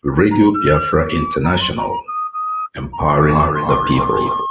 Radio Biafra International, empowering the people.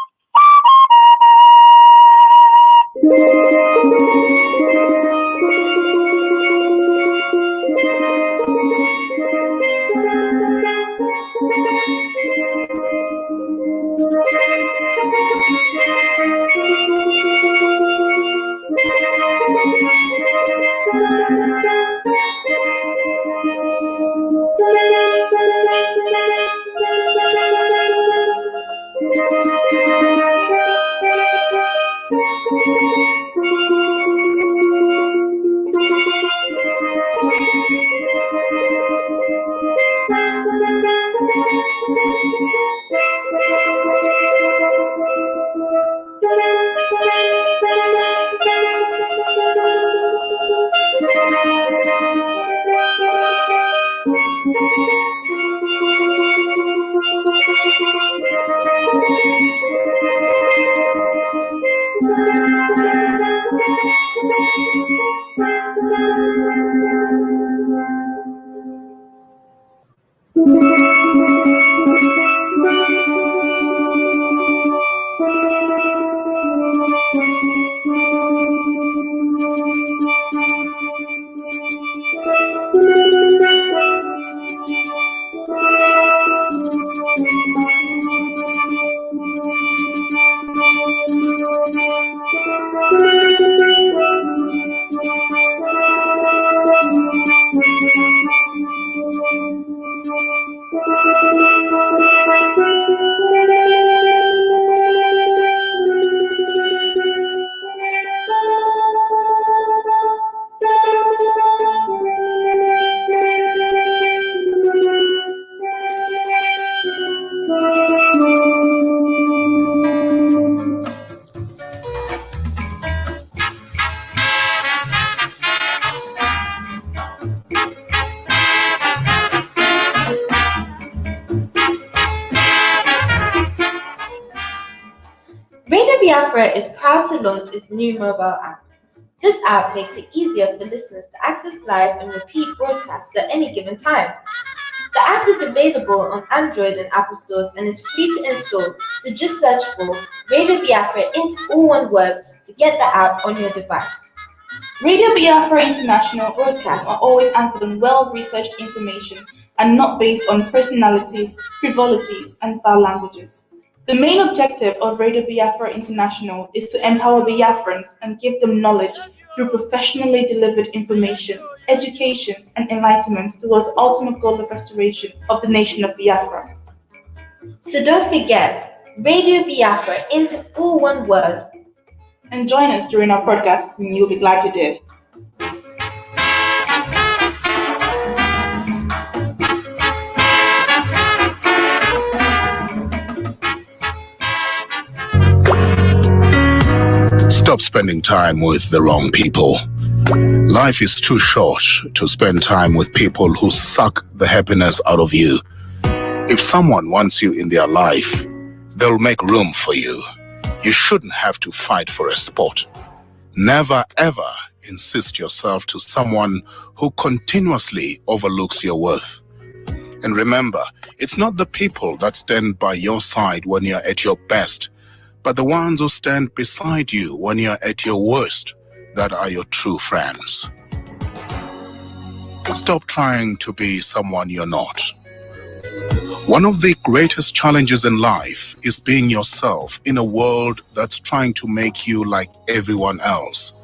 Radio Biafra is proud to launch its new mobile app. This app makes it easier for listeners to access live and repeat broadcasts at any given time. The app is available on Android and Apple stores and is free to install, so just search for Radio Biafra into all one word to get the app on your device. Radio Biafra International broadcasts are always anchored on well-researched information and not based on personalities, frivolities, and foul languages. The main objective of Radio Biafra International is to empower Biafrans and give them knowledge through professionally delivered information, education, and enlightenment towards the ultimate goal of restoration of the nation of Biafra. So don't forget, Radio Biafra into all one word. And join us during our podcasts and you'll be glad you did. Stop spending time with the wrong people. Life is too short to spend time with people who suck the happiness out of you. If someone wants you in their life, they'll make room for you. You shouldn't have to fight for a spot. Never ever insist yourself to someone who continuously overlooks your worth. And remember, it's not the people that stand by your side when you're at your best, but the ones who stand beside you when you're at your worst that are your true friends. Stop trying to be someone you're not. One of the greatest challenges in life is being yourself in a world that's trying to make you like everyone else.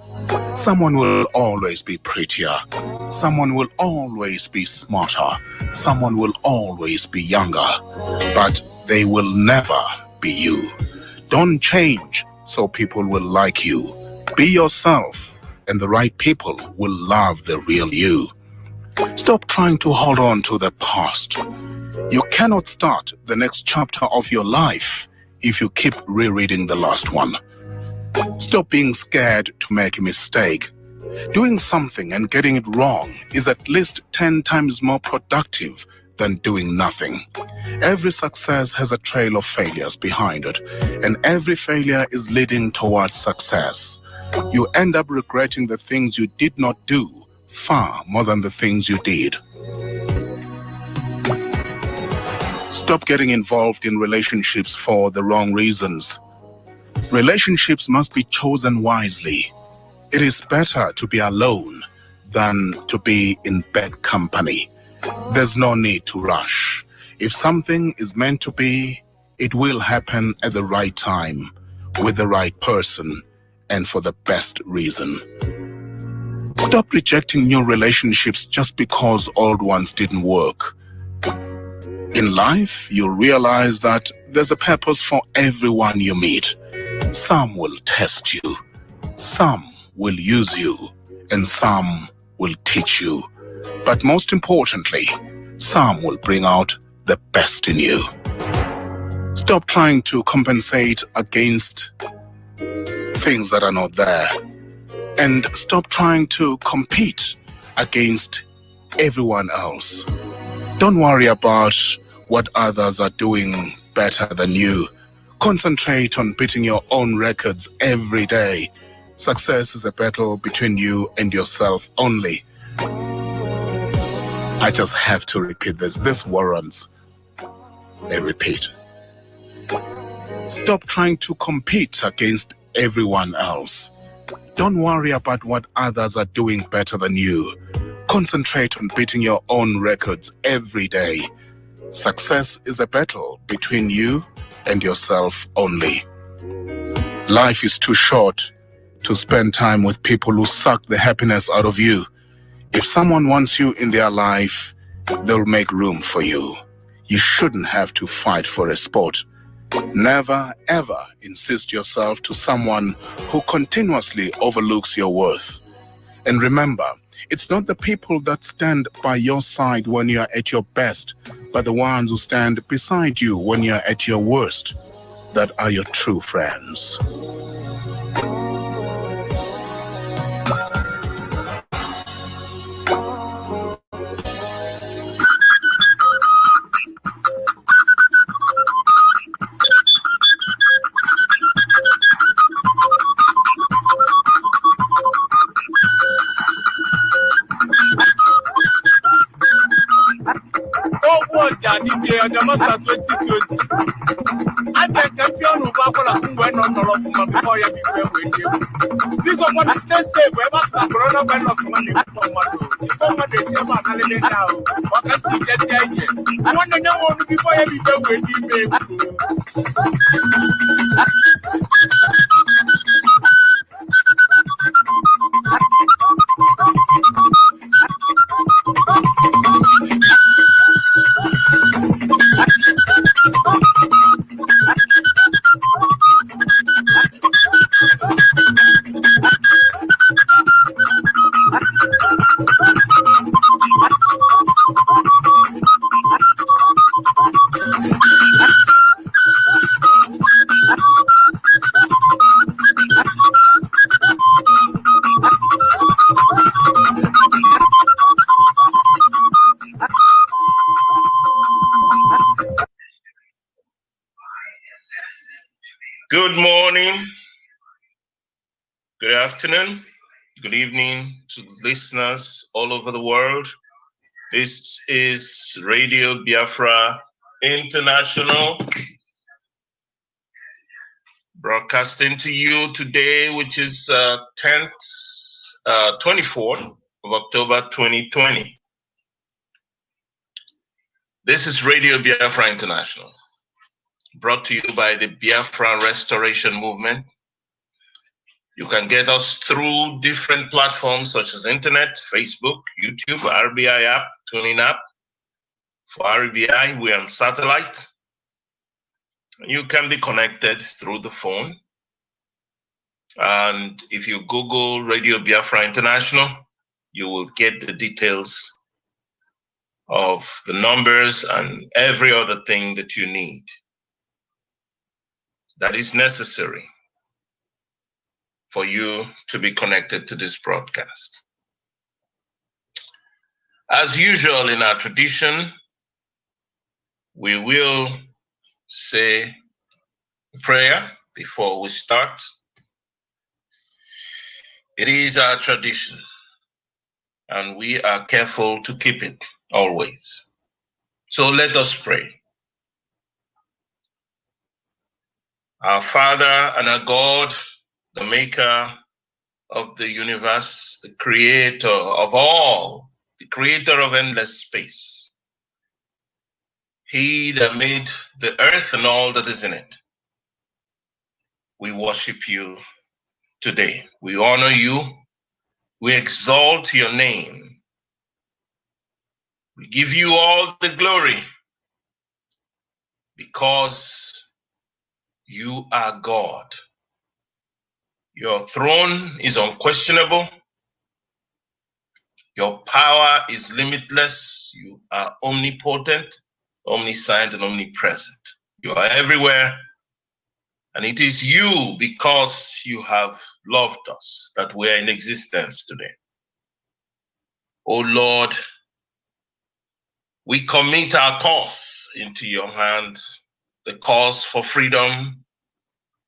Someone will always be prettier. Someone will always be smarter. Someone will always be younger. But they will never be you. Don't change so people will like you. Be yourself, and the right people will love the real you. Stop trying to hold on to the past. You cannot start the next chapter of your life if you keep rereading the last one. Stop being scared to make a mistake. Doing something and getting it wrong is at least 10 times more productive than doing nothing. Every success has a trail of failures behind it, and every failure is leading towards success. You end up regretting the things you did not do far more than the things you did. Stop getting involved in relationships for the wrong reasons. Relationships must be chosen wisely. It is better to be alone than to be in bad company. There's no need to rush. If something is meant to be, it will happen at the right time, with the right person, and for the best reason. Stop rejecting new relationships just because old ones didn't work. In life, you'll realize that there's a purpose for everyone you meet. Some will test you, some will use you, and some will teach you. But most importantly, some will bring out the best in you. Stop trying to compensate against things that are not there. And stop trying to compete against everyone else. Don't worry about what others are doing better than you. Concentrate on beating your own records every day. Success is a battle between you and yourself only. I just have to repeat this. This warrants a repeat. Stop trying to compete against everyone else. Don't worry about what others are doing better than you. Concentrate on beating your own records every day. Success is a battle between you and yourself only. Life is too short to spend time with people who suck the happiness out of you. If someone wants you in their life, they'll make room for you. You shouldn't have to fight for a spot. Never ever insist yourself to someone who continuously overlooks your worth. And remember, it's not the people that stand by your side when you're at your best, but the ones who stand beside you when you're at your worst that are your true friends. DJ Onyamasa 2020. I think champion who back on a went on the loss before you be with you. Because when you stay safe, we must have corona when of money from what they say about holiday now. What can you get there? I want to know before you be with you. Good morning, good afternoon, good evening to listeners all over the world. This is Radio Biafra International, broadcasting to you today, which is 24th of October 2020. This is Radio Biafra International, brought to you by the Biafra Restoration Movement. You can get us through different platforms such as internet, Facebook, YouTube, RBI app, TuneIn app. For RBI, we're on satellite. You can be connected through the phone. And if you Google Radio Biafra International, you will get the details of the numbers and every other thing that you need that is necessary for you to be connected to this broadcast. As usual in our tradition, we will say a prayer before we start. It is our tradition, and we are careful to keep it always. So let us pray. Our Father and our God, the maker of the universe, the creator of all, the creator of endless space, he that made the earth and all that is in it. We worship you today. We honor you. We exalt your name. We give you all the glory because you are God. Your throne is unquestionable. Your power is limitless. You are omnipotent, omniscient, and omnipresent. You are everywhere. And it is you, because you have loved us, that we are in existence today. Oh Lord, we commit our cause into your hands, the cause for freedom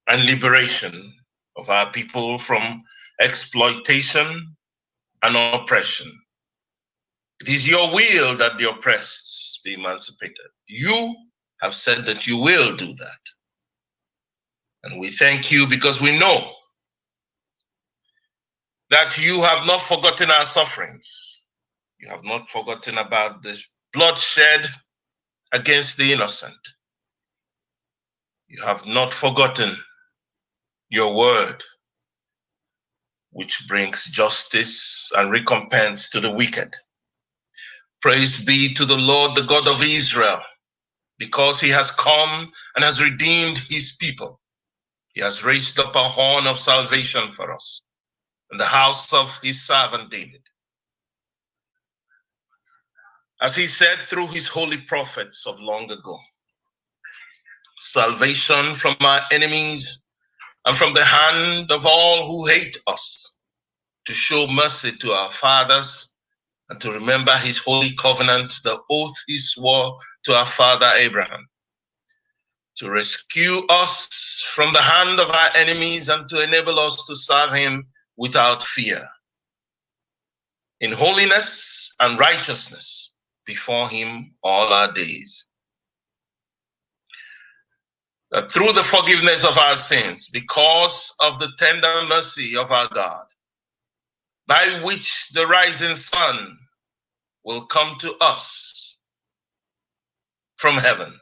and liberation of our people from exploitation and oppression. It is your will that the oppressed be emancipated. You have said that you will do that. And we thank you because we know that you have not forgotten our sufferings. You have not forgotten about the bloodshed against the innocent. You have not forgotten your word, which brings justice and recompense to the wicked. Praise be to the Lord, the God of Israel, because he has come and has redeemed his people. He has raised up a horn of salvation for us in the house of his servant David. As he said through his holy prophets of long ago, salvation from our enemies and from the hand of all who hate us, to show mercy to our fathers and to remember his holy covenant, the oath he swore to our father Abraham, to rescue us from the hand of our enemies and to enable us to serve him without fear, in holiness and righteousness before him all our days. That through the forgiveness of our sins, because of the tender mercy of our God, by which the rising sun will come to us from heaven,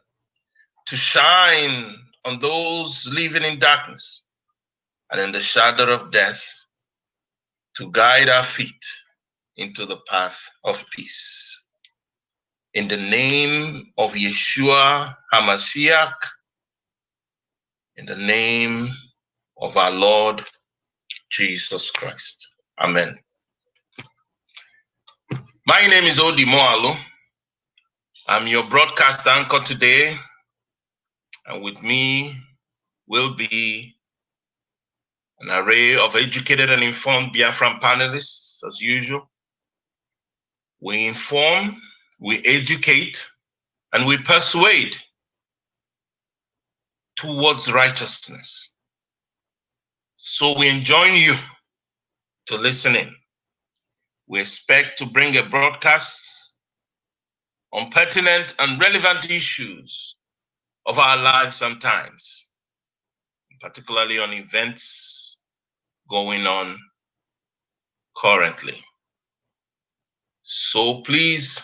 to shine on those living in darkness and in the shadow of death, to guide our feet into the path of peace. In the name of Yeshua HaMashiach, in the name of our Lord Jesus Christ. Amen. My name is Odi Moalo. I'm your broadcast anchor today, and with me will be an array of educated and informed Biafran panelists, as usual. We inform, we educate, and we persuade towards righteousness. So we enjoin you to listen in. We expect to bring a broadcast on pertinent and relevant issues of our lives and times, particularly on events going on currently. So please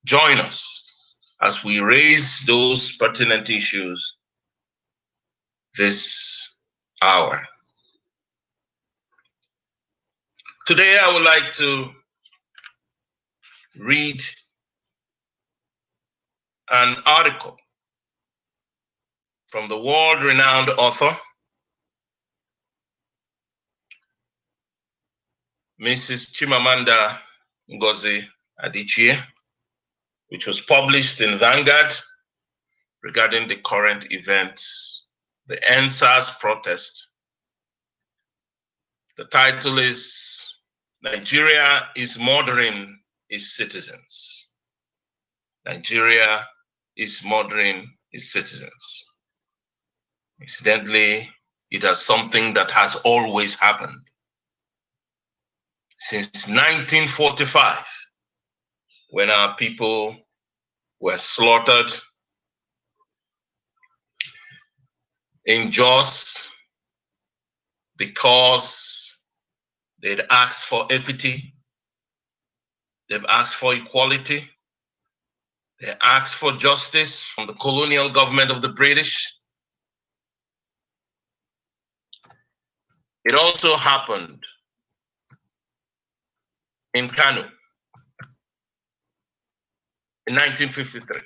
join us as we raise those pertinent issues this hour. Today, I would like to read an article from the world-renowned author, Mrs. Chimamanda Ngozi Adichie, which was published in Vanguard regarding the current events, the EndSARS protest. The title is Nigeria is Murdering Its Citizens. Nigeria is murdering its citizens. Incidentally, it is something that has always happened. Since 1945, when our people were slaughtered in Jos because they'd asked for equity, they've asked for equality, they asked for justice from the colonial government of the British. It also happened in Kano in 1953.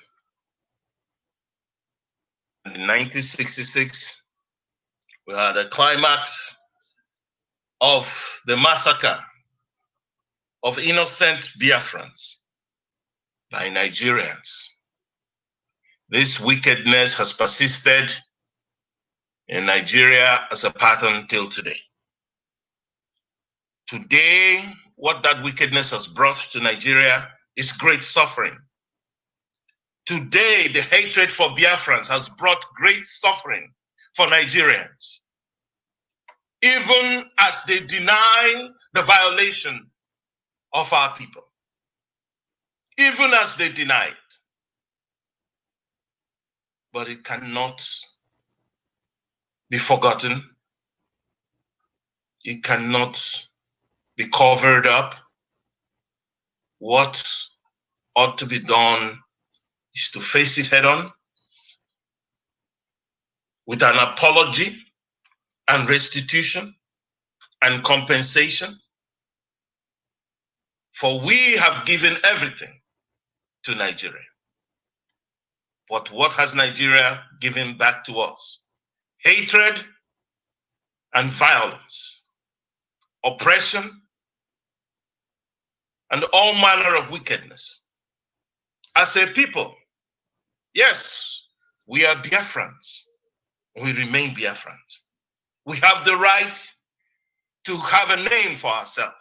And in 1966, we had a climax of the massacre of innocent Biafrans by Nigerians. This wickedness has persisted in Nigeria as a pattern till today. Today, what that wickedness has brought to Nigeria is great suffering. Today, the hatred for Biafrans has brought great suffering for Nigerians. Even as they deny the violation of our people. Even as they deny it. But it cannot be forgotten. It cannot be covered up. What ought to be done is to face it head on with an apology and restitution and compensation. For we have given everything to Nigeria. But what has Nigeria given back to us? Hatred and violence, oppression, and all manner of wickedness. As a people, yes, we are Biafrans. We remain Biafrans. We have the right to have a name for ourselves.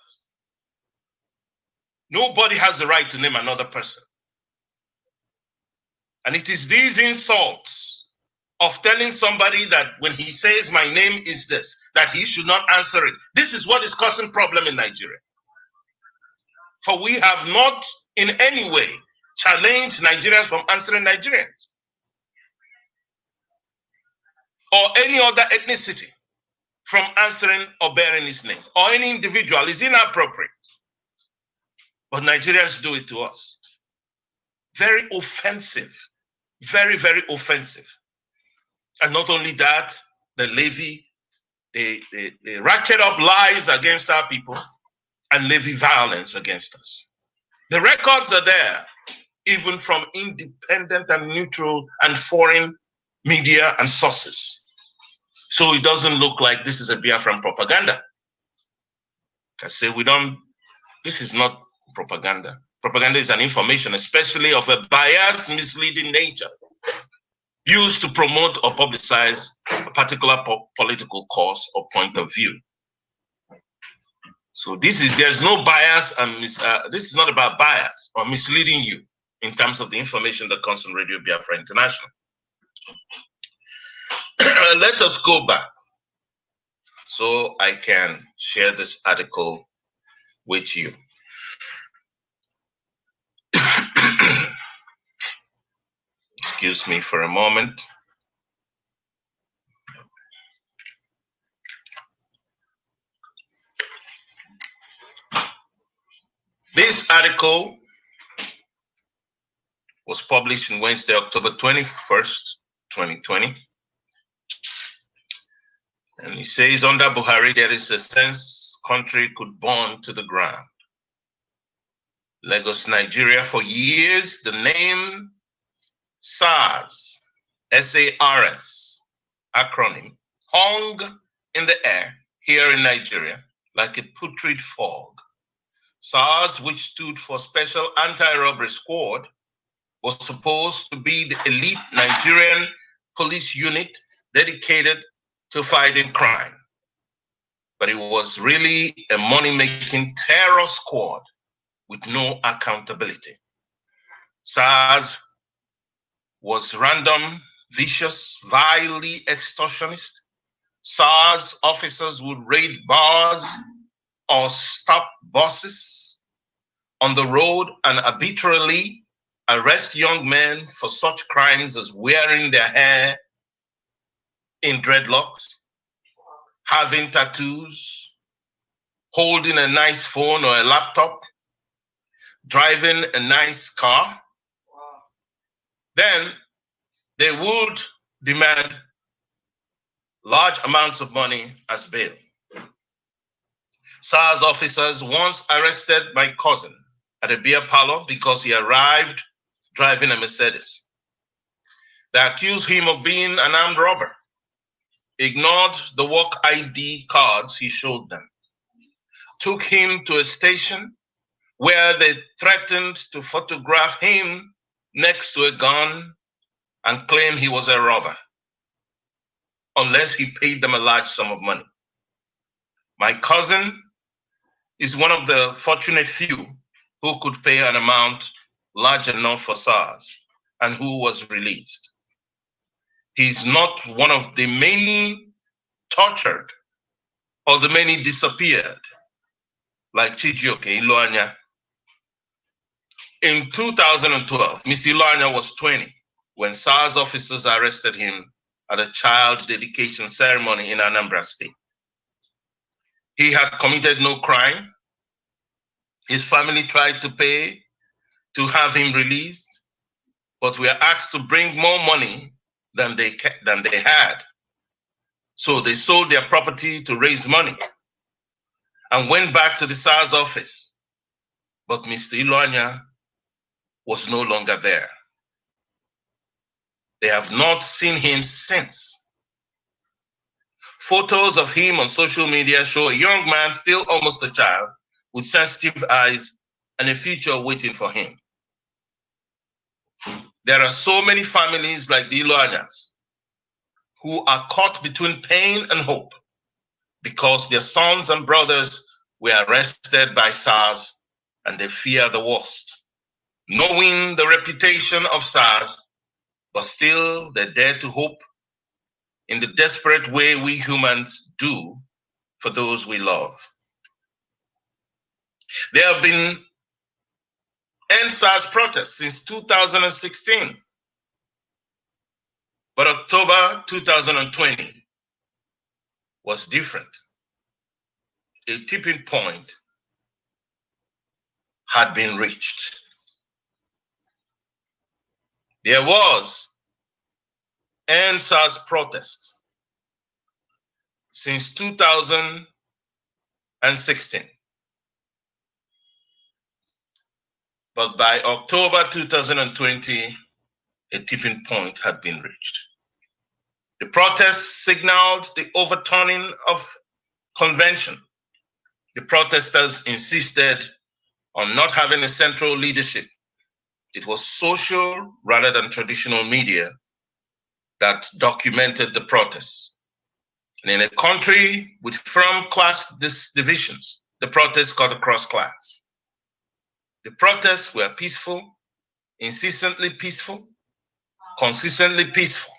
Nobody has the right to name another person. And it is these insults of telling somebody that when he says my name is this, that he should not answer it. This is what is causing problem in Nigeria. For we have not in any way challenged Nigerians from answering Nigerians. Or any other ethnicity from answering or bearing his name. Or any individual is inappropriate. But Nigerians do it to us. Very offensive. Very, very offensive. And not only that, the levy, they ratchet up lies against our people and levy violence against us. The records are there, even from independent and neutral and foreign media and sources. So it doesn't look like this is a Biafran propaganda. I say this is not propaganda. Propaganda is an information, especially of a biased, misleading nature, used to promote or publicize a particular political cause or point of view. So there's no bias, and this is not about bias or misleading you in terms of the information that comes from Radio Biafra International. Let us go back so I can share this article with you. Excuse me for a moment. This article was published on Wednesday, October 21st, 2020. And it says, under Buhari, there is a sense country could burn to the ground. Lagos, Nigeria, for years, the name SARS, S-A-R-S, acronym, hung in the air here in Nigeria like a putrid fog. SARS, which stood for Special Anti-Robbery Squad, was supposed to be the elite Nigerian police unit dedicated to fighting crime. But it was really a money-making terror squad with no accountability. SARS was random, vicious, vilely extortionist. SARS officers would raid bars or stop buses on the road and arbitrarily arrest young men for such crimes as wearing their hair in dreadlocks, having tattoos, holding a nice phone or a laptop, driving a nice car. Then they would demand large amounts of money as bail. SARS officers once arrested my cousin at a beer parlor because he arrived driving a Mercedes. They accused him of being an armed robber, ignored the work ID cards he showed them, took him to a station where they threatened to photograph him next to a gun and claim he was a robber, unless he paid them a large sum of money. My cousin is one of the fortunate few who could pay an amount large enough for SARS and who was released. He's not one of the many tortured or the many disappeared, like Chijioke Iloanya. In 2012, Mr. Iloanya was 20 when SARS officers arrested him at a child dedication ceremony in Anambra State. He had committed no crime. His family tried to pay to have him released, but were asked to bring more money than they had. So they sold their property to raise money and went back to the SARS office. But Mr. Iloanya was no longer there. They have not seen him since. Photos of him on social media show a young man, still almost a child, with sensitive eyes and a future waiting for him. There are so many families like the Iloanyas who are caught between pain and hope because their sons and brothers were arrested by SARS and they fear the worst, knowing the reputation of SARS, but still they dare to hope in the desperate way we humans do for those we love. There have been end SARS protests since 2016. But October 2020 was different. A tipping point had been reached. There was end SARS protests since 2016. But by October 2020, a tipping point had been reached. The protests signaled the overturning of convention. The protesters insisted on not having a central leadership. It was social rather than traditional media that documented the protests. And in a country with firm class divisions, the protests cut across class. The protests were peaceful, incessantly peaceful, consistently peaceful.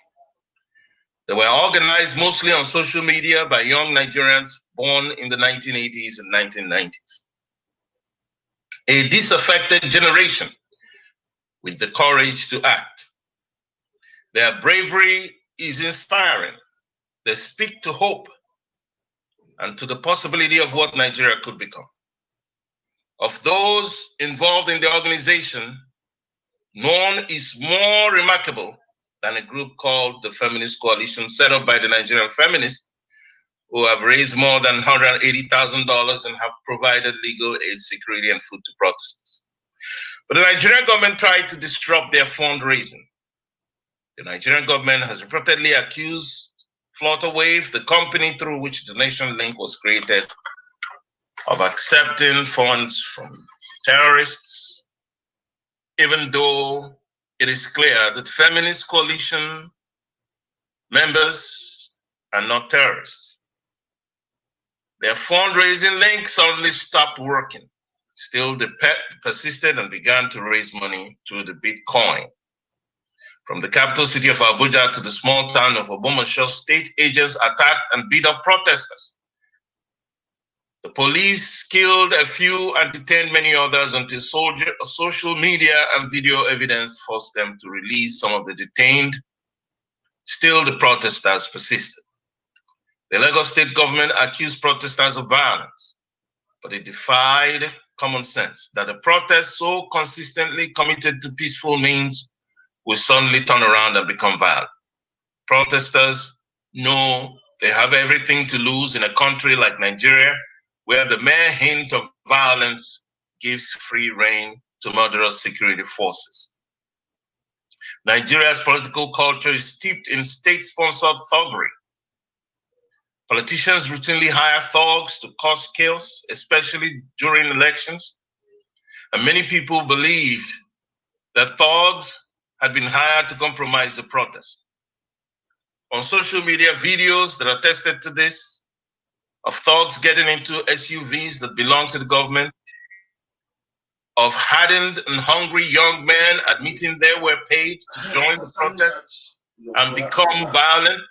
They were organized mostly on social media by young Nigerians born in the 1980s and 1990s. A disaffected generation with the courage to act. Their bravery is inspiring. They speak to hope and to the possibility of what Nigeria could become. Of those involved in the organization, none is more remarkable than a group called the Feminist Coalition, set up by the Nigerian feminists, who have raised more than $180,000 and have provided legal aid, security, and food to protesters. But the Nigerian government tried to disrupt their fundraising. The Nigerian government has repeatedly accused Flutterwave, the company through which the Nation Link was created, of accepting funds from terrorists, even though it is clear that Feminist Coalition members are not terrorists. Their fundraising link suddenly stopped working. Still, they persisted and began to raise money through the Bitcoin. From the capital city of Abuja to the small town of Obomoshọ, state agents attacked and beat up protesters. The police killed a few and detained many others until social media and video evidence forced them to release some of the detained. Still, the protesters persisted. The Lagos state government accused protesters of violence, but it defied common sense that a protest so consistently committed to peaceful means will suddenly turn around and become violent. Protesters know they have everything to lose in a country like Nigeria, where the mere hint of violence gives free rein to murderous security forces. Nigeria's political culture is steeped in state-sponsored thuggery. Politicians routinely hire thugs to cause chaos, especially during elections. And many people believed that thugs had been hired to compromise the protest. On social media, videos that attested to this, of thugs getting into SUVs that belong to the government, of hardened and hungry young men admitting they were paid to join the protests and become violent.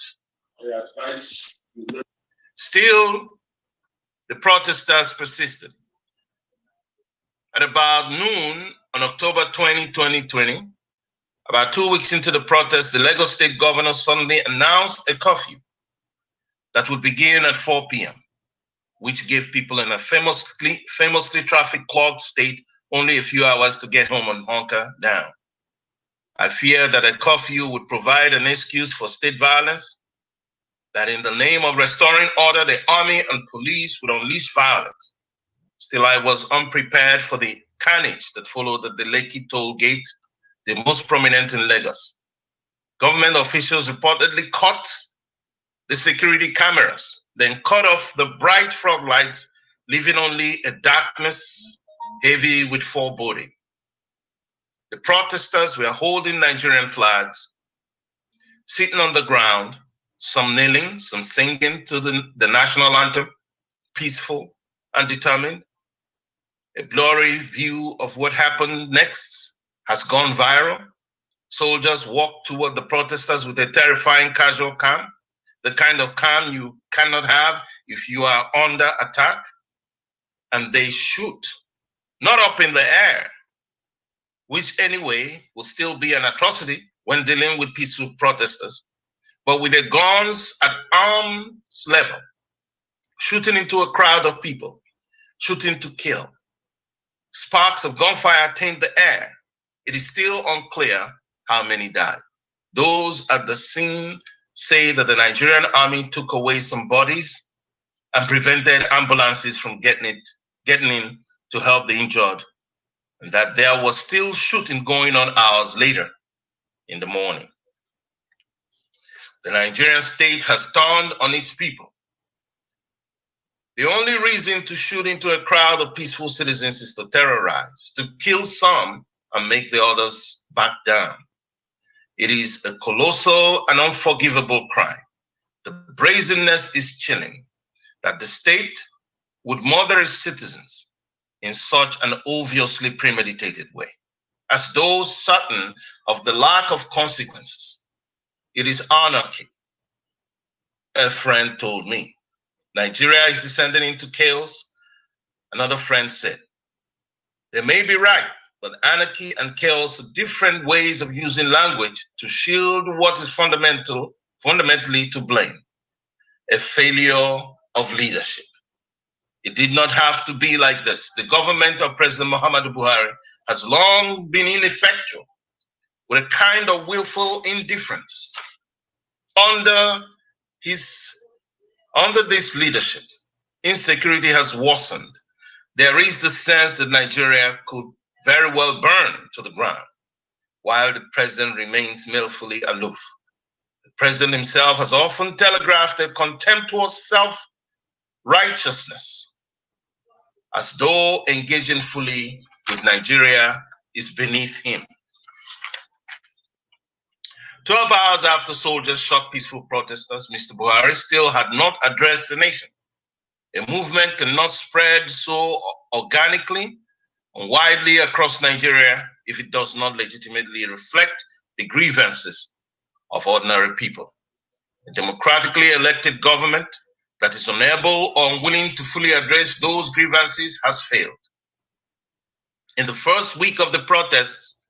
Still, the protesters persisted. At about noon on October 20, 2020, about 2 weeks into the protest, the Lagos state governor suddenly announced a curfew that would begin at 4 p.m., which gave people in a famously traffic-clogged state only a few hours to get home and hunker down. I fear that a curfew would provide an excuse for state violence, that in the name of restoring order, the army and police would unleash violence. Still, I was unprepared for the carnage that followed at the Lekki toll gate, the most prominent in Lagos. Government officials reportedly cut the security cameras, then cut off the bright floodlights, leaving only a darkness heavy with foreboding. The protesters were holding Nigerian flags, sitting on the ground, some kneeling, some singing to the national anthem, peaceful and determined. A blurry view of what happened next has gone viral. Soldiers walked toward the protesters with a terrifying casual calm, the kind of calm you cannot have if you are under attack. And they shoot, not up in the air, which anyway will still be an atrocity when dealing with peaceful protesters, but with their guns at arm's level, shooting into a crowd of people, shooting to kill. Sparks of gunfire taint the air. It is still unclear how many died. Those at the scene say that the Nigerian army took away some bodies and prevented ambulances from getting in to help the injured, and that there was still shooting going on hours later in the morning. The Nigerian state has turned on its people. The only reason to shoot into a crowd of peaceful citizens is to terrorize, to kill some and make the others back down. It is a colossal and unforgivable crime. The brazenness is chilling that the state would murder its citizens in such an obviously premeditated way, as though certain of the lack of consequences. It is anarchy. a friend told me. Nigeria is descending into chaos, another friend said. They may be right, but anarchy and chaos are different ways of using language to shield what is fundamentally to blame, a failure of leadership. It did not have to be like this. The government of President Muhammadu Buhari has long been ineffectual, with a kind of willful indifference. Under this leadership, insecurity has worsened. There is the sense that Nigeria could very well burn to the ground, while the president remains willfully aloof. The president himself has often telegraphed a contemptuous self-righteousness, as though engaging fully with Nigeria is beneath him. 12 hours after soldiers shot peaceful protesters, Mr. Buhari still had not addressed the nation. A movement cannot spread so organically and widely across Nigeria if it does not legitimately reflect the grievances of ordinary people. A democratically elected government that is unable or unwilling to fully address those grievances has failed. In the first week of the protests,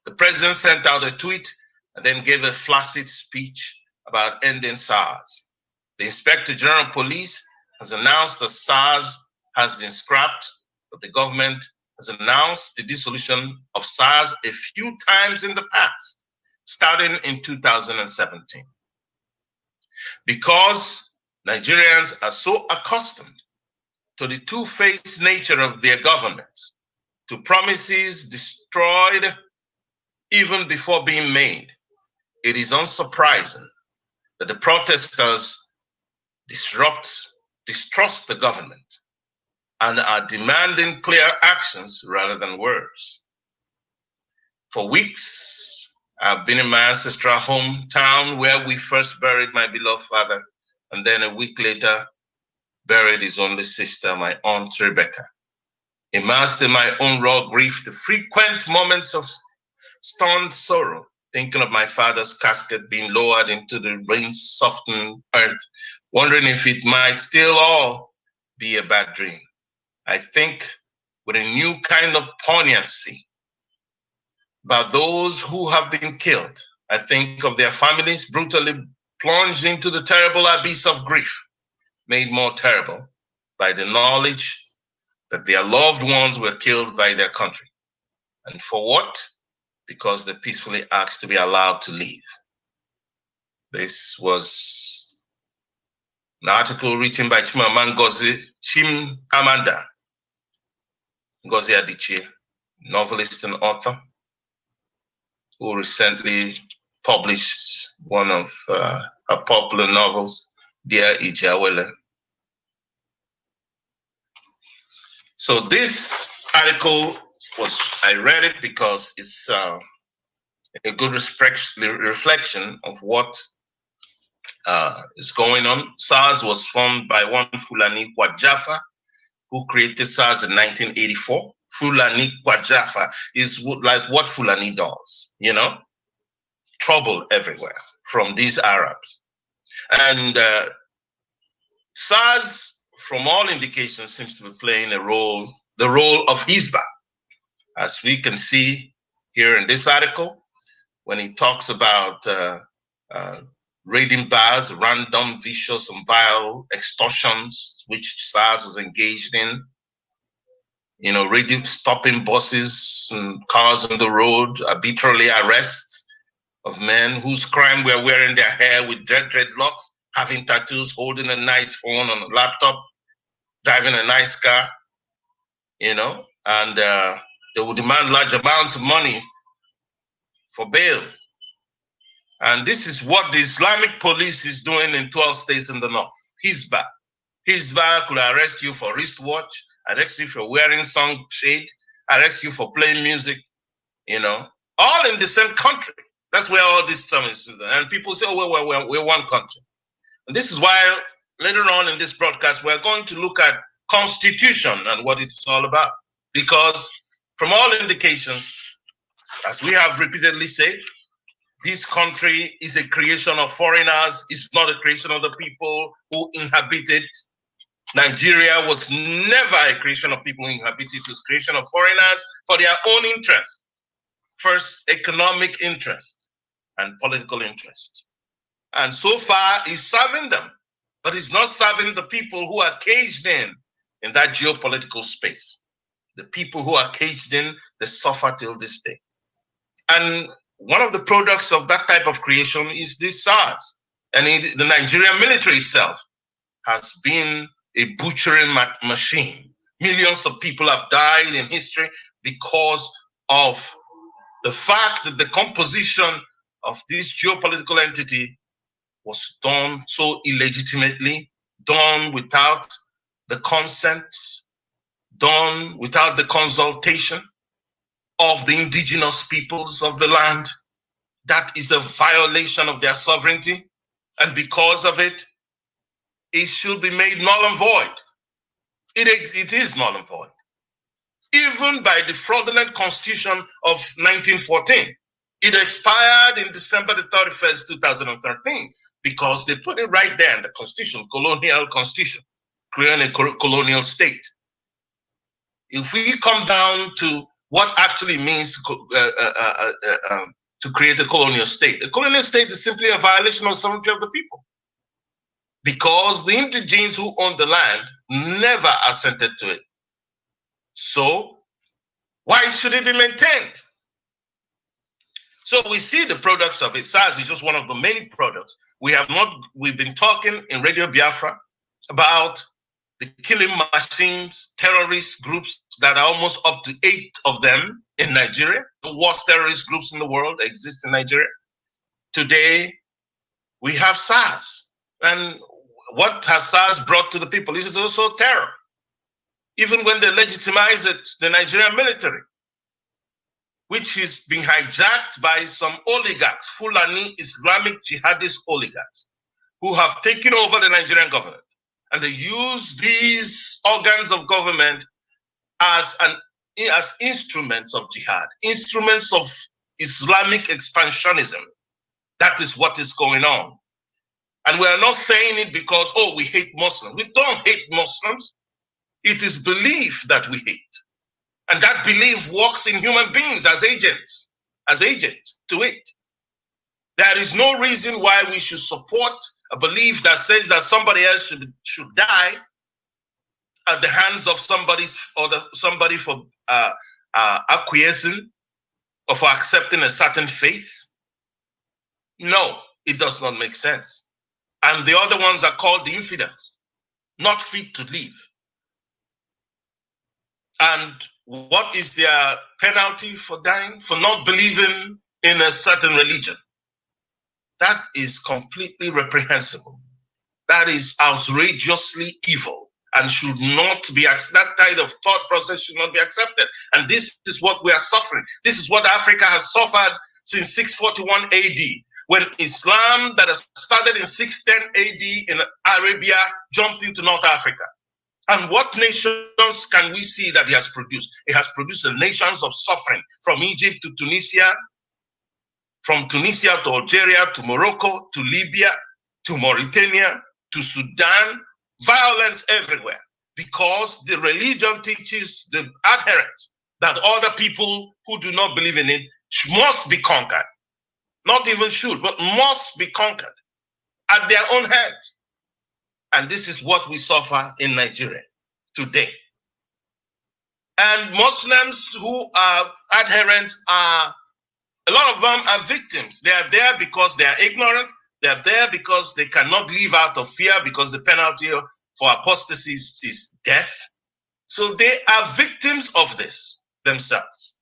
the president sent out a tweet and then gave a flaccid speech about ending SARS. The Inspector General of Police has announced that SARS has been scrapped, but the government has announced the dissolution of SARS a few times in the past, starting in 2017. Because Nigerians are so accustomed to the two-faced nature of their governments, to promises destroyed even before being made, it is unsurprising that the protesters distrust the government and are demanding clear actions rather than words. For weeks, I've been in my ancestral hometown where we first buried my beloved father, and then a week later, buried his only sister, my Aunt Rebecca. Immersed in my own raw grief, the frequent moments of stunned sorrow, thinking of my father's casket being lowered into the rain-softened earth, wondering if it might still all be a bad dream. I think with a new kind of poignancy about those who have been killed. I think of their families brutally plunged into the terrible abyss of grief, made more terrible by the knowledge that their loved ones were killed by their country. And for what? Because they peacefully asked to be allowed to leave. This was an article written by Chimamanda Ngozi Adichie, novelist and author, who recently published one of her popular novels, Dear Ijawele. So this article I read it because it's a good reflection of what is going on. SARS was formed by one Fulani Kwajafa, who created SARS in 1984. Fulani Kwajafa is like what Fulani does, trouble everywhere from these Arabs. And SARS, from all indications, seems to be playing the role of Hizbah, as we can see here in this article, when he talks about raiding bars, random, vicious, and vile extortions, which SARS was engaged in, raiding, stopping buses and cars on the road, arbitrarily arrests of men whose crime were wearing their hair with dreadlocks, having tattoos, holding a nice phone on a laptop, driving a nice car, and they would demand large amounts of money for bail. And this is what the Islamic police is doing in 12 states in the north. Hizbah. Hizbah could arrest you for wristwatch, arrest you for wearing sunshade, arrest you for playing music, all in the same country. That's where all this stuff is. And people say, oh, we're one country. And this is why later on in this broadcast, we're going to look at constitution and what it's all about. Because from all indications, as we have repeatedly said, this country is a creation of foreigners, it's not a creation of the people who inhabit it. Nigeria was never a creation of people who inhabit it, it was a creation of foreigners for their own interest. First, economic interest and political interest. And so far, he's serving them, but he's not serving the people who are caged in that geopolitical space. The people who are caged in, they suffer till this day. And one of the products of that type of creation is this SARS. And the Nigerian military itself has been a butchering machine. Millions of people have died in history because of the fact that the composition of this geopolitical entity was done so illegitimately, done without the consent, done without the consultation of the indigenous peoples of the land. That is a violation of their sovereignty, and because of it, it should be made null and void. It is null and void. Even by the fraudulent constitution of 1914, it expired in December the 31st, 2013, because they put it right there in the constitution, colonial constitution, creating a colonial state. If we come down to what actually means to create a colonial state is simply a violation of sovereignty of the people, because the indigenes who own the land never assented to it. So why should it be maintained? So we see the products of it. SARS is just one of the many products. We've been talking in Radio Biafra about the killing machines, terrorist groups that are almost up to 8 of them in Nigeria. The worst terrorist groups in the world exist in Nigeria. Today, we have SARS. And what has SARS brought to the people? This is also terror. Even when they legitimize it, the Nigerian military, which is being hijacked by some oligarchs, Fulani Islamic jihadist oligarchs, who have taken over the Nigerian government. And they use these organs of government as instruments of jihad, instruments of Islamic expansionism. That is what is going on. And we are not saying it because, oh, we hate Muslims. We don't hate Muslims. It is belief that we hate. And that belief works in human beings as agents to it. There is no reason why we should support a belief that says that somebody else should die at the hands of somebody for acquiescing or for accepting a certain faith. No, it does not make sense. And the other ones are called the infidels, not fit to live. And what is their penalty for dying? For not believing in a certain religion. That is completely reprehensible. That is outrageously evil and should not be, that kind of thought process should not be accepted. And this is what we are suffering. This is what Africa has suffered since 641 AD, when Islam that has started in 610 AD in Arabia jumped into North Africa. And what nations can we see that it has produced? It has produced the nations of suffering, from Egypt to Tunisia, from Tunisia to Algeria, to Morocco, to Libya, to Mauritania, to Sudan, violence everywhere, because the religion teaches the adherents that other people who do not believe in it must be conquered. Not even should, but must be conquered at their own hands. And this is what we suffer in Nigeria today. And Muslims who are adherents are, a lot of them are victims. They are there because they are ignorant. They are there because they cannot live out of fear, because the penalty for apostasy is death. So they are victims of this themselves.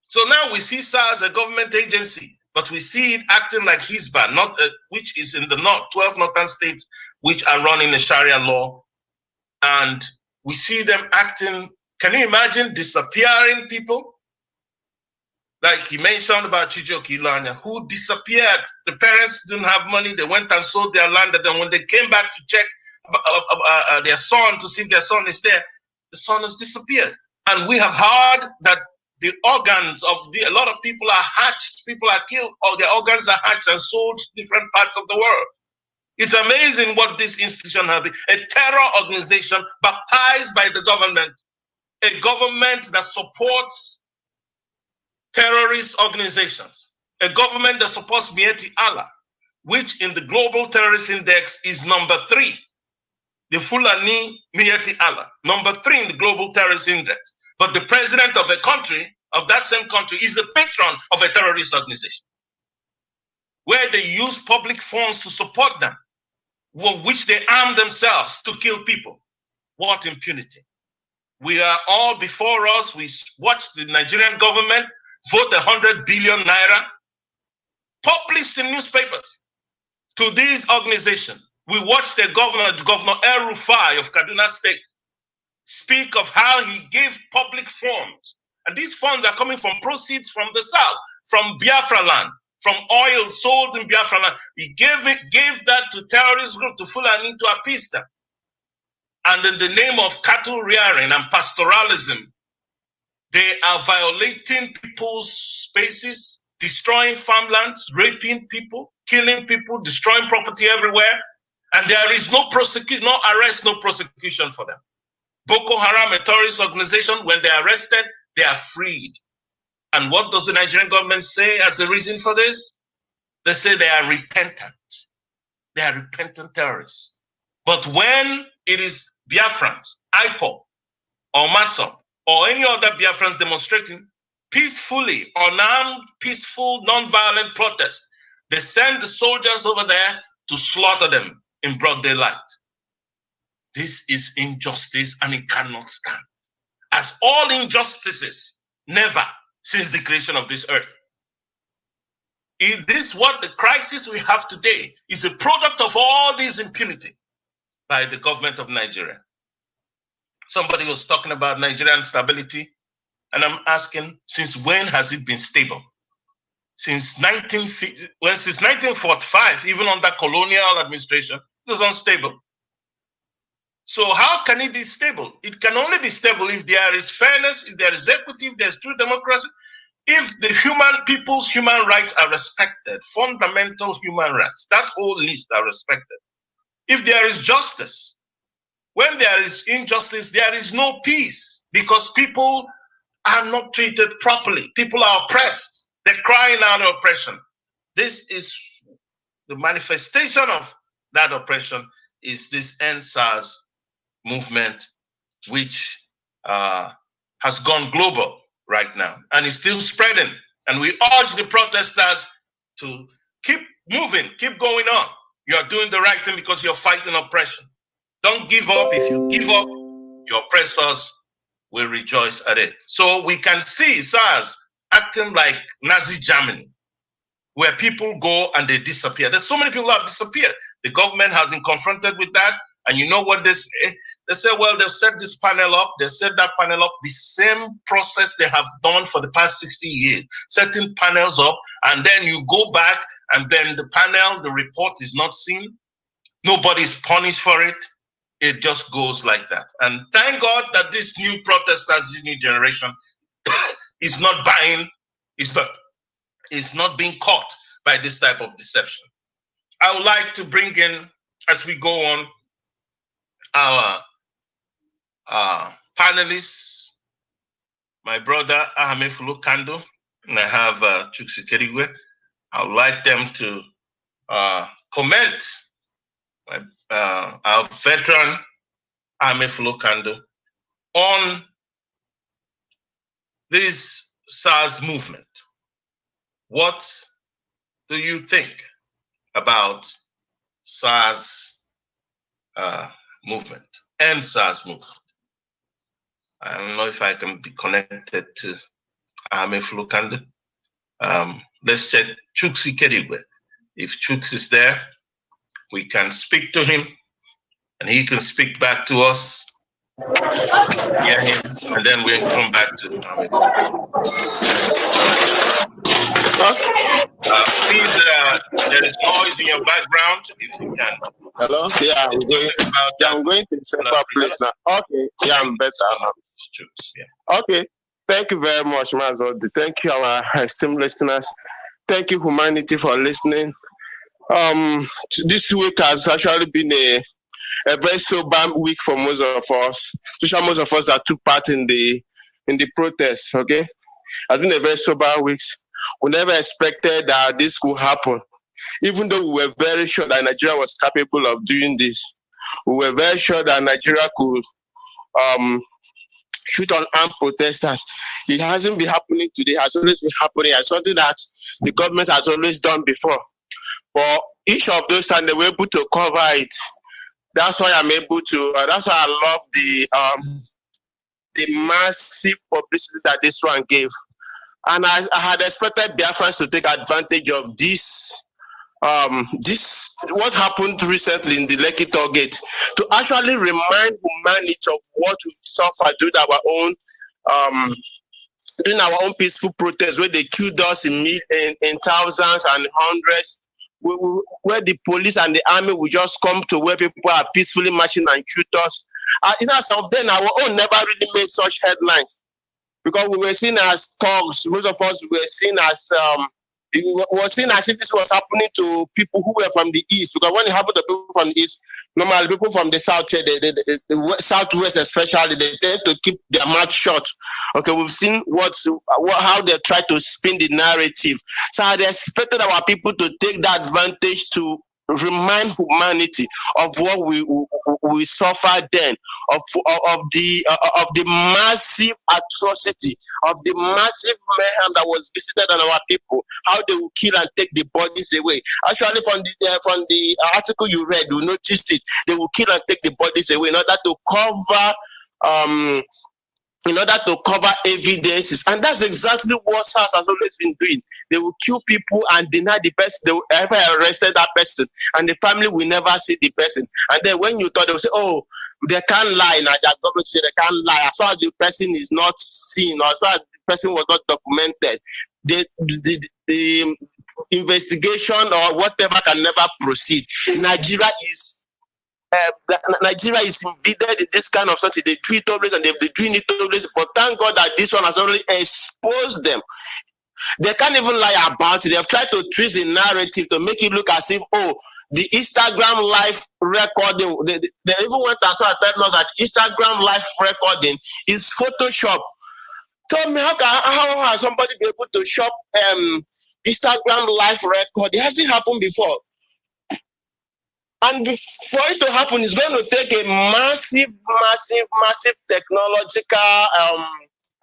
So now we see SARS, a government agency, but we see it acting like Hizbah, which is in the north, 12 northern states, which are running the Sharia law. And we see them acting, can you imagine disappearing people? Like he mentioned about Chijioke Ilanya, who disappeared. The parents didn't have money. They went and sold their land. And then when they came back to check their son to see if their son is there, the son has disappeared. And we have heard that the organs of a lot of people are hatched, people are killed, or their organs are hatched and sold to different parts of the world. It's amazing what this institution has been. A terror organization baptized by the government, a government that supports terrorist organizations, a government that supports Miyetti Allah, which in the Global Terrorist Index is number 3. The Fulani Miyetti Allah, number 3 in the Global Terrorist Index. But the president of a country, of that same country, is the patron of a terrorist organization, where they use public funds to support them, with which they arm themselves to kill people. What impunity. We are all before us. We watch the Nigerian government vote 100 billion naira, published in newspapers, to these organizations. We watch the Governor El Rufai of Kaduna State, speak of how he gave public funds. And these funds are coming from proceeds from the South, from Biafra land, from oil sold in Biafra land. He gave that to terrorist group, to Fulani, to appease them. And in the name of cattle rearing and pastoralism, they are violating people's spaces, destroying farmlands, raping people, killing people, destroying property everywhere. And there is no prosecution, no arrest, no prosecution for them. Boko Haram, a terrorist organization, when they are arrested, they are freed. And what does the Nigerian government say as the reason for this? They say they are repentant. They are repentant terrorists. But when it is Biafrans, IPOB, or MASOP, or any other Biafrans demonstrating peacefully, unarmed, peaceful, non-violent protest, they send the soldiers over there to slaughter them in broad daylight. This is injustice, and it cannot stand. As all injustices, never since the creation of this earth. What the crisis we have today is a product of all this impunity by the government of Nigeria. Somebody was talking about Nigerian stability, and I'm asking, since when has it been stable? Since 1945, even under colonial administration, it was unstable. So how can it be stable? It can only be stable if there is fairness, if there is equity, if there's true democracy, if the people's human rights are respected, fundamental human rights, that whole list are respected. If there is justice. When there is injustice, there is no peace, because people are not treated properly. People are oppressed. They're crying out oppression. This is the manifestation of that oppression, is this EndSARS movement, which has gone global right now and is still spreading. And we urge the protesters to keep moving, keep going on. You are doing the right thing because you're fighting oppression. Don't give up. If you give up, your oppressors will rejoice at it. So we can see SARS acting like Nazi Germany, where people go and they disappear. There's so many people that have disappeared. The government has been confronted with that. And you know what they say? They say, well, they've set this panel up, they've set that panel up, the same process they have done for the past 60 years, setting panels up, and then you go back, and then the panel, the report is not seen. Nobody's punished for it. It just goes like that. And thank God that this new protesters, this new generation, is not buying, is not being caught by this type of deception. I would like to bring in, as we go on, our panelists, my brother Ahamefulu Kando, and I have Chuks Ikedikwe. I would like them to comment. Our veteran Ahamefulu Kando on this SARS movement. What do you think about SARS movement and SARS movement? I don't know if I can be connected to Ahamefulu Kando. Let's check Chuks Ikedikwe. If Chuks is there, we can speak to him and he can speak back to us. Hear him, and then we'll come back to Ahamefulu. Please, there is noise in your background, if you can. Hello? Yeah, I'm going to the central place now. Okay, yeah, I'm better now. Yeah. Okay, Thank you very much, Mazodi. Thank you, our esteemed listeners. Thank you, humanity, for listening. This week has actually been a very sober week for most of us. Especially most of us that took part in the protest. Okay, it's been a very sober week. We never expected that this could happen, even though we were very sure that Nigeria was capable of doing this. We were very sure that Nigeria could shoot on armed protesters. It hasn't been happening today. It has always been happening. It's something that the government has always done before. But each of those times they were able to cover it. That's why I'm able to. That's why I love the massive publicity that this one gave. And I had expected Biafrans to take advantage of this. What happened recently in the Lekki Toll Gate, to actually remind humanity of what we suffered during our own peaceful protests, where they killed us in thousands and hundreds, where the police and the army will just come to where people are peacefully marching and shoot us. Some of them, our own never really made such headlines, because we were seen as thugs. Most of us were seen as it was seen as if this was happening to people who were from the east, because when it happened to people from the east, normally people from the south, the southwest especially, they tend to keep their mouth shut. Okay, we've seen how they try to spin the narrative. So I expected our people to take that advantage to remind humanity of what we suffered then, of the massive atrocity, of the massive mayhem that was visited on our people, how they will kill and take the bodies away. Actually, from the article you read, you noticed it. They will kill and take the bodies away in order to cover evidences. And that's exactly what SARS has always been doing. They will kill people and deny the person. They will ever arrested that person, and the family will never see the person. And then when you thought, they will say, oh, they can't lie. Now that government say they can't lie. As far as the person is not seen, or as far as the person was not documented, the investigation or whatever can never proceed. Nigeria is embedded in this kind of something. They do it always, and they've been doing it always. But thank God that this one has already exposed them. They can't even lie about it. They've tried to twist the narrative to make it look as if, oh, the Instagram live recording, they even went as far as telling us that Instagram live recording is Photoshop. Tell me, how has somebody been able to shop Instagram live record? It hasn't happened before. And for it to happen, it's going to take a massive technological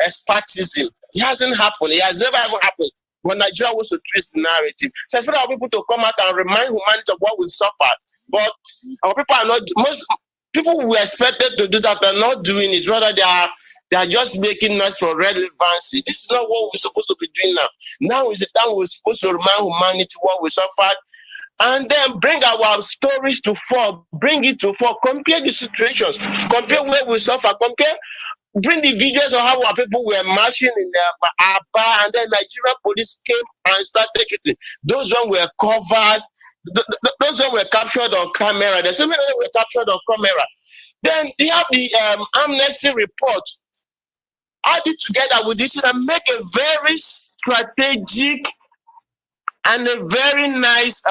expertise. It hasn't happened. It has never ever happened. But Nigeria wants to twist the narrative. So it's for our people to come out and remind humanity of what we suffered. But our people are not. Most people who were expected to do that are not doing it. Rather, they are just making noise for relevancy. This is not what we're supposed to be doing now. Now is the time we're supposed to remind humanity what we suffered, and then bring our stories to fore, bring it to fore, compare the situations, compare where we suffer, bring the videos of how our people were marching in Aba, and then Nigerian police came and started shooting. Those ones were covered, those ones were captured on camera. There's so many were captured on camera. Then you have the amnesty report. Add it together with this and make a very strategic and a very nice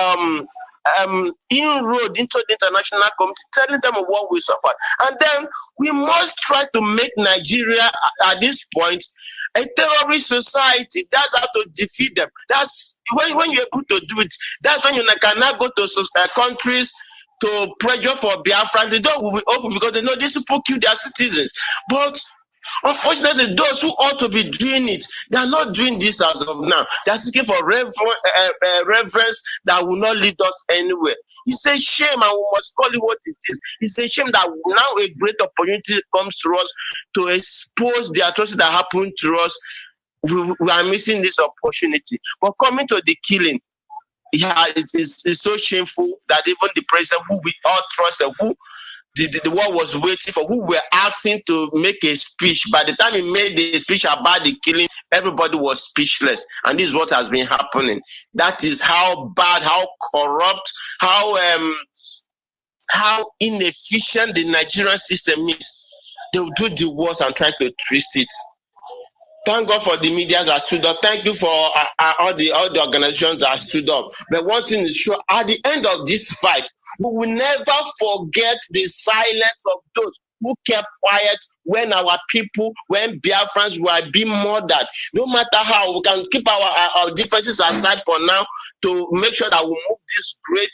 inroad into the international community, telling them of what we suffered. And then we must try to make Nigeria at this point a terrorist society. That's how to defeat them. That's when you're able to do it. That's when you cannot go to countries to pressure for Biafra. The door will be open because they know these people kill their citizens. But unfortunately, those who ought to be doing it, they are not doing this as of now. They are seeking for reverence that will not lead us anywhere. It's a shame, and we must call it what it is. It's a shame that now a great opportunity comes to us to expose the atrocity that happened to us. We are missing this opportunity. But coming to the killing, it's so shameful that even the president, who we all trusted, who the world was waiting for, who were asking to make a speech, by the time he made the speech about the killing, everybody was speechless. And this is what has been happening. That is how bad, how corrupt, how inefficient the Nigerian system is. They will do the worst and try to twist it. Thank God for the media that stood up. Thank you for all the organizations that stood up. But one thing is sure, at the end of this fight, we will never forget the silence of those who kept quiet when our people, when Biafrans were being murdered. No matter how, we can keep our differences aside for now to make sure that we move this great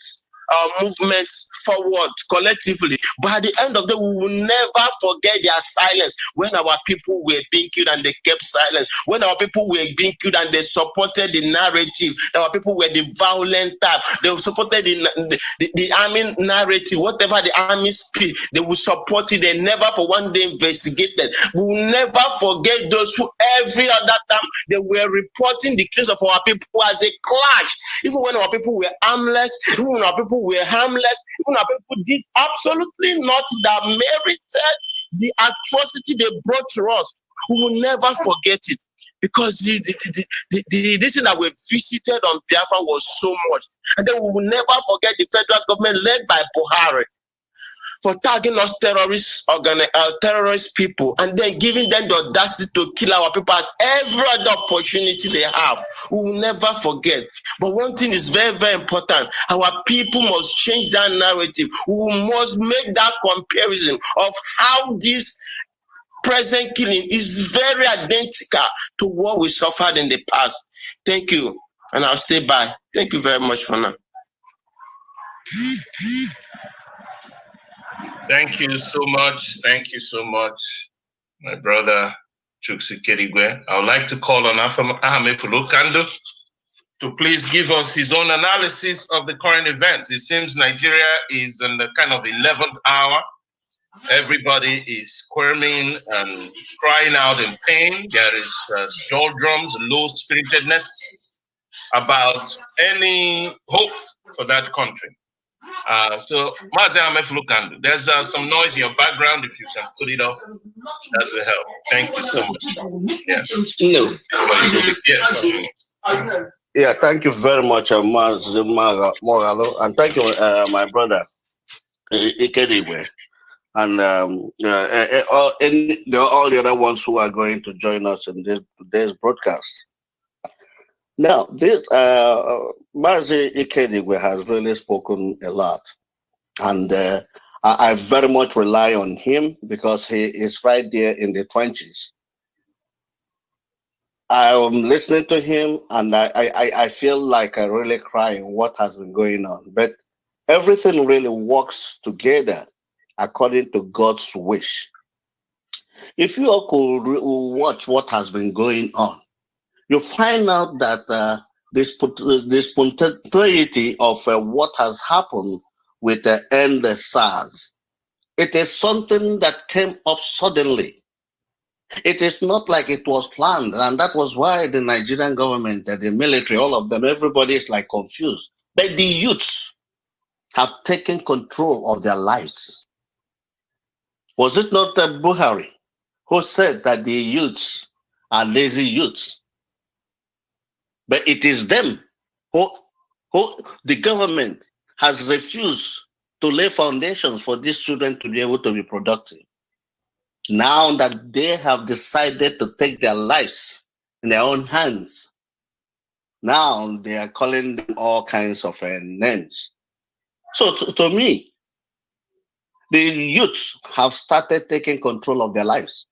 movement forward collectively. But at the end of the day, we will never forget their silence when our people were being killed and they kept silence. When our people were being killed and they supported the narrative. Our people were the violent type. They supported the army narrative. Whatever the army speak, they will support it. They never for one day investigated. We will never forget those who every other time they were reporting the case of our people as a clash. Even when our people were armless, even when our people were harmless, even our people did absolutely not that merited the atrocity they brought to us. We will never forget it, because this thing that we visited on Biafra was so much. And then we will never forget the federal government led by Buhari for tagging us terrorist people, and then giving them the audacity to kill our people at every other opportunity they have. We will never forget. But one thing is very, very important. Our people must change that narrative. We must make that comparison of how this present killing is very identical to what we suffered in the past. Thank you. And I'll stay by. Thank you very much for now. Thank you so much. Thank you so much, my brother Chuksi Kerigwe. I would like to call on Ahmed Fulukando to please give us his own analysis of the current events. It seems Nigeria is in the kind of 11th hour. Everybody is squirming and crying out in pain. There is doldrums, low-spiritedness about any hope for that country. So, Mazi Ahmed Fulukando, there's some noise in your background. If you can put it off, that will help. Thank you so much. Yeah. No. Yes. Yeah, thank you very much, Mazi Mogalo, and thank you, my brother Ikediwe, and all the other ones who are going to join us in today's broadcast. Now, this Mazi Ikediwe has really spoken a lot, and I very much rely on him because he is right there in the trenches. I'm listening to him, and I feel like I'm really crying what has been going on. But everything really works together according to God's wish. If you all could watch what has been going on, you find out that the spontaneity of what has happened with the end SARS, it is something that came up suddenly. It is not like it was planned, and that was why the Nigerian government, the military, all of them, everybody is like confused. But the youths have taken control of their lives. Was it not Buhari who said that the youths are lazy youths? But it is them who the government has refused to lay foundations for these children to be able to be productive. Now that they have decided to take their lives in their own hands, now they are calling them all kinds of names. So to me, the youths have started taking control of their lives.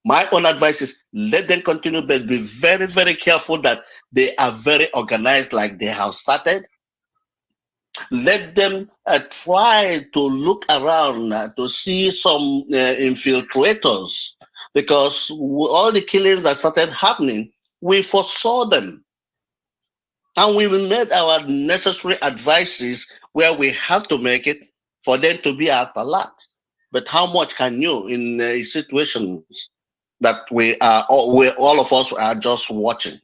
My own advice is let them continue, but be very, very careful that they are very organized like they have started. Let them try to look around to see some infiltrators, because all the killings that started happening, we foresaw them. And we made our necessary advices where we have to make it for them to be at alert. But how much can you in situations that all of us are just watching?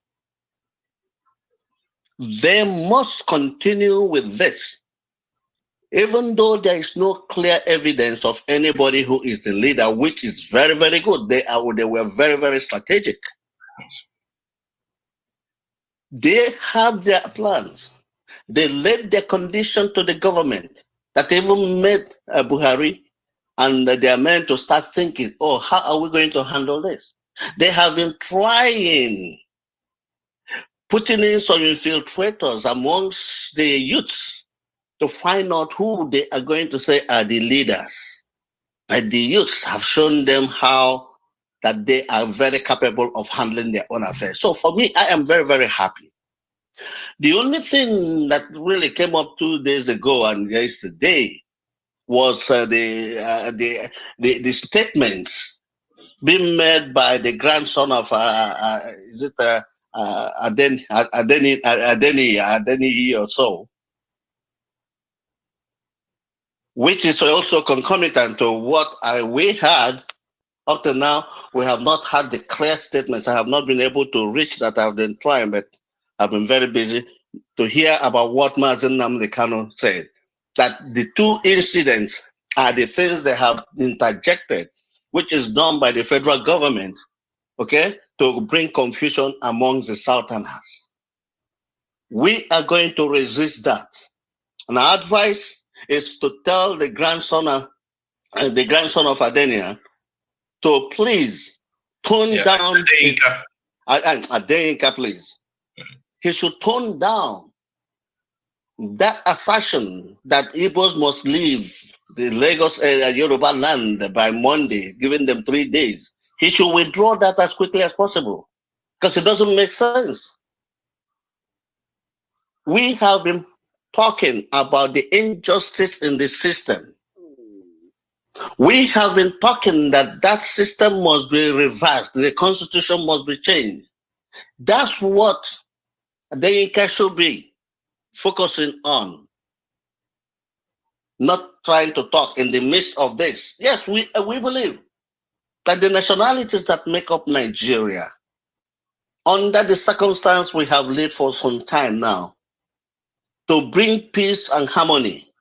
They must continue with this. Even though there is no clear evidence of anybody who is the leader, which is very, very good. They were very, very strategic. They have their plans. They laid their condition to the government that even made Buhari and their men to start thinking, oh, how are we going to handle this? They have been trying, putting in some infiltrators amongst the youths to find out who they are going to say are the leaders. And the youths have shown them how that they are very capable of handling their own affairs. So for me, I am very, very happy. The only thing that really came up 2 days ago and yesterday was the statements being made by the grandson of Adeni or so, which is also concomitant to what we had up to now. We have not had the clear statements. I have not been able to reach that. I've been trying, but I've been very busy to hear about what Mazen Nnamdi Kanu said, that the two incidents are the things they have interjected, which is done by the federal government, okay, to bring confusion amongst the Southerners. We are going to resist that. And our advice is to tell the grandson of Adenia to please tone down Adeyinka, please. He should tone down that assertion that Igbos must leave the Lagos Yoruba land by Monday, giving them 3 days. He should withdraw that as quickly as possible because it doesn't make sense. We have been talking about the injustice in the system. We have been talking that that system must be reversed. The constitution must be changed. That's what Adeyinka should be focusing on, not trying to talk in the midst of this. Yes, we believe that the nationalities that make up Nigeria, under the circumstance we have lived for some time now, to bring peace and harmony,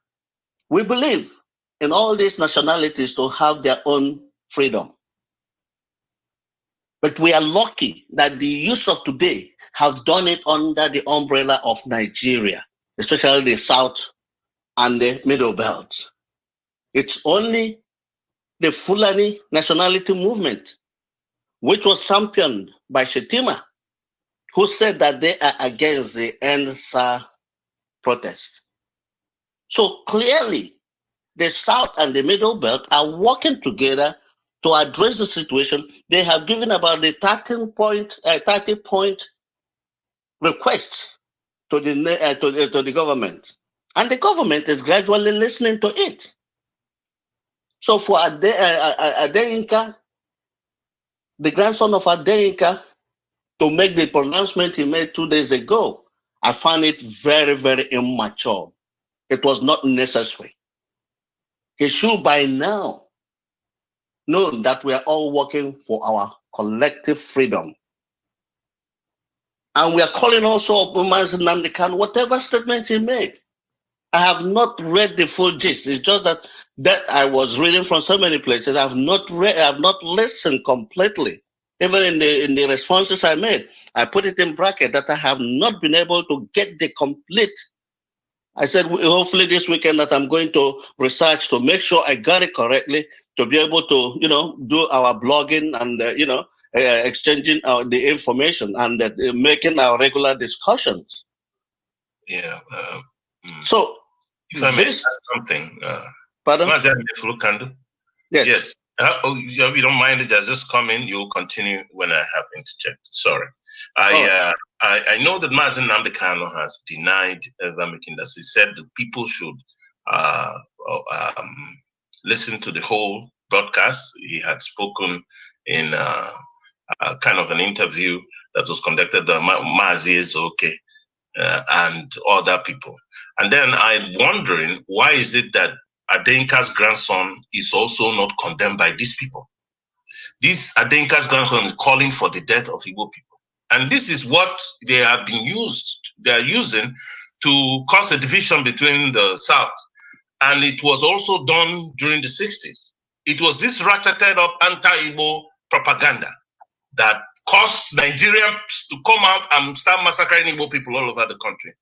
we believe in all these nationalities to have their own freedom. But we are lucky that the youth of today have done it under the umbrella of Nigeria, especially the South and the Middle Belt. It's only the Fulani nationality movement, which was championed by Shetima, who said that they are against the NSA protest. So clearly, the South and the Middle Belt are working together to address the situation. They have given about the 30-point request to the government, and the government is gradually listening to it. So for Adeyinka, the grandson of Adeyinka, to make the pronouncement he made 2 days ago, I found it very, very immature. It was not necessary. He should by now know that we are all working for our collective freedom. And we are calling also upon Mazen Nnamdi Kanu, whatever statements he made. I have not read the full gist. It's just that I was reading from so many places. I have not listened completely. Even in the responses I made, I put it in bracket that I have not been able to get the complete. I said, hopefully this weekend that I'm going to research to make sure I got it correctly, to be able to, do our blogging and, exchanging the information and making our regular discussions. Yeah. So, if I may add something, pardon? Yes. If you don't mind it, just come in. You'll continue when I have interjected. Sorry. I know that Mazen Nnamdi Kanu has denied ever making that. He said that people should listen to the whole broadcast. He had spoken in kind of an interview that was conducted by Mazi Ezeoke and other people. And then I'm wondering, why is it that Adeyinka's grandson is also not condemned by these people? This Adeyinka's grandson is calling for the death of Igbo people. And this is what they are using to cause a division between the South. And it was also done during the 60s. It was this ratcheted up anti-Igbo propaganda that caused Nigerians to come out and start massacring Igbo people all over the country,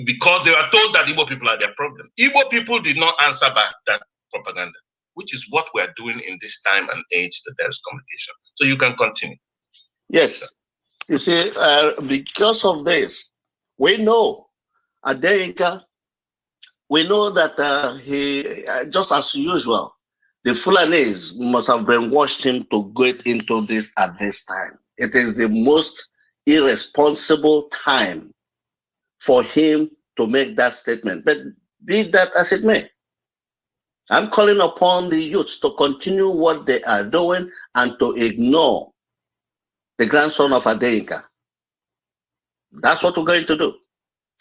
because they were told that Igbo people are their problem. Igbo people did not answer back that propaganda. which is what we're doing in this time and age that there is communication. So you can continue. Yes. You see, because of this, we know Adeyinka, we know that he, just as usual, the Fulanese must have brainwashed him to get into this at this time. It is the most irresponsible time for him to make that statement. But be that as it may, I'm calling upon the youth to continue what they are doing and to ignore the grandson of Adeyinka. That's what we're going to do.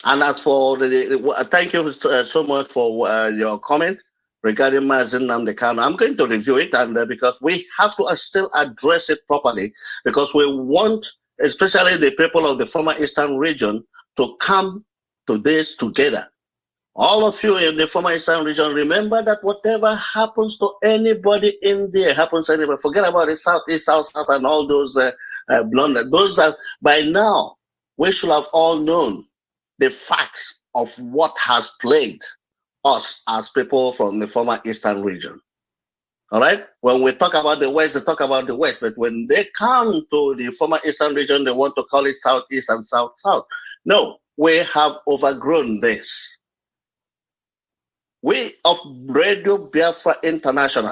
And as for thank you so much for your comment regarding Mazi Nnamdi Kanu. I'm going to review it, and because we have to still address it properly, because we want, especially the people of the former Eastern region, to come to this together. All of you in the former Eastern region, remember that whatever happens to anybody in there happens anywhere. Forget about the South, East, South, South, and all those blunders. Those are, by now, we should have all known the facts of what has plagued us as people from the former Eastern region. All right? When we talk about the West, they talk about the West. But when they come to the former Eastern region, they want to call it Southeast and South-South. No, we have overgrown this. We of Radio Biafra International,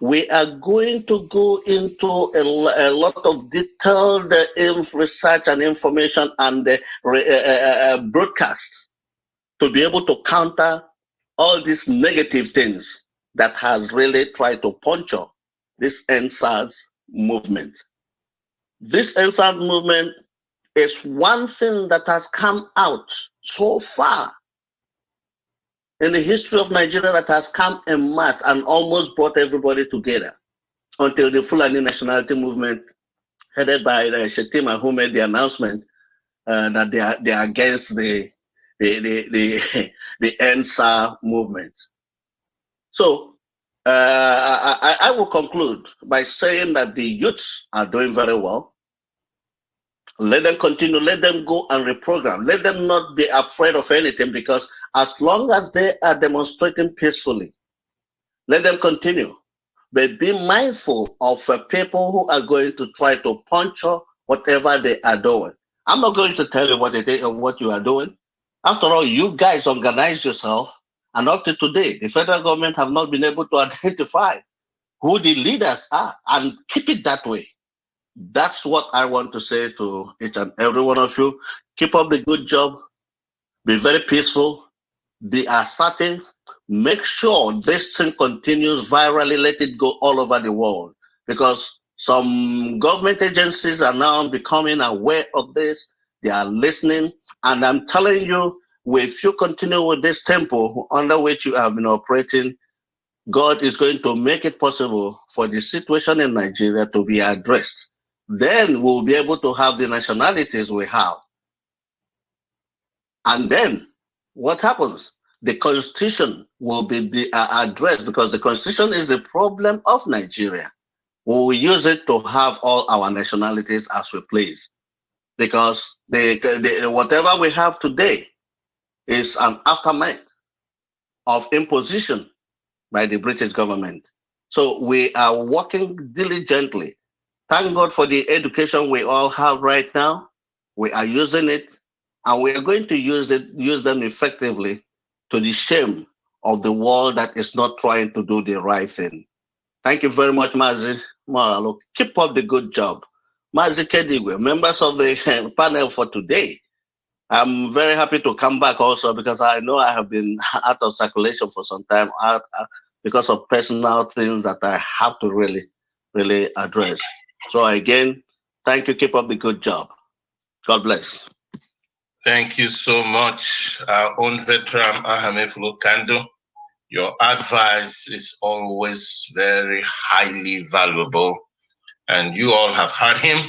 we are going to go into a lot of detailed research and information and broadcast to be able to counter all these negative things that has really tried to puncture this EndSARS movement. This EndSARS movement is one thing that has come out so far in the history of Nigeria that has come en masse and almost brought everybody together until the Fulani nationality movement headed by Shetima, who made the announcement that they are against the EndSARS movement. So I will conclude by saying that the youths are doing very well. Let them continue, let them go and reprogram. Let them not be afraid of anything, because as long as they are demonstrating peacefully, let them continue. But be mindful of people who are going to try to puncture whatever they are doing. I'm not going to tell you what it is or what you are doing. After all, you guys organize yourself, and up to today, the federal government have not been able to identify who the leaders are, and keep it that way. That's what I want to say to each and every one of you. Keep up the good job. Be very peaceful. Be assertive. Make sure this thing continues virally. Let it go all over the world, because some government agencies are now becoming aware of this. They are listening. And I'm telling you, if you continue with this tempo under which you have been operating, God is going to make it possible for the situation in Nigeria to be addressed. Then we'll be able to have the nationalities we have. And then what happens? The constitution will be addressed, because the constitution is the problem of Nigeria. We will use it to have all our nationalities as we please, because whatever we have today is an aftermath of imposition by the British government. So we are working diligently. Thank God for the education we all have right now. We are using it, and we are going to use them effectively, to the shame of the world that is not trying to do the right thing. Thank you very much, Mazi Moralo. Keep up the good job. Mazi Kedigwe, members of the panel for today, I'm very happy to come back also, because I know I have been out of circulation for some time because of personal things that I have to really address. So again, thank you. Keep up the good job. God bless. Thank you so much, our own veteran, Ahamefulu Kando. Your advice is always very highly valuable, and you all have heard him.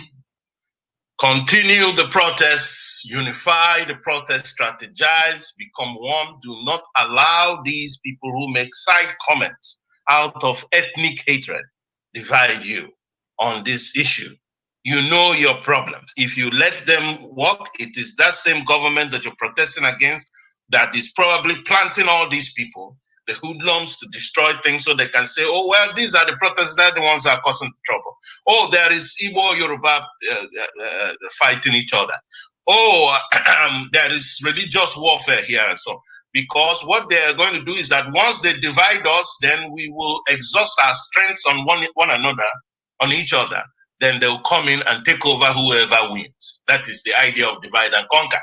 Continue the protests, unify the protest, strategize, become one. Do not allow these people who make side comments out of ethnic hatred divide you on this issue. You know your problems. If you let them walk, it is that same government that you're protesting against that is probably planting all these people the hoodlums to destroy things so they can say, oh, well, these are the protesters, they're the ones that are causing trouble. Oh, there is Igbo, Yoruba fighting each other. Oh, there is religious warfare here and so on. Because what they are going to do is that once they divide us, then we will exhaust our strengths on one another, on each other. Then they'll come in and take over whoever wins. That is the idea of divide and conquer.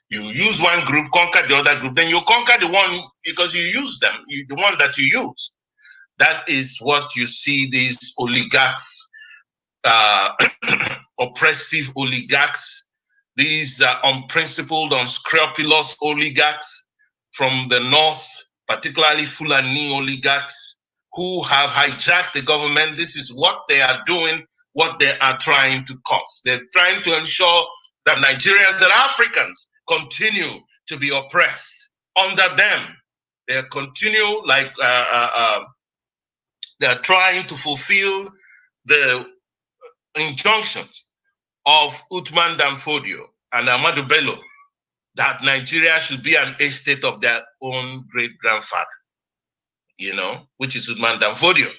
You use one group, conquer the other group, then you conquer the one because you use them, the one that you use. That is what you see these oligarchs, oppressive oligarchs, these unprincipled, unscrupulous oligarchs from the north, particularly Fulani oligarchs, who have hijacked the government. This is what they are doing, what they are trying to cause. They're trying to ensure that Nigerians and Africans continue to be oppressed under them. They continue like they are trying to fulfill the injunctions of Uthman Danfodio and Ahmadu Bello that Nigeria should be an estate of their own great-grandfather, you know, which is Uthman Danfodio,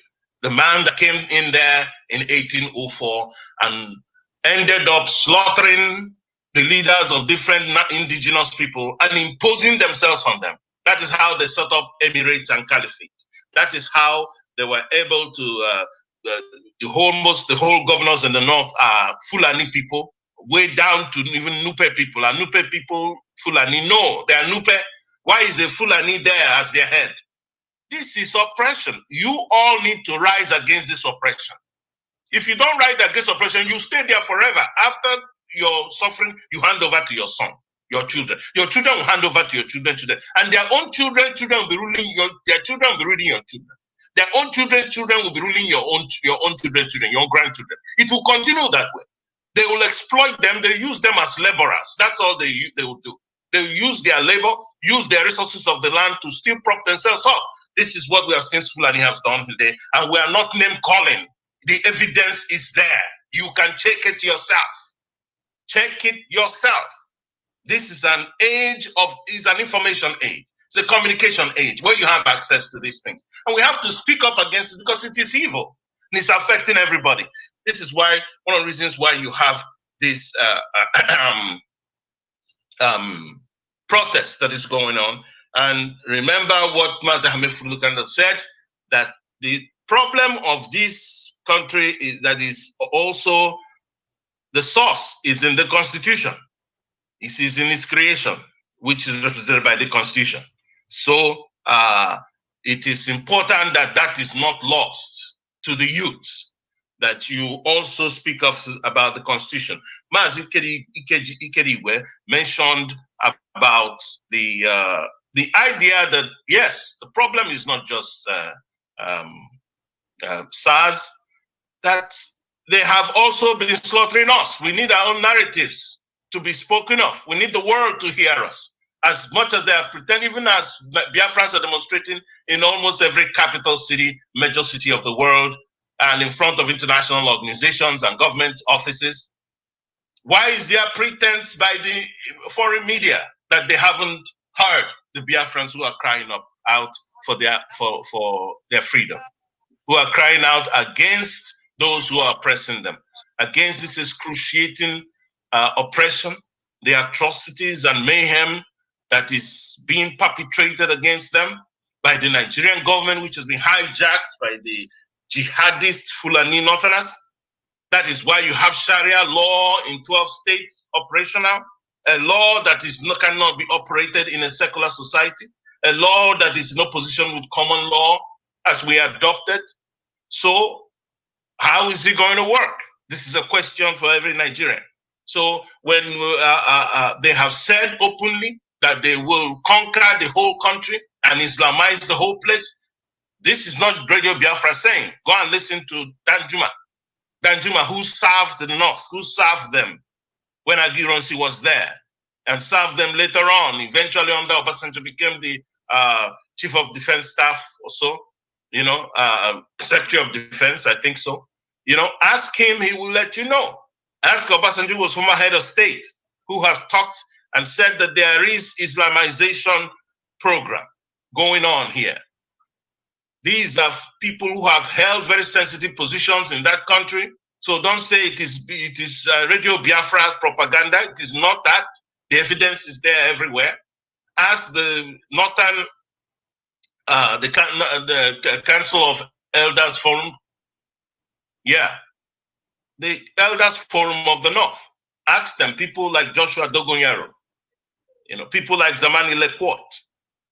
the man that came in there in 1804 and ended up slaughtering the leaders of different indigenous people and imposing themselves on them. That is how they set up emirates and caliphate. That is how they were able to, the whole governors in the north are Fulani people, way down to even Nupe people. And Nupe people, Fulani, no, they are Nupe. Why is a Fulani there as their head? This is oppression. You all need to rise against this oppression. If you don't rise against oppression, you stay there forever. After your suffering, you hand over to your son, your children. Your children will hand over to your children, and their own children will be ruling their children will be ruling your children. Their own children will be ruling your own children, your own grandchildren. It will continue that way. They will exploit them. They use them as laborers. That's all they will do. They will use their labor, use their resources of the land to still prop themselves up. This is what we have seen Fulani have done today, and we are not name calling. The evidence is there. You can check it yourself. Check it yourself. This is an is an information age. It's a communication age where you have access to these things. And we have to speak up against it because it is evil. And it's affecting everybody. This is why, one of the reasons why you have this protest that is going on. And remember what Mazi Hamid Fulukanda said, that the problem of this country is that is also the source is in the Constitution. It is in its creation, which is represented by the Constitution. So it is important that that is not lost to the youth, that you also speak about the Constitution. Mazi Ikediwe mentioned about the idea that, yes, the problem is not just SARS, that they have also been slaughtering us. We need our own narratives to be spoken of. We need the world to hear us. As much as they are pretending, even as Biafrans are demonstrating in almost every capital city, major city of the world, and in front of international organizations and government offices. Why is there pretense by the foreign media that they haven't heard the Biafrans who are crying out for their freedom, who are crying out against those who are oppressing them, against this excruciating oppression, the atrocities and mayhem that is being perpetrated against them by the Nigerian government, which has been hijacked by the jihadist Fulani Northerners. That is why you have Sharia law in 12 states operational, a law that cannot be operated in a secular society, a law that is in opposition with common law as we adopted. So how is it going to work? This is a question for every Nigerian. So when they have said openly that they will conquer the whole country and Islamize the whole place, this is not Radio Biafra saying. Go and listen to Danjuma. Danjuma, who served the North, who served them when Agironsi was there, and served them later on. Eventually, under Obasanjo, became the Chief of Defense Staff or so, Secretary of Defense, I think so. Ask him, he will let you know. Ask Obasanjo, who was former head of state, who have talked and said that there is Islamization program going on here. These are people who have held very sensitive positions in that country. So don't say it is Radio Biafra propaganda. It is not that. The evidence is there everywhere. As the Northern, the Council of Elders Forum, the Elders Forum of the North. Ask them, people like Joshua Dogonyaro, people like Zamani Lequot.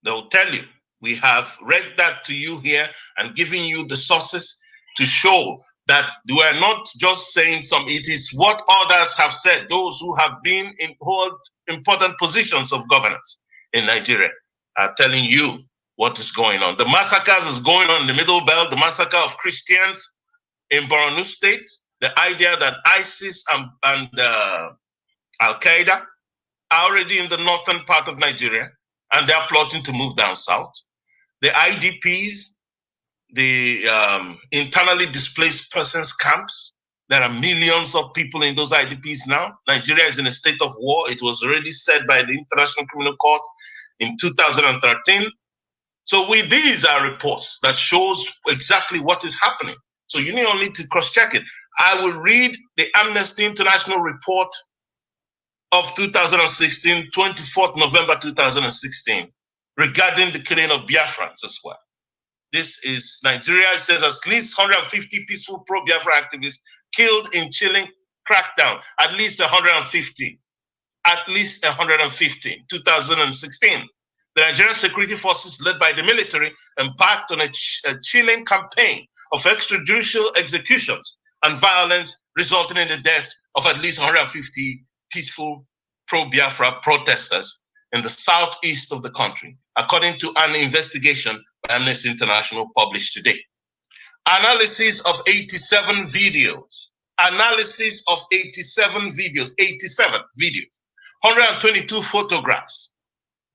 They'll tell you. We have read that to you here and giving you the sources to show that we are not just saying it is what others have said, those who have been in hold important positions of governance in Nigeria are telling you what is going on. The massacres is going on in the Middle Belt, the massacre of Christians in Borno State, the idea that ISIS and Al-Qaeda are already in the northern part of Nigeria and they are plotting to move down south. The IDPs, the internally displaced persons camps, there are millions of people in those IDPs now. Nigeria is in a state of war. It was already said by the International Criminal Court in 2013. So these are reports that shows exactly what is happening. So you only need to cross-check it. I will read the Amnesty International report of 2016, 24th November 2016. Regarding the killing of Biafrans as well. This is Nigeria. It says at least 150 peaceful pro-Biafra activists killed in chilling crackdown. At least 150. At least 150. 2016. The Nigerian security forces led by the military embarked on a chilling campaign of extrajudicial executions and violence resulting in the deaths of at least 150 peaceful pro-Biafra protesters in the southeast of the country, according to an investigation by Amnesty International published today. Analysis of 87 videos. Analysis of 87 videos. 87 videos. 122 photographs.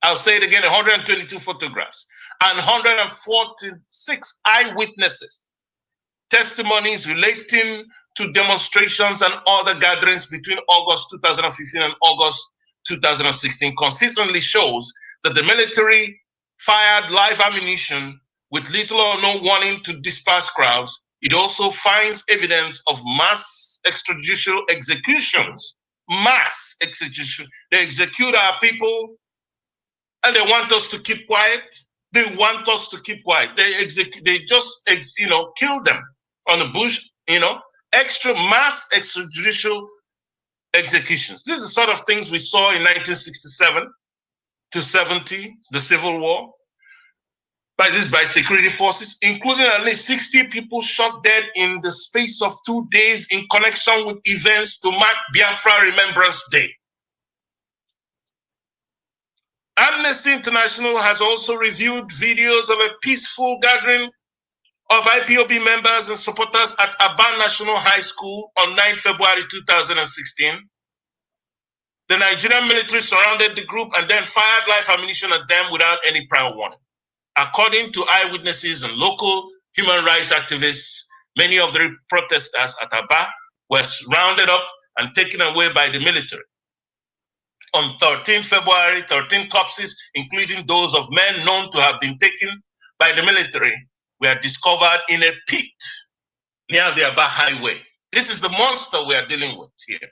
I'll say it again, 122 photographs. And 146 eyewitnesses. Testimonies relating to demonstrations and other gatherings between August 2015 and August 2016 consistently shows that the military fired live ammunition with little or no warning to disperse crowds. It also finds evidence of mass extrajudicial executions. Mass execution. They execute our people and they want us to keep quiet. They want us to keep quiet. They just kill them on the bush, mass extrajudicial executions. This is the sort of things we saw in 1967 to 70, the Civil War, by security forces, including at least 60 people shot dead in the space of 2 days in connection with events to mark Biafra Remembrance Day. Amnesty International has also reviewed videos of a peaceful gathering of IPOB members and supporters at Aba National High School on 9 February 2016. The Nigerian military surrounded the group and then fired live ammunition at them without any prior warning. According to eyewitnesses and local human rights activists, many of the protesters at Aba were rounded up and taken away by the military. On 13 February, 13 corpses, including those of men known to have been taken by the military, were discovered in a pit near the Aba Highway. This is the monster we are dealing with here.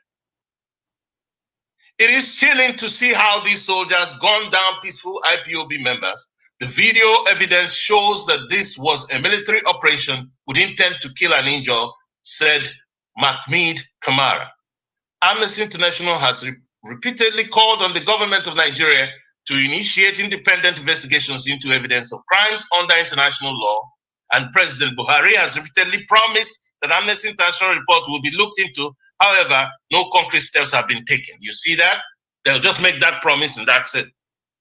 It is chilling to see how these soldiers gunned down peaceful IPOB members. The video evidence shows that this was a military operation with intent to kill and injure, said Mahmoud Kamara. Amnesty International has repeatedly called on the government of Nigeria to initiate independent investigations into evidence of crimes under international law, and President Buhari has repeatedly promised that Amnesty International report will be looked into. However, no concrete steps have been taken. You see that? They'll just make that promise and that's it.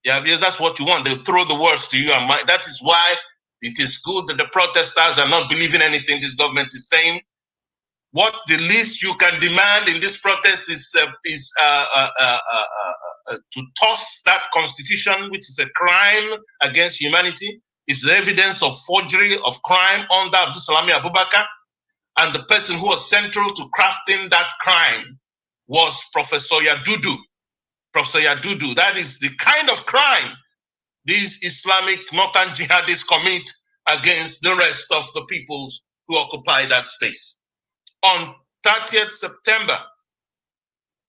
Yeah, because that's what you want. They'll throw the words to you and that is why it is good that the protesters are not believing anything this government is saying. What the least you can demand in this protest is to toss that constitution, which is a crime against humanity, is the evidence of forgery of crime under Abdulsalami Abubakar. And the person who was central to crafting that crime was Professor Yadudu. Professor Yadudu, that is the kind of crime these Islamic northern jihadists commit against the rest of the peoples who occupy that space. On 30th September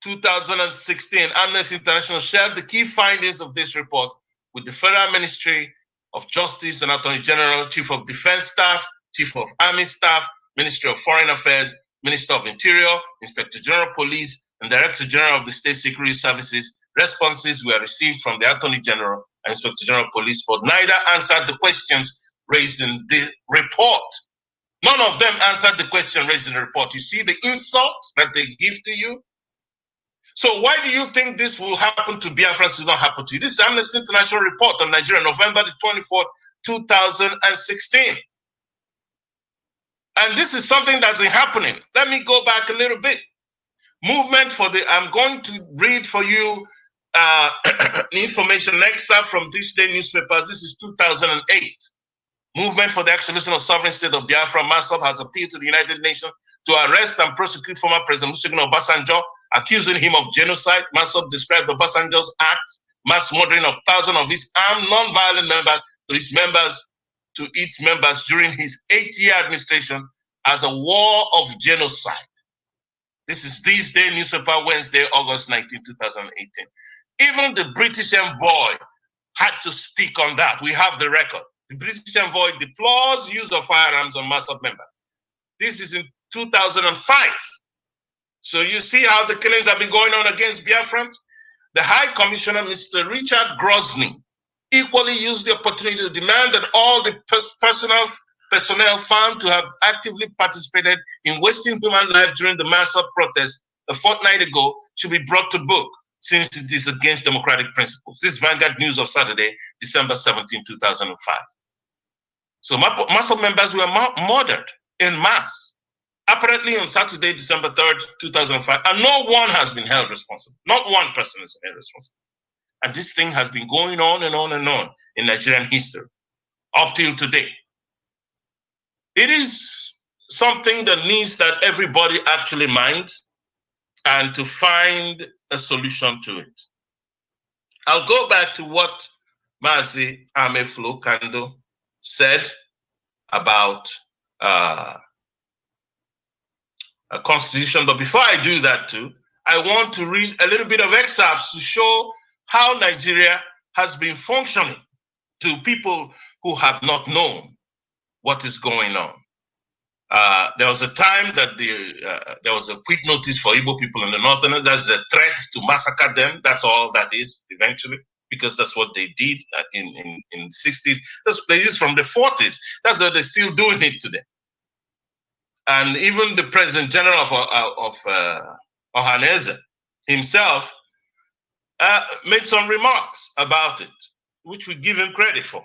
2016, Amnesty International shared the key findings of this report with the Federal Ministry of Justice and Attorney General, Chief of Defense Staff, Chief of Army Staff, Ministry of Foreign Affairs, Minister of Interior, Inspector General Police, and Director General of the State Security Services. Responses were received from the Attorney General and Inspector General Police, but neither answered the questions raised in the report. None of them answered the question raised in the report. You see the insult that they give to you? So why do you think this will happen to Biafrans? It will not happen to you. This is Amnesty International report on Nigeria, November the 24th, 2016. And this is something that's been happening. Let me go back a little bit. Movement for the, I'm going to read for you information excerpt from this day newspapers. This is 2008. Movement for the Acquisition of Sovereign State of Biafra, MASOB, has appealed to the United Nations to arrest and prosecute former President Olusegun Obasanjo, accusing him of genocide. MASOB described Obasanjo's acts, mass murdering of thousands of his armed non-violent members to its members during his 8-year administration as a war of genocide. This is this day newspaper, Wednesday, August 19, 2018. Even the British envoy had to speak on that. We have the record. The British envoy deplores use of firearms on MASOB members. This is in 2005. So you see how the killings have been going on against Biafrans? The High Commissioner, Mr. Richard Grosny, equally used the opportunity to demand that all the personnel found to have actively participated in wasting human life during the MASOB protest a fortnight ago should be brought to book, since it is against democratic principles. This is Vanguard News of Saturday, December 17, 2005. So MASOB members were murdered in mass, apparently on Saturday, December 3rd, 2005, and no one has been held responsible. Not one person is held responsible. And this thing has been going on and on and on in Nigerian history up till today. It is something that needs that everybody actually minds and to find a solution to it. I'll go back to what Mazi Ameflo Kando said about a constitution. But before I do that too, I want to read a little bit of excerpts to show how Nigeria has been functioning to people who have not known what is going on. There was a time that there was a quick notice for Igbo people in the north, and that's a threat to massacre them. That's all that is eventually, because that's what they did in the 60s. This is from the 40s. That's what they're still doing it today. And even the President General of Ohaneze himself made some remarks about it, which we give him credit for.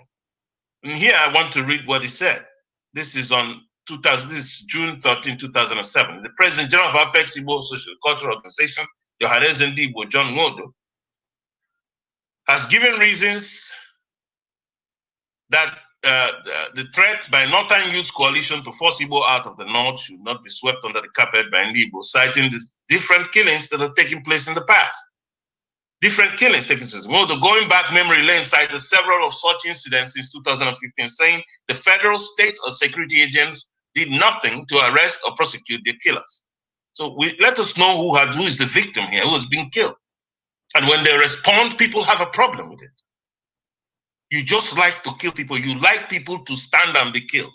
And here I want to read what he said. This is on this is June 13, 2007. The President General of Apex Igbo Social Cultural Organization, the Ohaneze Ndi Igbo, John Nwodo, has given reasons that the threat by Northern Youth Coalition to force Igbo out of the North should not be swept under the carpet by Igbo, citing the different killings that are taking place in the past. Different killings taking place. Well, the going back memory lane cited several of such incidents since 2015, saying the federal, state, or security agents did nothing to arrest or prosecute the killers. So let us know who is the victim here, who has been killed. And when they respond, people have a problem with it. You just like to kill people. You like people to stand and be killed.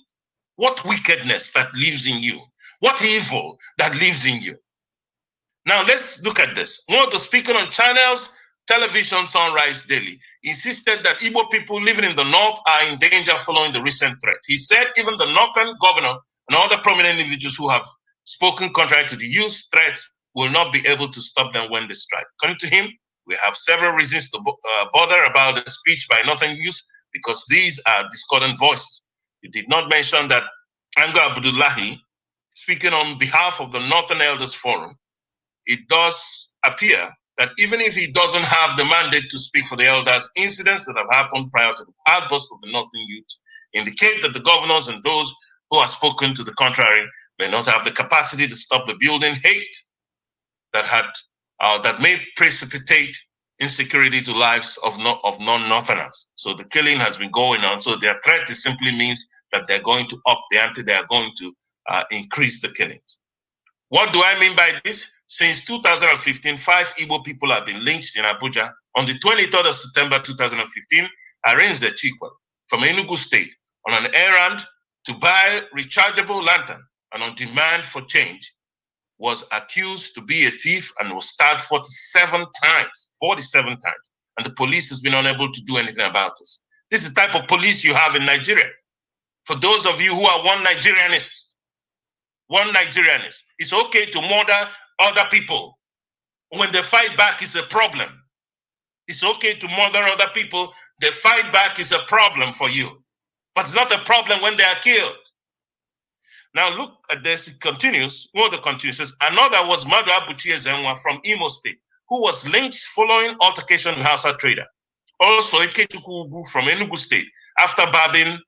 What wickedness that lives in you? What evil that lives in you? Now let's look at this. One of the speakers on Channels Television Sunrise Daily insisted that Igbo people living in the north are in danger following the recent threat. He said even the northern governor and other prominent individuals who have spoken contrary to the youth threats will not be able to stop them when they strike. According to him, we have several reasons to bother about the speech by northern youth, because these are discordant voices. He did not mention that Ango Abdullahi, speaking on behalf of the Northern Elders Forum, it does appear that even if he doesn't have the mandate to speak for the elders, incidents that have happened prior to the outburst of the Northern youth indicate that the governors and those who have spoken to the contrary may not have the capacity to stop the building hate that may precipitate insecurity to lives of non-Northerners. So the killing has been going on. So their threat simply means that they're going to up the ante, they are going to increase the killings. What do I mean by this? Since 2015, 5 Igbo people have been lynched in Abuja. On the 23rd of September 2015, Arinze Chikwe from Enugu State on an errand to buy rechargeable lantern and on demand for change was accused to be a thief and was stabbed 47 times. And the police has been unable to do anything about this. This is the type of police you have in Nigeria. For those of you who are one Nigerianists, it's okay to murder other people. When they fight back, it's a problem. It's okay to murder other people. The fight back is a problem for you. But it's not a problem when they are killed. Now look at this. It continues. It says, another was Madu Abuchi Ezenwa from Imo State, who was lynched following altercation with Hausa trader. Also, Ikechukwu Ugu from Enugu State, after Babin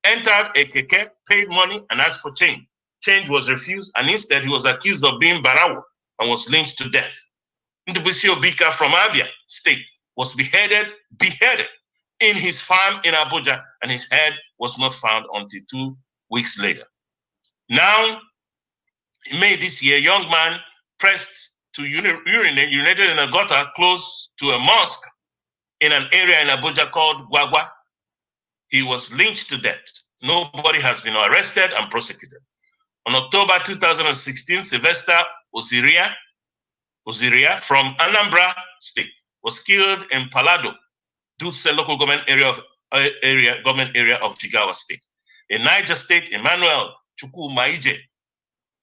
entered a keke, paid money, and asked for change. Change was refused, and instead he was accused of being Barawo and was lynched to death. Ndubisi Obika from Abia State was beheaded in his farm in Abuja, and his head was not found until 2 weeks later. Now, in May this year, a young man pressed to urinate in a gutter close to a mosque in an area in Abuja called Gwagwa. He was lynched to death. Nobody has been arrested and prosecuted. On October 2016, Sylvester Oziria from Anambra State was killed in Palado, Dutse local government area of Jigawa State. In Niger State, Emmanuel Chukwu Maije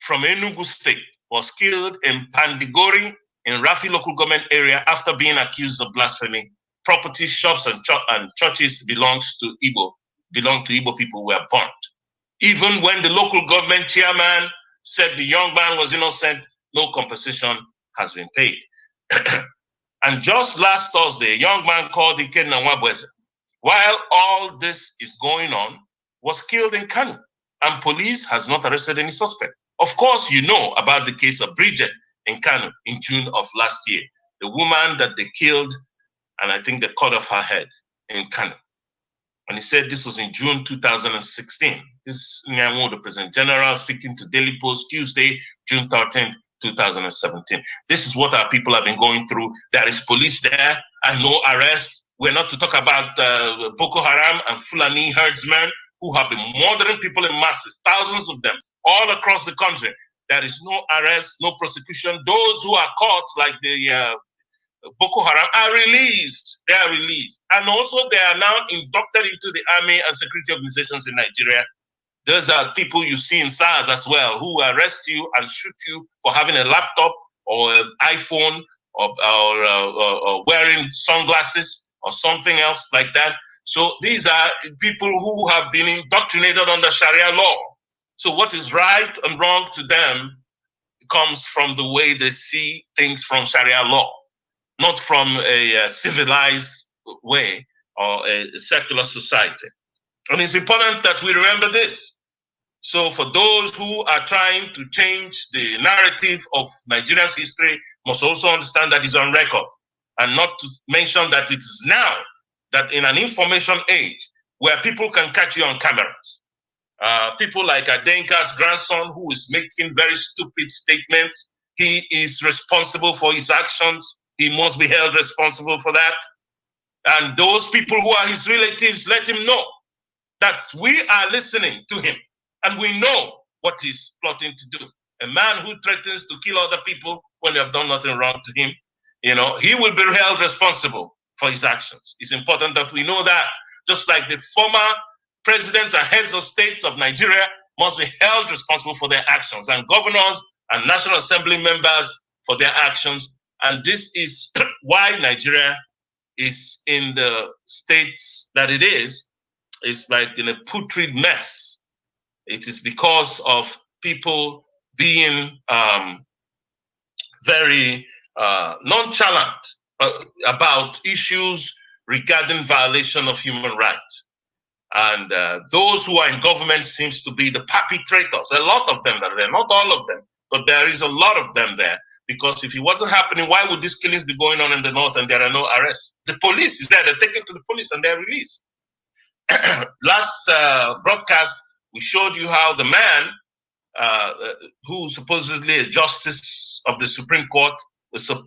from Enugu State was killed in Pandigori in Rafi local government area after being accused of blasphemy. Properties, shops, and churches belong to Igbo people were burnt. Even when the local government chairman said the young man was innocent, no compensation has been paid. And just last Thursday, a young man called Ikenna Nwabweze, while all this is going on, was killed in Kano, and police has not arrested any suspect. Of course, you know about the case of Bridget in Kano in June of last year, the woman that they killed, and I think they cut off her head in Kano. And he said this was in June 2016. This is Nyanwo, the President General, speaking to Daily Post Tuesday, June 13th, 2017. This is what our people have been going through. There is police there and no arrest. We're not to talk about Boko Haram and Fulani herdsmen who have been murdering people in masses, thousands of them, all across the country. There is no arrest, no prosecution. Those who are caught, like the Boko Haram, are released. They are released. And also they are now inducted into the army and security organizations in Nigeria. Those are people you see in SARS as well, who arrest you and shoot you for having a laptop or an iPhone or wearing sunglasses or something else like that. So these are people who have been indoctrinated under Sharia law. So what is right and wrong to them comes from the way they see things from Sharia law, not from a civilized way or a secular society. And it's important that we remember this. So for those who are trying to change the narrative of Nigeria's history, must also understand that it's on record, and not to mention that it is now that in an information age where people can catch you on cameras. People like Adenka's grandson, who is making very stupid statements, he is responsible for his actions. He must be held responsible for that. And those people who are his relatives, let him know that we are listening to him and we know what he's plotting to do. A man who threatens to kill other people when they have done nothing wrong to him, he will be held responsible for his actions. It's important that we know that, just like the former presidents and heads of states of Nigeria must be held responsible for their actions, and governors and National Assembly members for their actions. And this is why Nigeria is in the states that it is. It's like in a putrid mess. It is because of people being very nonchalant about issues regarding violation of human rights. And those who are in government seems to be the perpetrators. A lot of them are there, not all of them, but there is a lot of them there. Because if it wasn't happening, why would these killings be going on in the north and there are no arrests? The police is there, they're taken to the police and they're released. Last broadcast, We showed you how the man who supposedly a justice of the Supreme Court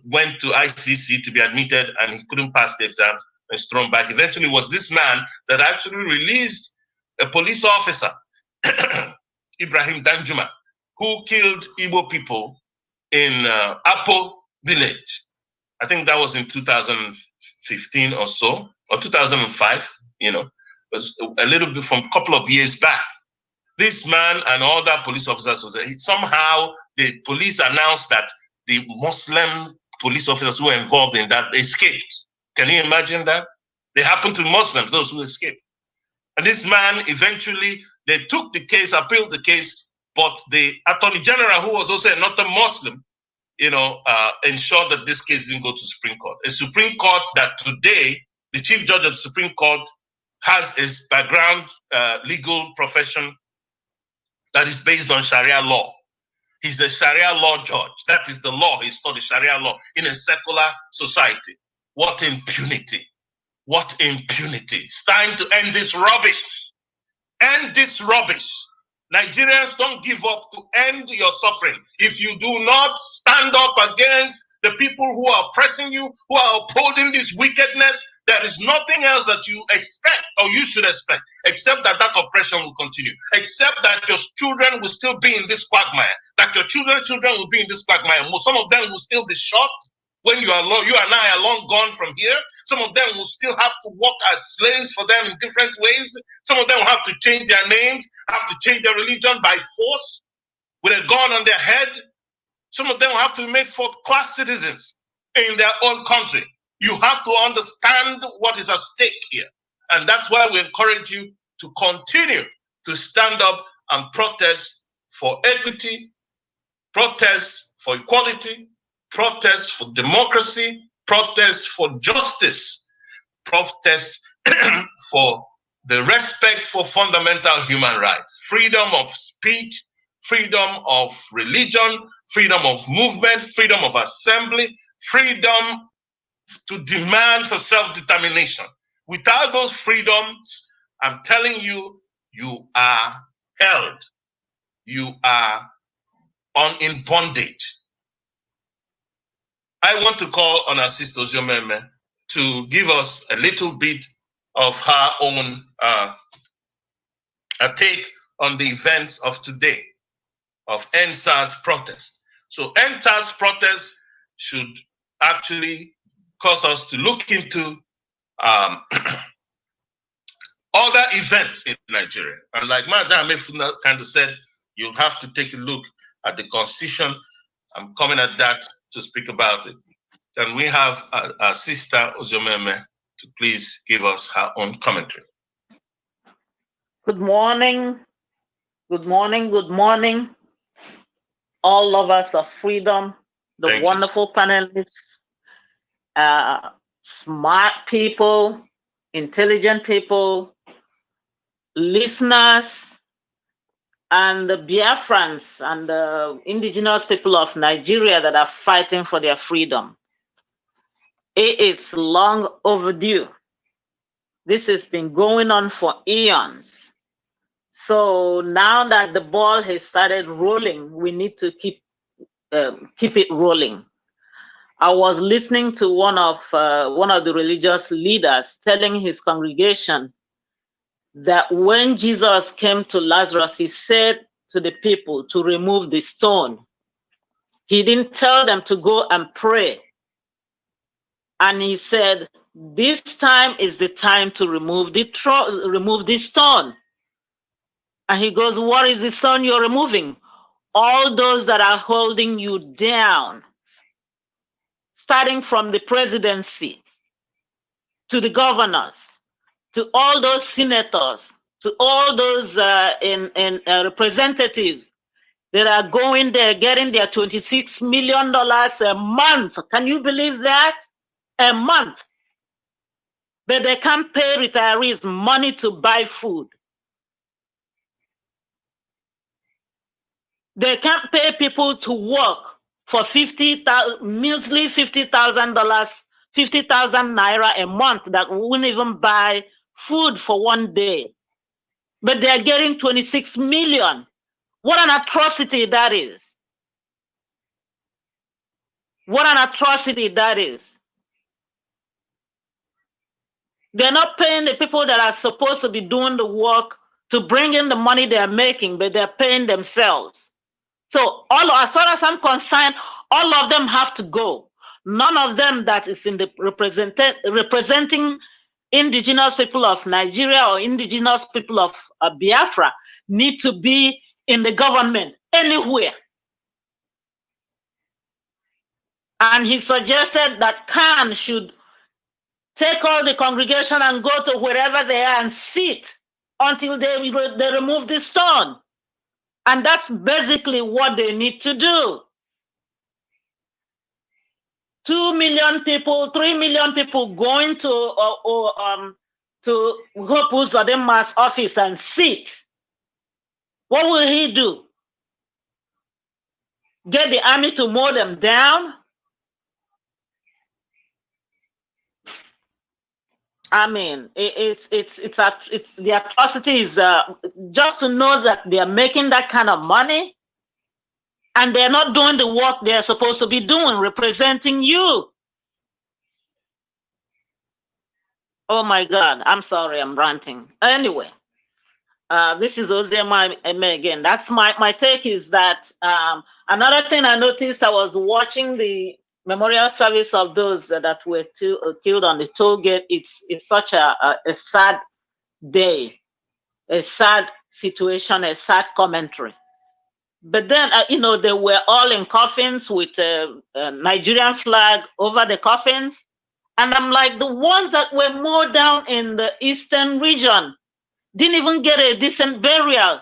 went to ICC to be admitted, and he couldn't pass the exams and was thrown back. Eventually, it was this man that actually released a police officer, Ibrahim Danjuma, who killed Igbo people in Apo village. I think that was in 2015 or so, or 2005, you know, it was a little bit from a couple of years back. This man and other police officers, somehow the police announced that the Muslim police officers who were involved in that escaped. Can you imagine that? They happened to Muslims, those who escaped. And this man, eventually, they took the case, appealed the case, but the Attorney General, who was also not a Muslim, you know, ensured that this case didn't go to Supreme Court. A Supreme Court that today, the Chief Judge of the Supreme Court has his background legal profession that is based on Sharia law. He's a Sharia law judge. That is the law. He studied Sharia law in a secular society. What impunity. What impunity. It's time to end this rubbish. End this rubbish. Nigerians, don't give up to end your suffering. If you do not stand up against the people who are oppressing you, who are upholding this wickedness, there is nothing else that you expect or you should expect, except that that oppression will continue, except that your children will still be in this quagmire, that your children's children will be in this quagmire. Some of them will still be shot when you and I are long gone from here. Some of them will still have to work as slaves for them in different ways. Some of them will have to change their names, have to change their religion by force with a gun on their head. Some of them will have to be made fourth-class citizens in their own country. You have to understand what is at stake here. And that's why we encourage you to continue to stand up and protest for equity, protest for equality, protest for democracy, protest for justice, protest for the respect for fundamental human rights, freedom of speech, freedom of religion, freedom of movement, freedom of assembly, freedom to demand for self-determination. Without those freedoms, I'm telling you, you are held. You are in bondage. I want to call on our sister Oziomeme to give us a little bit of her own a take on the events of today, of EndSARS protest. So EndSARS protest should actually cause us to look into other events in Nigeria. And like Mazi Amefuna kind of said, you'll have to take a look at the Constitution. I'm coming at that to speak about it. Can we have our sister Oziomeme to please give us her own commentary? Good morning. Good morning. Good morning. All lovers of freedom, the wonderful panelists, smart people, intelligent people, listeners, and the Biafrans and the indigenous people of Nigeria that are fighting for their freedom. It's long overdue. This has been going on for eons. So now that the ball has started rolling, we need to keep it rolling. I was listening to one of the religious leaders telling his congregation that when Jesus came to Lazarus, he said to the people to remove the stone. He didn't tell them to go and pray. And he said, this time is the time to remove the stone. And he goes, what is the stone you're removing? All those that are holding you down, starting from the presidency, to the governors, to all those senators, to all those representatives that are going there getting their $26 million a month. Can you believe that? A month. But they can't pay retirees money to buy food. They can't pay people to work for measly $50,000, 50,000 naira a month that wouldn't even buy food for one day. but they're getting 26 million. What an atrocity that is. What an atrocity that is. They're not paying the people that are supposed to be doing the work to bring in the money they're making, but they're paying themselves. So as far as I'm concerned, all of them have to go. None of them that is in the representing indigenous people of Nigeria or indigenous people of Biafra need to be in the government anywhere. And he suggested that Khan should take all the congregation and go to wherever they are and sit until they remove the stone. And that's basically what they need to do. 2 million people, 3 million people going to Hope Uzodimma's office and sit. What will he do? Get the army to mow them down? I mean, it's the atrocity is just to know that they are making that kind of money and they're not doing the work they're supposed to be doing, representing you. Oh my God, I'm sorry, I'm ranting. Anyway, this is Oziema again. That's my take is that another thing I noticed, I was watching the memorial service of those that were killed on the toll gate. It's such a sad day, a sad situation, a sad commentary. But then, they were all in coffins with a Nigerian flag over the coffins. And I'm like, the ones that were more down in the eastern region didn't even get a decent burial.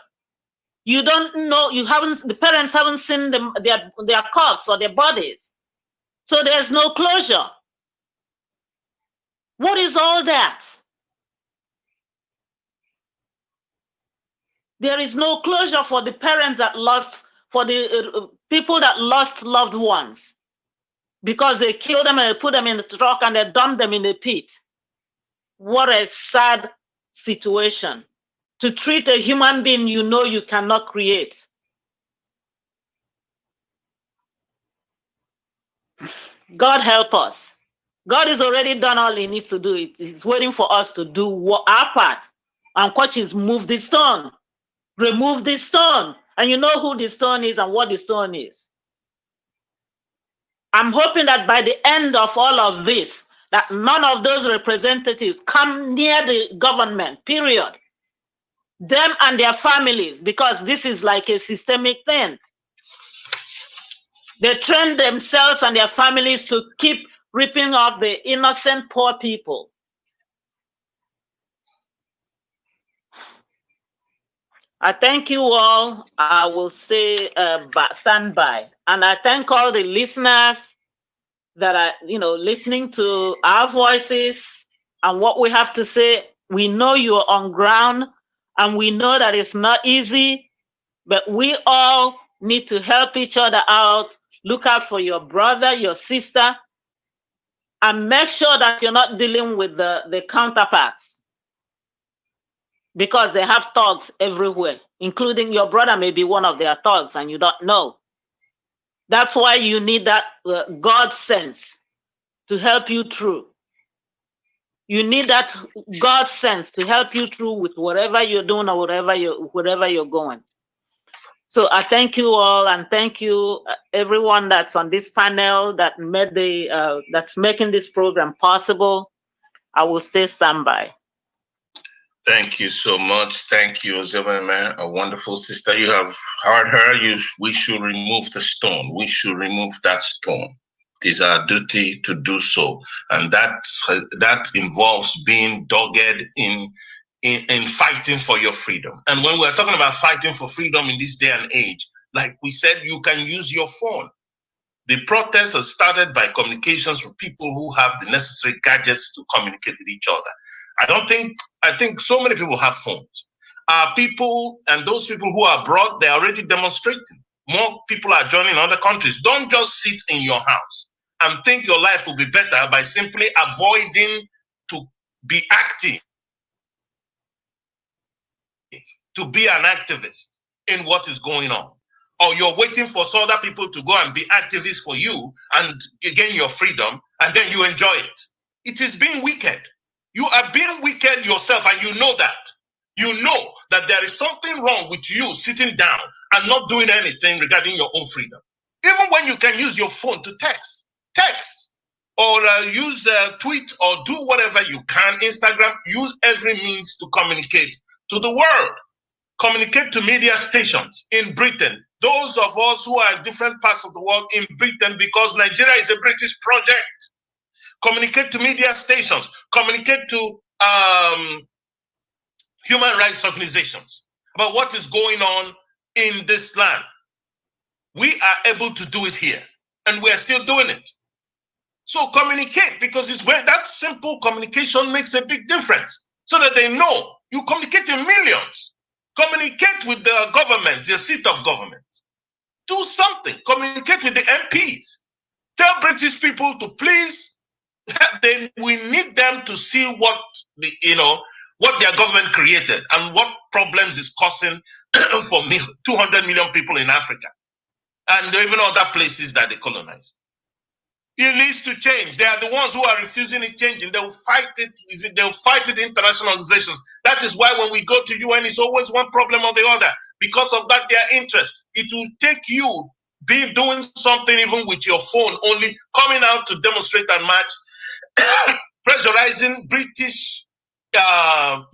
You don't know, the parents haven't seen their corpses or their bodies. So there's no closure. What is all that? There is no closure for the parents that lost, for the people that lost loved ones, because they killed them and they put them in the truck and they dumped them in the pit. What a sad situation. To treat a human being you cannot create. God help us. God has already done all he needs to do. He's waiting for us to do our part. And watch is move the stone. Remove the stone. And you know who the stone is and what the stone is. I'm hoping that by the end of all of this, that none of those representatives come near the government, period. Them and their families, because this is like a systemic thing. They train themselves and their families to keep ripping off the innocent poor people. I thank you all. I will stay stand by. And I thank all the listeners that are, listening to our voices and what we have to say. We know you're on ground and we know that it's not easy, but we all need to help each other out. Look out for your brother, your sister, and make sure that you're not dealing with the counterparts, because they have thugs everywhere, including your brother may be one of their thugs and you don't know. That's why you need that God sense to help you through. You need that God sense to help you through with whatever you're doing or wherever you're going. So I thank you all, and thank you everyone that's on this panel that that's making this program possible. I will stay standby. Thank you so much. Thank you, Oziema, a wonderful sister. You have heard her. We should remove the stone. We should remove that stone. It is our duty to do so, and that involves being dogged in fighting for your freedom. And when we're talking about fighting for freedom in this day and age, like we said, you can use your phone. The protests are started by communications with people who have the necessary gadgets to communicate with each other. I think so many people have phones. People and those people who are abroad, they're already demonstrating. More people are joining other countries. Don't just sit in your house and think your life will be better by simply avoiding to be active. to be an activist in what is going on. Or you're waiting for other people to go and be activists for you and gain your freedom, and then you enjoy it. It is being wicked. You are being wicked yourself, and you know that. You know that there is something wrong with you sitting down and not doing anything regarding your own freedom. Even when you can use your phone to text, or use a tweet, or do whatever you can, Instagram, use every means to communicate to the world. Communicate to media stations in Britain. Those of us who are in different parts of the world in Britain, because Nigeria is a British project. Communicate to media stations. Communicate to human rights organizations about what is going on in this land. We are able to do it here, and we are still doing it. So communicate, because it's where that simple communication makes a big difference, so that they know. You communicate in millions. Communicate with the government, the seat of government. Do something. Communicate with the MPs. Tell British people to please. We need them to see what what their government created and what problems is causing for 200 million people in Africa and even other places that they colonized. It needs to change. They are the ones who are refusing it changing. They will fight it. They'll fight it in international organizations. That is why when we go to UN, it's always one problem or the other. Because of that, their interest. It will take you doing something even with your phone only, coming out to demonstrate and march, pressurizing British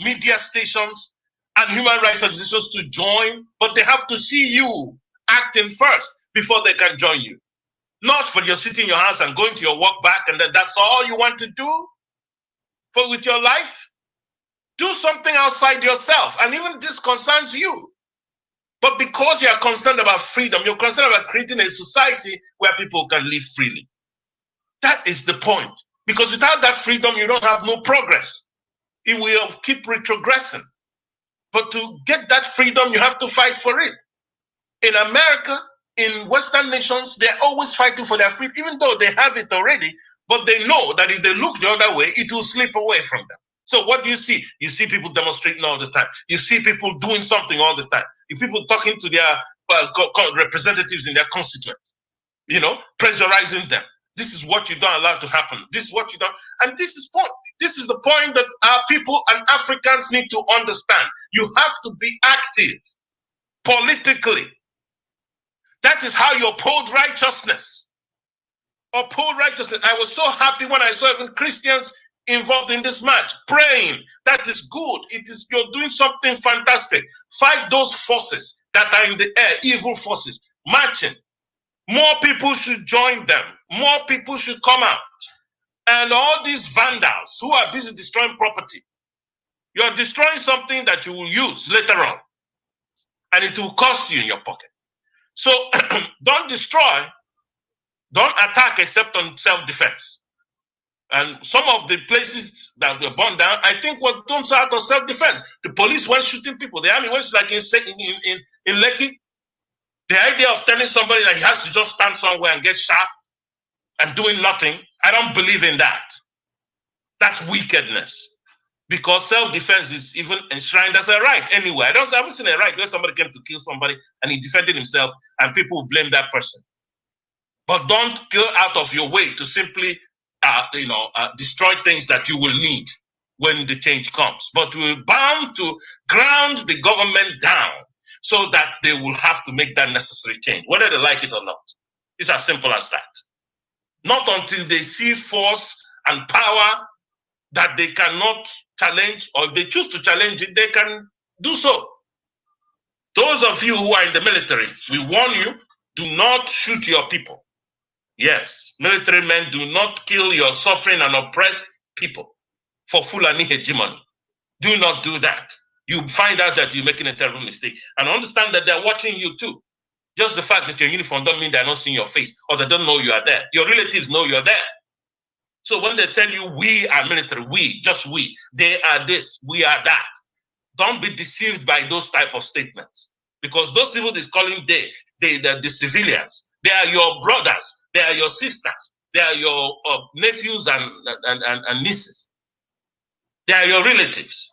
media stations and human rights organizations to join. But they have to see you acting first before they can join you. Not for you sitting in your house and going to your work back, and that's all you want to do with your life. Do something outside yourself, and even this concerns you. But because you are concerned about freedom, you're concerned about creating a society where people can live freely. That is the point. Because without that freedom, you don't have no progress. It will keep retrogressing. But to get that freedom, you have to fight for it. In America, in Western nations, they're always fighting for their freedom, even though they have it already, but they know that if they look the other way, it will slip away from them. So what do you see? You see people demonstrating all the time. You see people doing something all the time. You see people talking to their representatives in their constituents, pressurizing them. This is what you don't allow to happen. This is what you don't. And this is the point that our people and Africans need to understand. You have to be active politically. That is how you uphold righteousness. Uphold righteousness. I was so happy when I saw even Christians involved in this march, praying. That is good. You're doing something fantastic. Fight those forces that are in the air, evil forces, marching. More people should join them. More people should come out. And all these vandals who are busy destroying property, you're destroying something that you will use later on. And it will cost you in your pocket. So don't destroy, don't attack except on self-defense. And some of the places that were burned down, I think, was done out of self-defense. The police went shooting people. The army went like in Lekki. The idea of telling somebody that he has to just stand somewhere and get shot and doing nothing, I don't believe in that. That's wickedness. Because self-defense is even enshrined as a right anyway. I haven't seen a right where somebody came to kill somebody and he defended himself and people will blame that person. But don't go out of your way to simply, destroy things that you will need when the change comes. But we're bound to ground the government down so that they will have to make that necessary change, whether they like it or not. It's as simple as that. Not until they see force and power that they cannot challenge, or if they choose to challenge it, they can do so. Those of you who are in the military, we warn you, do not shoot your people. Yes, military men, do not kill your suffering and oppressed people for Fulani hegemony. Do not do that. You find out that you're making a terrible mistake. And understand that they're watching you too. Just the fact that you're in uniform don't mean they're not seeing your face, or they don't know you are there. Your relatives know you're there. So when they tell you we are military, they are this, we are that. Don't be deceived by those type of statements. Because those people is calling the civilians. They are your brothers, they are your sisters, they are your nephews and nieces. They are your relatives.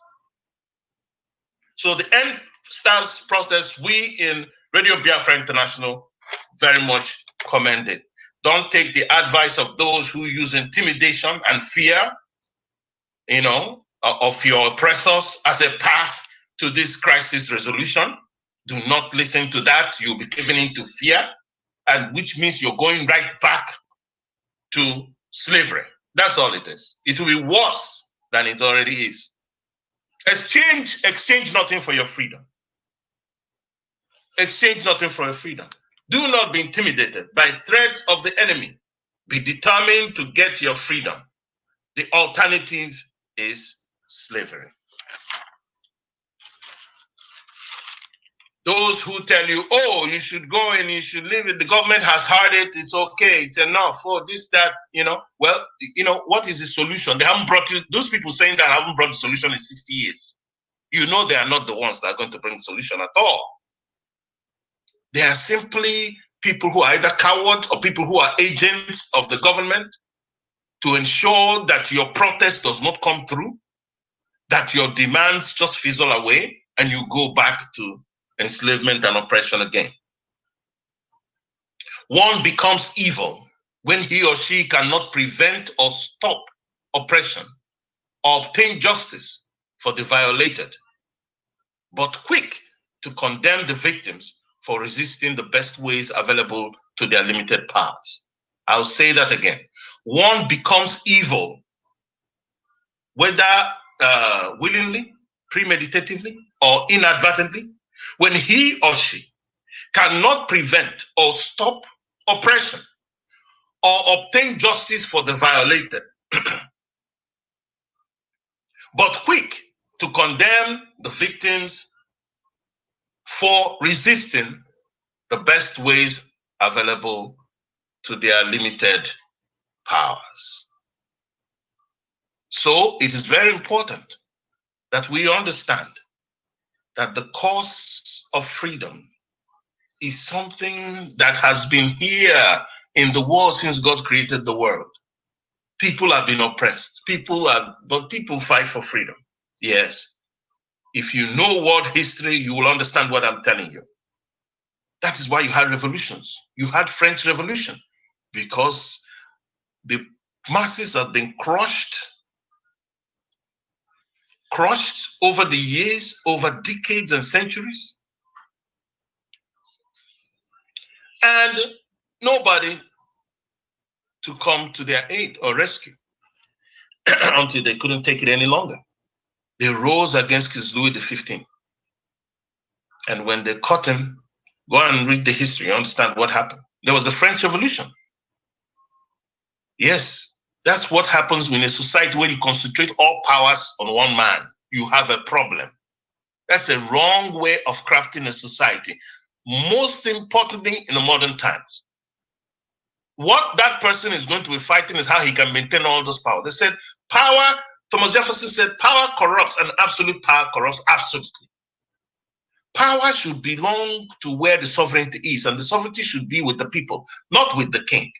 So the end Stars protest, we in Radio Biafra International very much commend it. Don't take the advice of those who use intimidation and fear, of your oppressors as a path to this crisis resolution. Do not listen to that. You'll be given into fear, and which means you're going right back to slavery. That's all it is. It will be worse than it already is. Exchange nothing for your freedom. Exchange nothing for your freedom. Do not be intimidated by threats of the enemy. Be determined to get your freedom. The alternative is slavery. Those who tell you, oh, you should go and you should leave it, the government has heard it, it's okay, it's enough, oh, this, that, well, what is the solution? They haven't brought you, those people saying that haven't brought the solution in 60 years. You know they are not the ones that are going to bring the solution at all. They are simply people who are either cowards or people who are agents of the government to ensure that your protest does not come through, that your demands just fizzle away, and you go back to enslavement and oppression again. One becomes evil when he or she cannot prevent or stop oppression or obtain justice for the violated, but quick to condemn the victims for resisting the best ways available to their limited powers. I'll say that again. One becomes evil, whether willingly, premeditatively, or inadvertently, when he or she cannot prevent or stop oppression or obtain justice for the violated, but quick to condemn the victims for resisting the best ways available to their limited powers. So it is very important that we understand that the cause of freedom is something that has been here in the world since God created the world. People have been oppressed. But people fight for freedom. Yes. If you know world history, you will understand what I'm telling you. That is why you had revolutions. You had French Revolution, because the masses have been crushed over the years, over decades and centuries. And nobody to come to their aid or rescue until they couldn't take it any longer. They rose against Louis XV. And when they caught him, go and read the history, you understand what happened. There was the French Revolution. Yes, that's what happens in a society where you concentrate all powers on one man. You have a problem. That's a wrong way of crafting a society. Most importantly, in the modern times, what that person is going to be fighting is how he can maintain all this power. They said power, Thomas Jefferson said, power corrupts and absolute power corrupts absolutely. Power should belong to where the sovereignty is, and the sovereignty should be with the people, not with the king.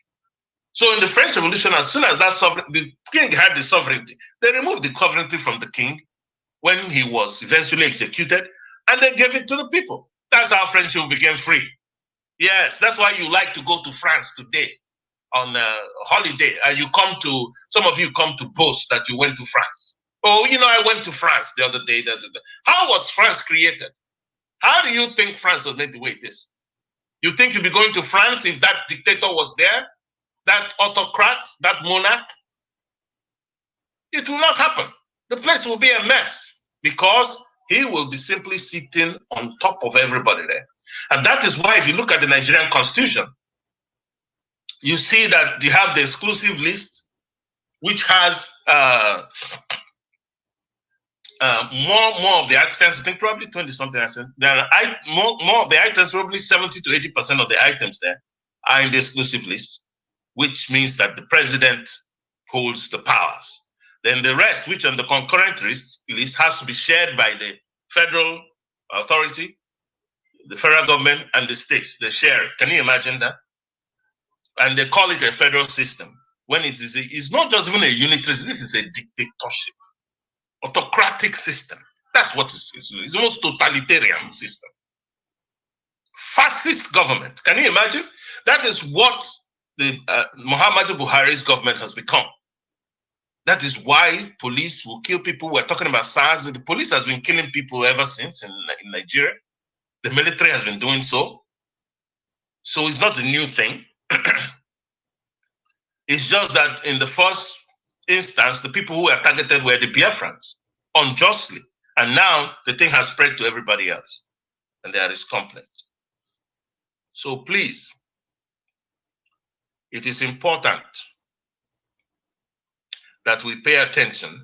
So in the French Revolution, as soon as the king had the sovereignty, they removed the sovereignty from the king when he was eventually executed, and they gave it to the people. That's how friendship became free. Yes, that's why you like to go to France today on a holiday, and some of you come to boast that you went to France. Oh, I went to France the other day. How was France created? How do you think France was made the way it is? You think you'd be going to France if that dictator was there? That autocrat, that monarch? It will not happen. The place will be a mess because he will be simply sitting on top of everybody there. And that is why if you look at the Nigerian constitution, you see that you have the exclusive list, which has more of the items, I think probably 20-something items. There are more of the items, probably 70 to 80% of the items there are in the exclusive list, which means that the president holds the powers. Then the rest, which on the concurrent list has to be shared by the federal authority, the federal government, and the states. They share it. Can you imagine that? And they call it a federal system. When it's not just even a unitary, this is a dictatorship, autocratic system. That's what it's the most totalitarian system. Fascist government. Can you imagine? That is what the Muhammadu Buhari's government has become. That is why police will kill people. We're talking about SARS. The police has been killing people ever since in Nigeria. The military has been doing so. So it's not a new thing. It's just that in the first instance, the people who were targeted were the Biafrans, unjustly. And now the thing has spread to everybody else. And there is complaint. So please, it is important that we pay attention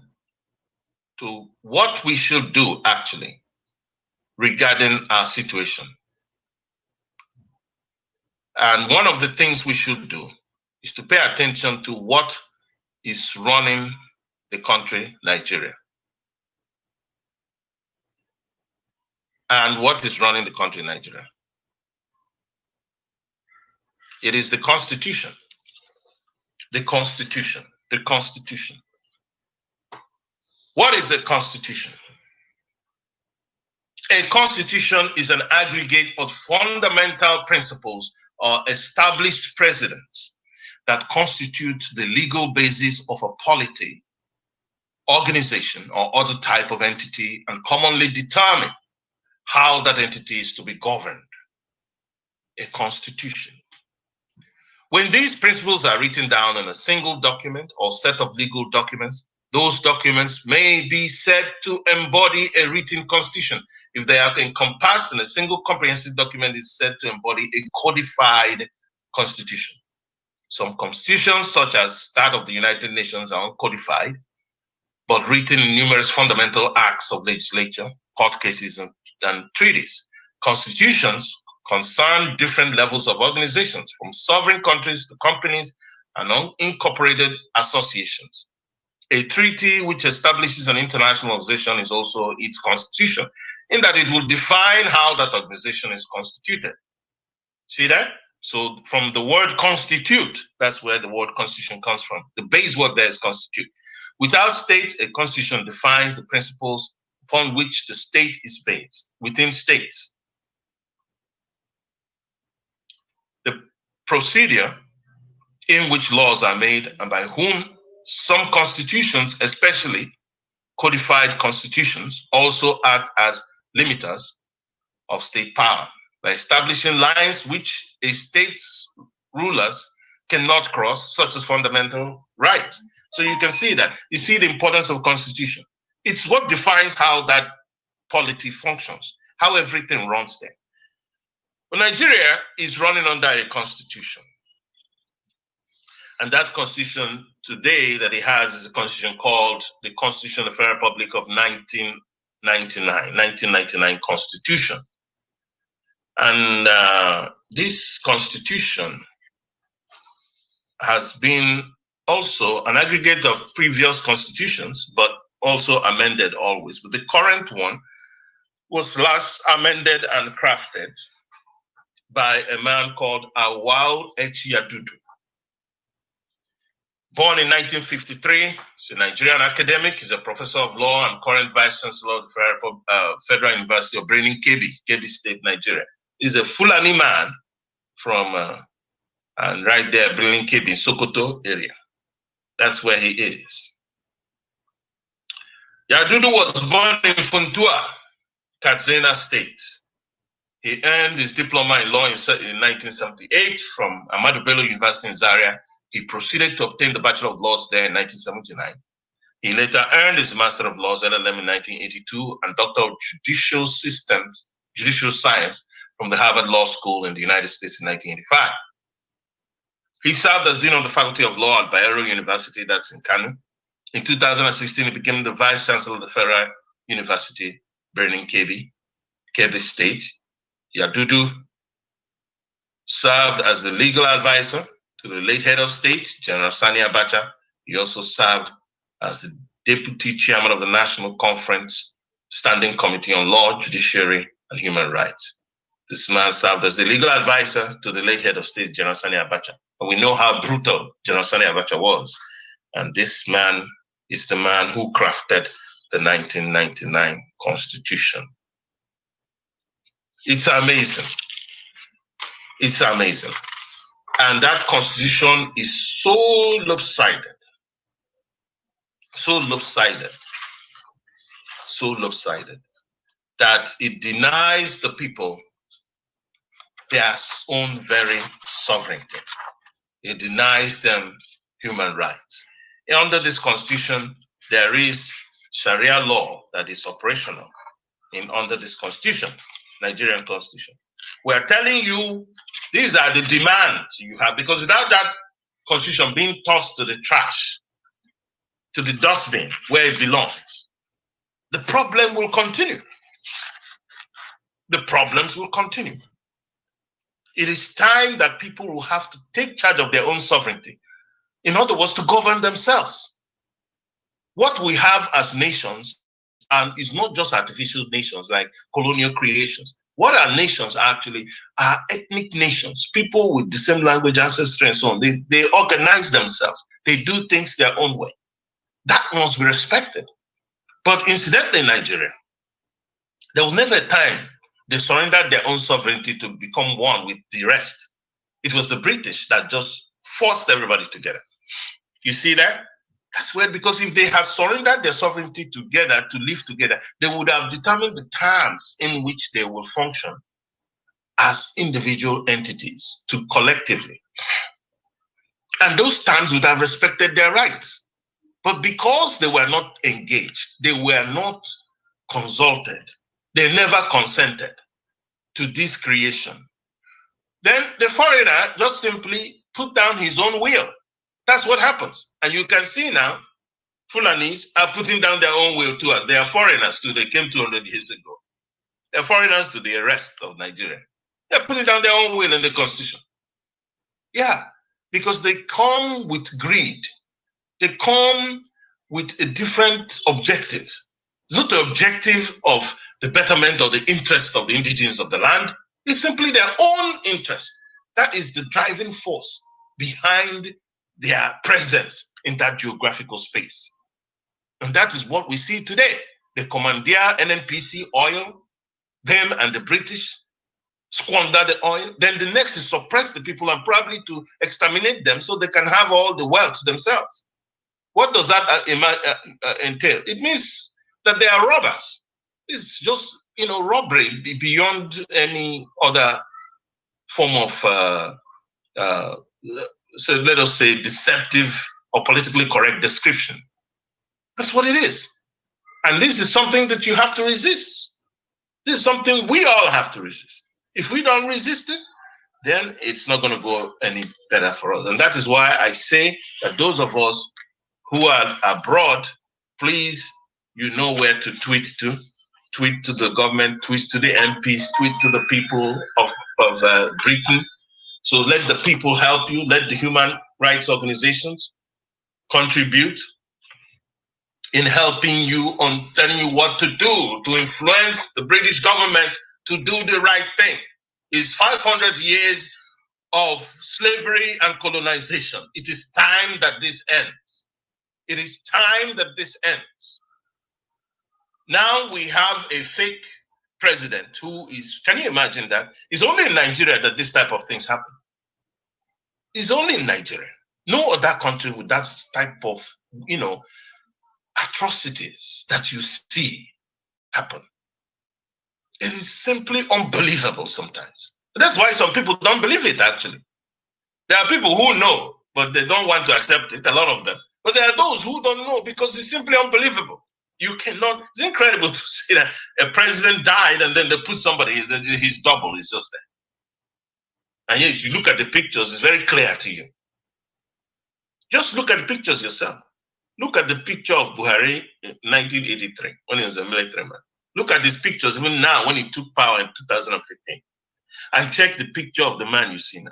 to what we should do actually regarding our situation. And one of the things we should do is to pay attention to what is running the country, Nigeria. And what is running the country, Nigeria? It is the Constitution. The Constitution. The Constitution. What is a Constitution? A Constitution is an aggregate of fundamental principles or established precedents that constitute the legal basis of a polity, organization, or other type of entity, and commonly determine how that entity is to be governed. A constitution. When these principles are written down in a single document or set of legal documents, those documents may be said to embody a written constitution. If they are encompassed in a single comprehensive document, it's said to embody a codified constitution. Some constitutions, such as that of the United Nations, are uncodified, but written in numerous fundamental acts of legislature, court cases, and treaties. Constitutions concern different levels of organizations, from sovereign countries to companies and unincorporated associations. A treaty which establishes an international organization is also its constitution, in that it will define how that organization is constituted. See that? So from the word constitute, that's where the word constitution comes from. The base word there is constitute. Without state, a constitution defines the principles upon which the state is based. Within states, the procedure in which laws are made and by whom some constitutions, especially codified constitutions, also act as limiters of state power by establishing lines which a state's rulers cannot cross, such as fundamental rights. So you can see that. You see the importance of constitution. It's what defines how that polity functions, how everything runs there. But Nigeria is running under a constitution. And that constitution today that it has is a constitution called the Constitution of the Federal Republic of 1999 Constitution. And this constitution has been also an aggregate of previous constitutions, but also amended always. But the current one was last amended and crafted by a man called Awal Echi Yadudu. Born in 1953, he's a Nigerian academic. He's a professor of law and current vice chancellor of the Federal University of Birnin Kebbi State, Nigeria. He's a Fulani man from, and right there, Birnin Kebbi, Sokoto area. That's where he is. Yadudu was born in Funtua, Katsina State. He earned his diploma in law in 1978 from Ahmadu Bello University in Zaria. He proceeded to obtain the Bachelor of Laws there in 1979. He later earned his Master of Laws, LLM, in 1982, and Doctor of Judicial Science from the Harvard Law School in the United States in 1985. He served as Dean of the Faculty of Law at Bayero University, that's in Kano. In 2016, he became the Vice Chancellor of the Federal University, Birnin Kebbi State. Yadudu served as the legal advisor to the late head of state, General Sani Abacha. He also served as the deputy chairman of the National Conference Standing Committee on Law, Judiciary, and Human Rights. This man served as the legal advisor to the late head of state, General Sani Abacha. And we know how brutal General Sani Abacha was. And this man is the man who crafted the 1999 Constitution. It's amazing. It's amazing. And that Constitution is so lopsided, that it denies the people their own very sovereignty. It denies them human rights. Under this Constitution, there is Sharia law that is operational under this Constitution, Nigerian Constitution. We're telling you these are the demands you have, because without that Constitution being tossed to the trash, to the dustbin where it belongs, the problem will continue. The problems will continue. It is time that people will have to take charge of their own sovereignty. In other words, to govern themselves. What we have as nations, and is not just artificial nations like colonial creations. What our nations actually are ethnic nations, people with the same language, ancestry, and so on. They organize themselves. They do things their own way. That must be respected. But incidentally, in Nigeria, there was never a time they surrendered their own sovereignty to become one with the rest. It was the British that just forced everybody together. You see that? That's weird, because if they had surrendered their sovereignty together to live together, they would have determined the terms in which they will function as individual entities to collectively. And those terms would have respected their rights. But because they were not engaged, they were not consulted, they never consented to this creation, then the foreigner just simply put down his own will. That's what happens. And you can see now, Fulanis are putting down their own will too, as they are foreigners too. They came 200 years ago. They're foreigners to the rest of Nigeria. They're putting down their own will in the Constitution. Yeah, because they come with greed. They come with a different objective. It's not the objective of the betterment or the interest of the indigenes of the land. It's simply their own interest. That is the driving force behind their presence in that geographical space. And that is what we see today. They commandeer NNPC oil, them and the British squander the oil. Then the next is suppress the people and probably to exterminate them so they can have all the wealth themselves. What does that entail? It means that they are robbers. It's just, robbery beyond any other form of, so let us say, deceptive or politically correct description. That's what it is. And this is something that you have to resist. This is something we all have to resist. If we don't resist it, then it's not going to go any better for us. And that is why I say that those of us who are abroad, please, you know where to tweet to. Tweet to the government, tweet to the MPs, tweet to the people of Britain. So let the people help you. Let the human rights organizations contribute in helping you, on telling you what to do, to influence the British government to do the right thing. It's 500 years of slavery and colonization. It is time that this ends. It is time that this ends. Now we have a fake president who is, can you imagine that? It's only in Nigeria that this type of things happen. It's only in Nigeria. No other country with that type of, atrocities that you see happen. It is simply unbelievable sometimes. That's why some people don't believe it, actually. There are people who know, but they don't want to accept it, a lot of them. But there are those who don't know because it's simply unbelievable. You cannot, it's incredible to see that a president died and then they put somebody, his double is just there. And yet you look at the pictures, it's very clear to you. Just look at the pictures yourself. Look at the picture of Buhari in 1983 when he was a military man. Look at these pictures even now when he took power in 2015. And check the picture of the man you see now.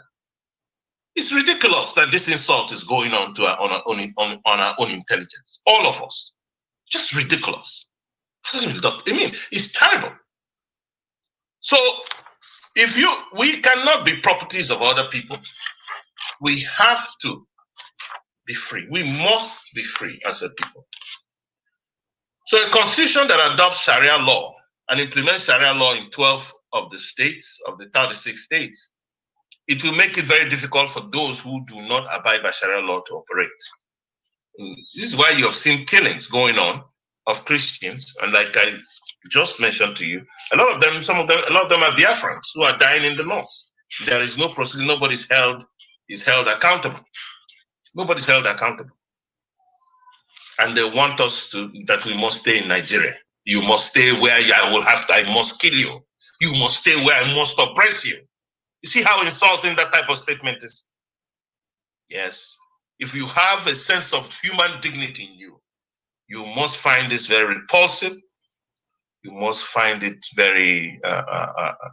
It's ridiculous that this insult is going on to on our own intelligence. All of us. Just ridiculous. I mean, it's terrible. So, we cannot be properties of other people. We have to be free. We must be free as a people. So a constitution that adopts Sharia law and implements Sharia law in 12 of the states, of the 36 states, it will make it very difficult for those who do not abide by Sharia law to operate. This is why you have seen killings going on of Christians, and like I just mentioned to you, a lot of them are Biafrans who are dying in the north. There is no prosecution, nobody's held accountable. Nobody's held accountable. And they want us that we must stay in Nigeria. You must stay where I must kill you. You must stay where I must oppress you. You see how insulting that type of statement is? Yes. If you have a sense of human dignity in you, you must find this very repulsive. You must find it very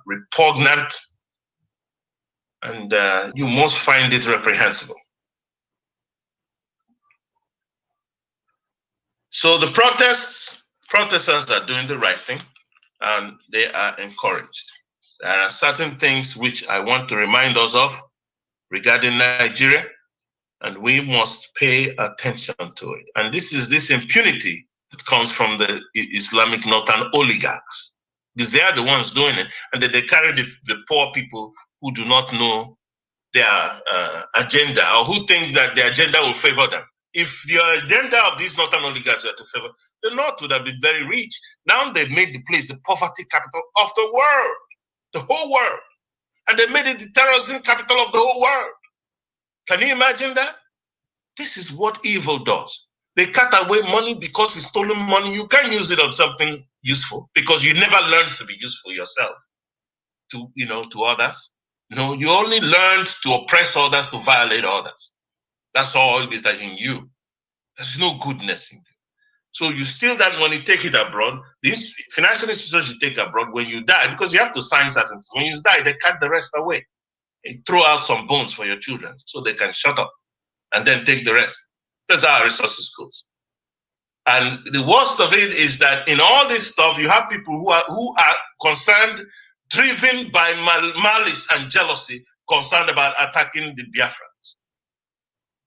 repugnant. And you must find it reprehensible. So the protesters are doing the right thing, and they are encouraged. There are certain things which I want to remind us of regarding Nigeria, and we must pay attention to it. And this is this impunity that comes from the Islamic Northern oligarchs, because they are the ones doing it, and they carry the poor people who do not know their agenda, or who think that the agenda will favor them. If the agenda of these northern oligarchs were to favor, the North would have been very rich. Now they've made the place the poverty capital of the world, the whole world. And they made it the terrorism capital of the whole world. Can you imagine that? This is what evil does. They cut away money because it's stolen money. You can't use it on something useful because you never learned to be useful yourself to others. No, you only learned to oppress others, to violate others. That's all it is that's in you. There's no goodness in you. So you steal that money, take it abroad. These financial institutions you take abroad when you die, because you have to sign certain things. When you die, they cut the rest away. They throw out some bones for your children so they can shut up and then take the rest. That's how our resources goes. And the worst of it is that in all this stuff, you have people who are concerned, driven by malice and jealousy, concerned about attacking the Biafrans.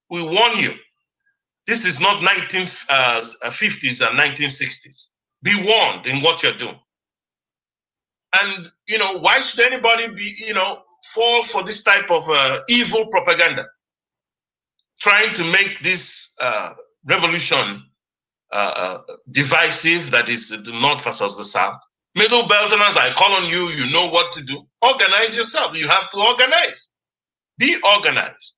We warn you, this is not 1950s and 1960s. Be warned in what you're doing. And, why should anybody fall for this type of evil propaganda? Trying to make this revolution divisive, that is the North versus the South. Middle Belterners, I call on you, you know what to do. Organize yourself. You have to organize. Be organized.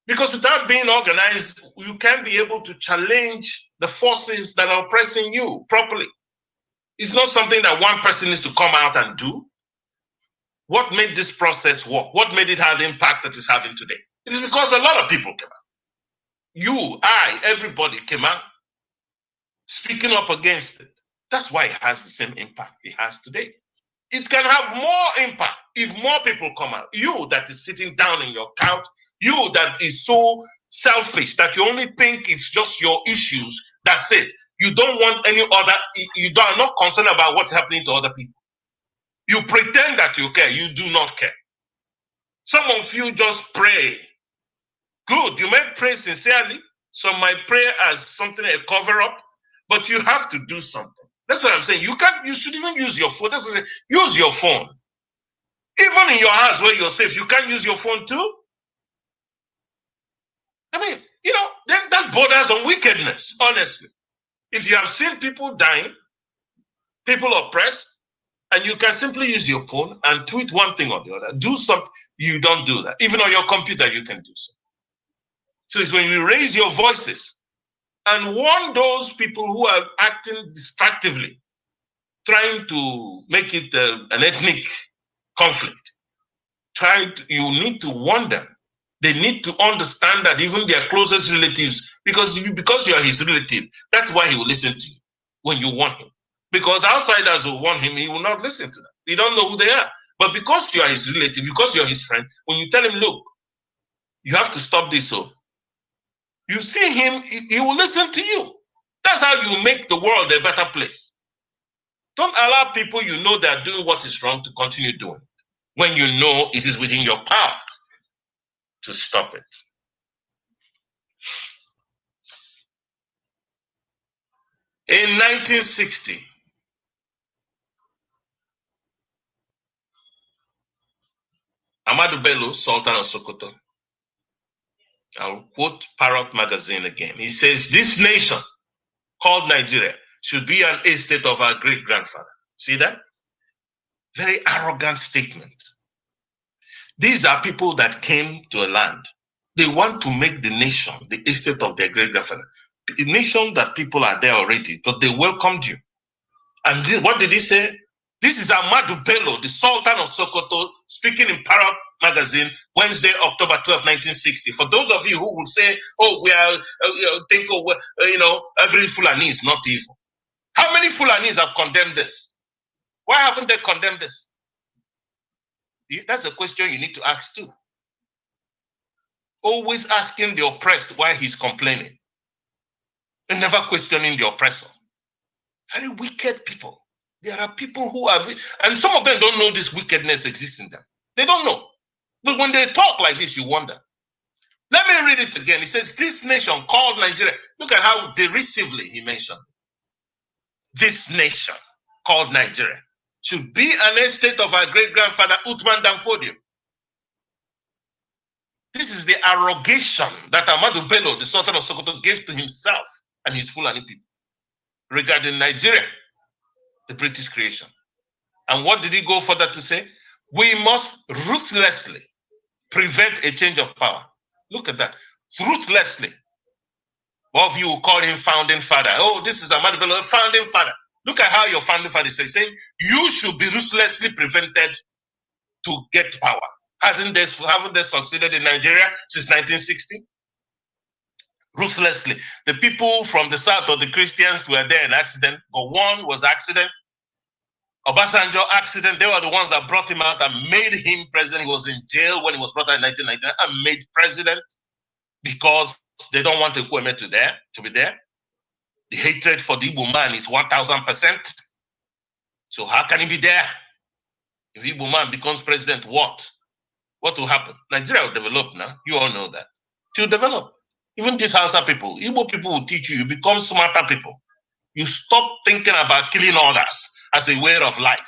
Because without being organized, you can't be able to challenge the forces that are oppressing you properly. It's not something that one person needs to come out and do. What made this process work? What made it have the impact that it's having today? It is because a lot of people came out. You, I, everybody came out speaking up against it. That's why it has the same impact it has today. It can have more impact if more people come out. You that is sitting down in your couch, you that is so selfish that you only think it's just your issues, that's it. You don't want any other, you are not concerned about what's happening to other people. You pretend that you care, you do not care. Some of you just pray. Good, you may pray sincerely. Some might pray as something, a cover up, but you have to do something. That's what I'm saying. You should even use your phone. That's what I'm saying. Use your phone. Even in your house where you're safe, you can't use your phone too. I mean, then that borders on wickedness, honestly. If you have seen people dying, people oppressed, and you can simply use your phone and tweet one thing or the other, do something, you don't do that. Even on your computer, you can do so. So it's when you raise your voices and warn those people who are acting distractively, trying to make it an ethnic conflict. You need to warn them. They need to understand that even their closest relatives, because you are his relative, that's why he will listen to you when you warn him. Because outsiders will warn him, he will not listen to them. He don't know who they are. But because you are his relative, because you're his friend, when you tell him, look, you have to stop this, so you see him, he will listen to you. That's how you make the world a better place. Don't allow people you know that are doing what is wrong to continue doing it when you know it is within your power to stop it. In 1960, Ahmadu Bello, Sultan of Sokoto, I'll quote Parrot magazine again. He says, this nation called Nigeria should be an estate of our great-grandfather. See that? Very arrogant statement. These are people that came to a land. They want to make the nation the estate of their great-grandfather. A nation that people are there already, but they welcomed you. And what did he say? This is Ahmadu Bello, the Sultan of Sokoto, speaking in Parrot magazine, Wednesday, October 12, 1960. For those of you who will say, oh, we are, every Fulani is not evil. How many Fulanis have condemned this? Why haven't they condemned this? That's a question you need to ask too. Always asking the oppressed why he's complaining, and never questioning the oppressor. Very wicked people. There are people who have, and some of them don't know this wickedness exists in them. They don't know. But when they talk like this, you wonder. Let me read it again. He says, this nation called Nigeria. Look at how derisively he mentioned. This nation called Nigeria should be an estate of our great-grandfather Uthman Danfodio. This is the arrogation that Ahmadu Bello, the Sultan of Sokoto, gave to himself and his Fulani people regarding Nigeria, the British creation. And what did he go further to say? We must ruthlessly prevent a change of power. Look at that. Ruthlessly. All of you will call him founding father. Oh, this is Ahmadu Bello, founding father. Look at how your founding father is saying you should be ruthlessly prevented to get power. Haven't they succeeded in Nigeria since 1960? Ruthlessly. The people from the south or the Christians were there in accident. Gowon was accident. Obasanjo accident. They were the ones that brought him out and made him president. He was in jail when he was brought out in 1999 and made president because they don't want Kwame to be there. The hatred for the Igbo man is 1,000%. So how can he be there? If Igbo man becomes president, what? What will happen? Nigeria will develop now. You all know that. It will develop. Even these Hausa people, Igbo people will teach you. You become smarter people. You stop thinking about killing others as a way of life.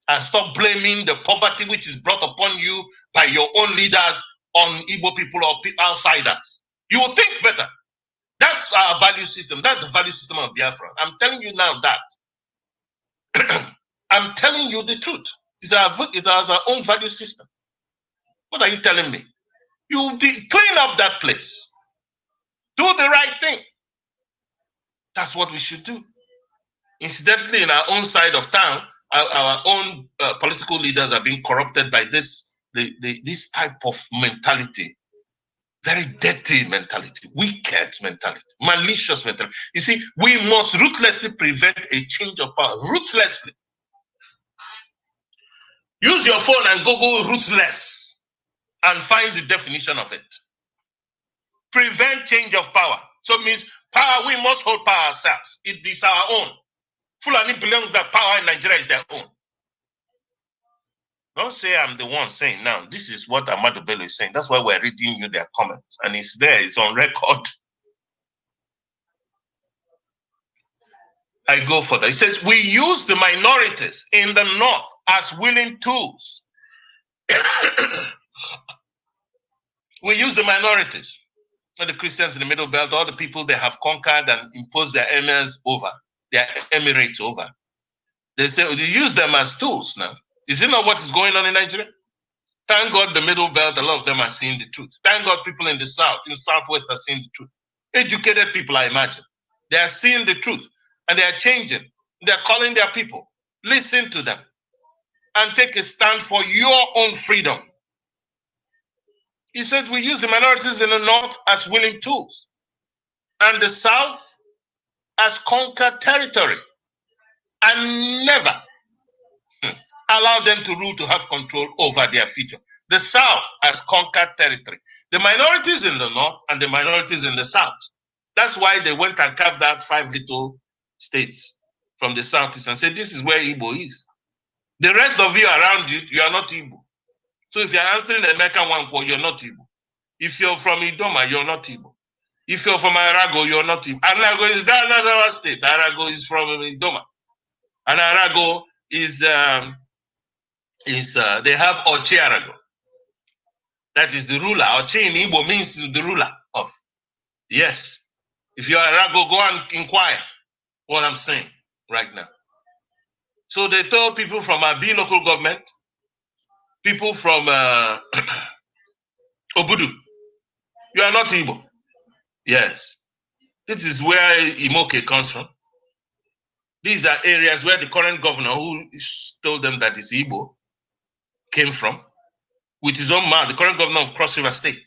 And stop blaming the poverty which is brought upon you by your own leaders on Igbo people or outsiders. You will think better. That's our value system. That's the value system of Biafra. I'm telling you now that. I'm telling you the truth. It has our own value system. What are you telling me? You clean up that place. Do the right thing. That's what we should do. Incidentally, in our own side of town, our own political leaders are being corrupted by this type of mentality. Very dirty mentality, wicked mentality, malicious mentality. You see, we must ruthlessly prevent a change of power. Ruthlessly. Use your phone and Google ruthless and find the definition of it. Prevent change of power. So it means power, we must hold power ourselves. It is our own. Fulani believes that power in Nigeria is their own. Don't say I'm the one saying now. This is what Ahmadu Bello is saying. That's why we're reading you their comments. And it's there, it's on record. I go further. It says, we use the minorities in the north as willing tools. We use the minorities, not the Christians in the Middle Belt, all the people they have conquered and imposed their emirs over, their emirates over. They say they use them as tools now. Is it not what is going on in Nigeria? Thank God the Middle Belt, a lot of them are seeing the truth. Thank God people in the South, in the Southwest are seeing the truth. Educated people, I imagine. They are seeing the truth and they are changing. They are calling their people. Listen to them and take a stand for your own freedom. He said we use the minorities in the North as willing tools and the South as conquered territory and never allow them to rule, to have control over their future. The South has conquered territory. The minorities in the North and the minorities in the South. That's why they went and carved out 5 little states from the Southeast and said, this is where Igbo is. The rest of you around you, you are not Igbo. So if you're answering the American one, you're not Igbo. If you're from Idoma, you're not Igbo. If you're from Arago, you're not Igbo. Arago is that Nasarawa state. Arago is from Idoma. And Arago is they have Ochi Arago. That is the ruler. Ochi in Igbo means the ruler of. Yes. If you're Arago, go and inquire what I'm saying right now. So they told people from Abi local government, people from Obudu, you are not Igbo. Yes. This is where Imoke comes from. These are areas where the current governor, who told them that it's Igbo, came from, with his own mouth, the current governor of Cross River State.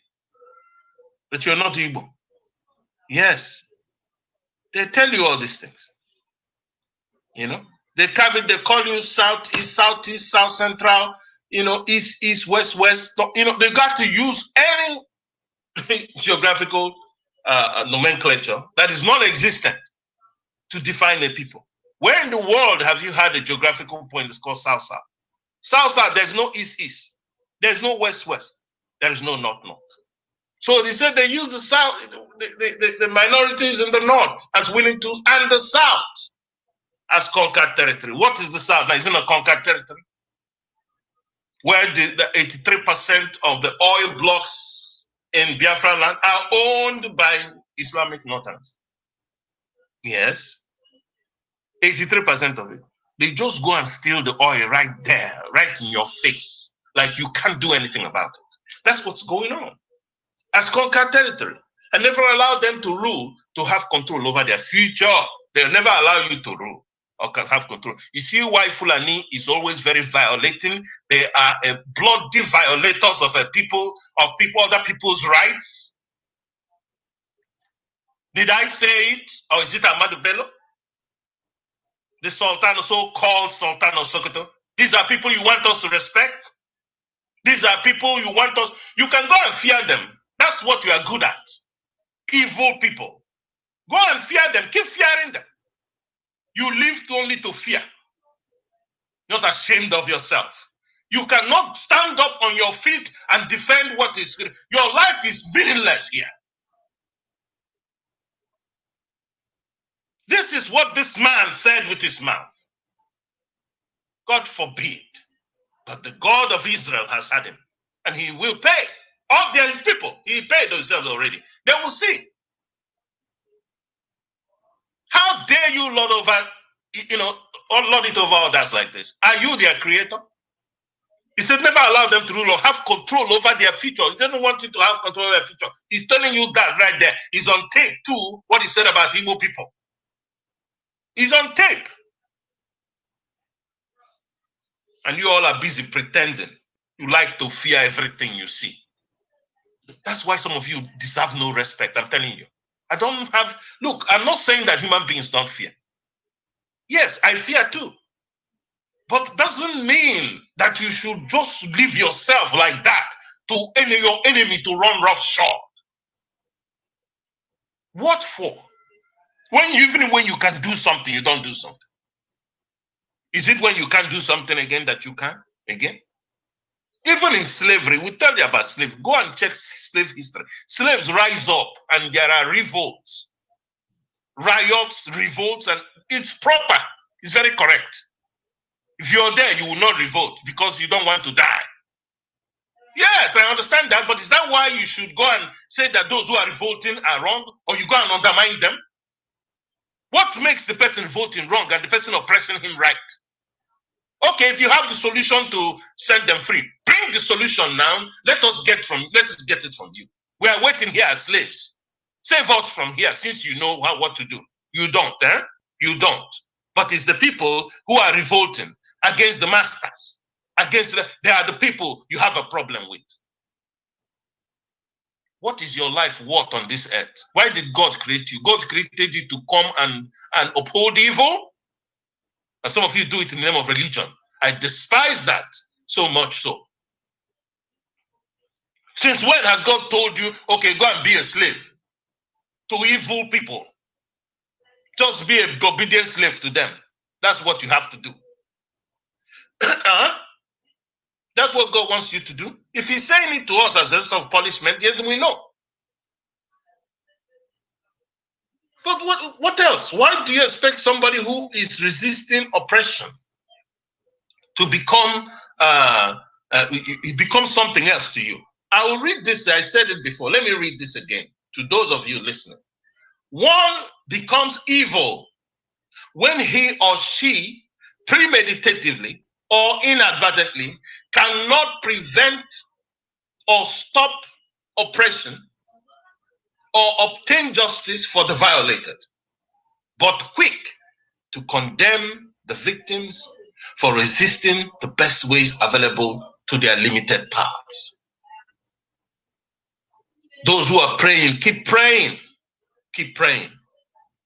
But you're not Igbo. Yes. They tell you all these things. You know, they carve it, they call you southeast, southeast, south central, you know, east, east, west, west. You know, they got to use any geographical nomenclature that is non-existent to define a people. Where in the world have you had a geographical point that's called south, south? South, south, there's no east, east. There's no west, west. There is no north, north. So they said they use the south, the minorities in the north as willing to, and the south as conquered territory. What is the south? Now, is it a conquered territory? Where the 83% of the oil blocks in Biafra land are owned by Islamic Northerns. Yes. 83% of it. They just go and steal the oil right there, right in your face. Like you can't do anything about it. That's what's going on. As conquered territory. And never allow them to rule, to have control over their future. They'll never allow you to rule or can have control. You see why Fulani is always very violating. They are bloody violators of other people's rights. Did I say it? Or is it Ahmadu Bello? The Sultan, so-called Sultan of Sokoto. These are people you want us to respect. These are people you want us. You can go and fear them. That's what you are good at. Evil people. Go and fear them. Keep fearing them. You live only to fear. Not ashamed of yourself. You cannot stand up on your feet and defend what is good. Your life is meaningless here. This is what this man said with his mouth. God forbid. But the God of Israel has had him. And he will pay. All there is people. He paid themselves already. They will see. How dare you lord over, lord it over others like this? Are you their creator? He said never allow them to rule or have control over their future. He doesn't want you to have control over their future. He's telling you that right there. He's on tape too, what he said about Igbo people. He's on tape. And you all are busy pretending. You like to fear everything you see. That's why some of you deserve no respect, I'm telling you. Look, I'm not saying that human beings don't fear. Yes, I fear too. But doesn't mean that you should just leave yourself like that to your enemy to run roughshod. What for? Even when you can do something, you don't do something. Is it when you can't do something again that you can? Again? Even in slavery, we tell you about slavery. Go and check slave history. Slaves rise up and there are revolts. Riots, revolts, and it's proper. It's very correct. If you're there, you will not revolt because you don't want to die. Yes, I understand that, but is that why you should go and say that those who are revolting are wrong, or you go and undermine them? What makes the person revolting wrong and the person oppressing him right? Okay, if you have the solution to set them free, bring the solution now. Let us get it from you. We are waiting here as slaves. Save us from here since you know what to do. You don't, eh? You don't. But it's the people who are revolting against the masters. They are the people you have a problem with. What is your life worth on this earth? Why did God create you? God created you to come and uphold evil. And some of you do it in the name of religion. I despise that so much so. Since when has God told you, okay, go and be a slave to evil people? Just be an obedient slave to them. That's what you have to do. That's what God wants you to do. If he's saying it to us as a result of punishment, yes, we know. But what else? Why do you expect somebody who is resisting oppression to become it becomes something else to you? I will read this. I said it before. Let me read this again to those of you listening. One becomes evil when he or she premeditatively or inadvertently cannot prevent or stop oppression or obtain justice for the violated, but quick to condemn the victims for resisting the best ways available to their limited powers. Those who are praying, keep praying, keep praying.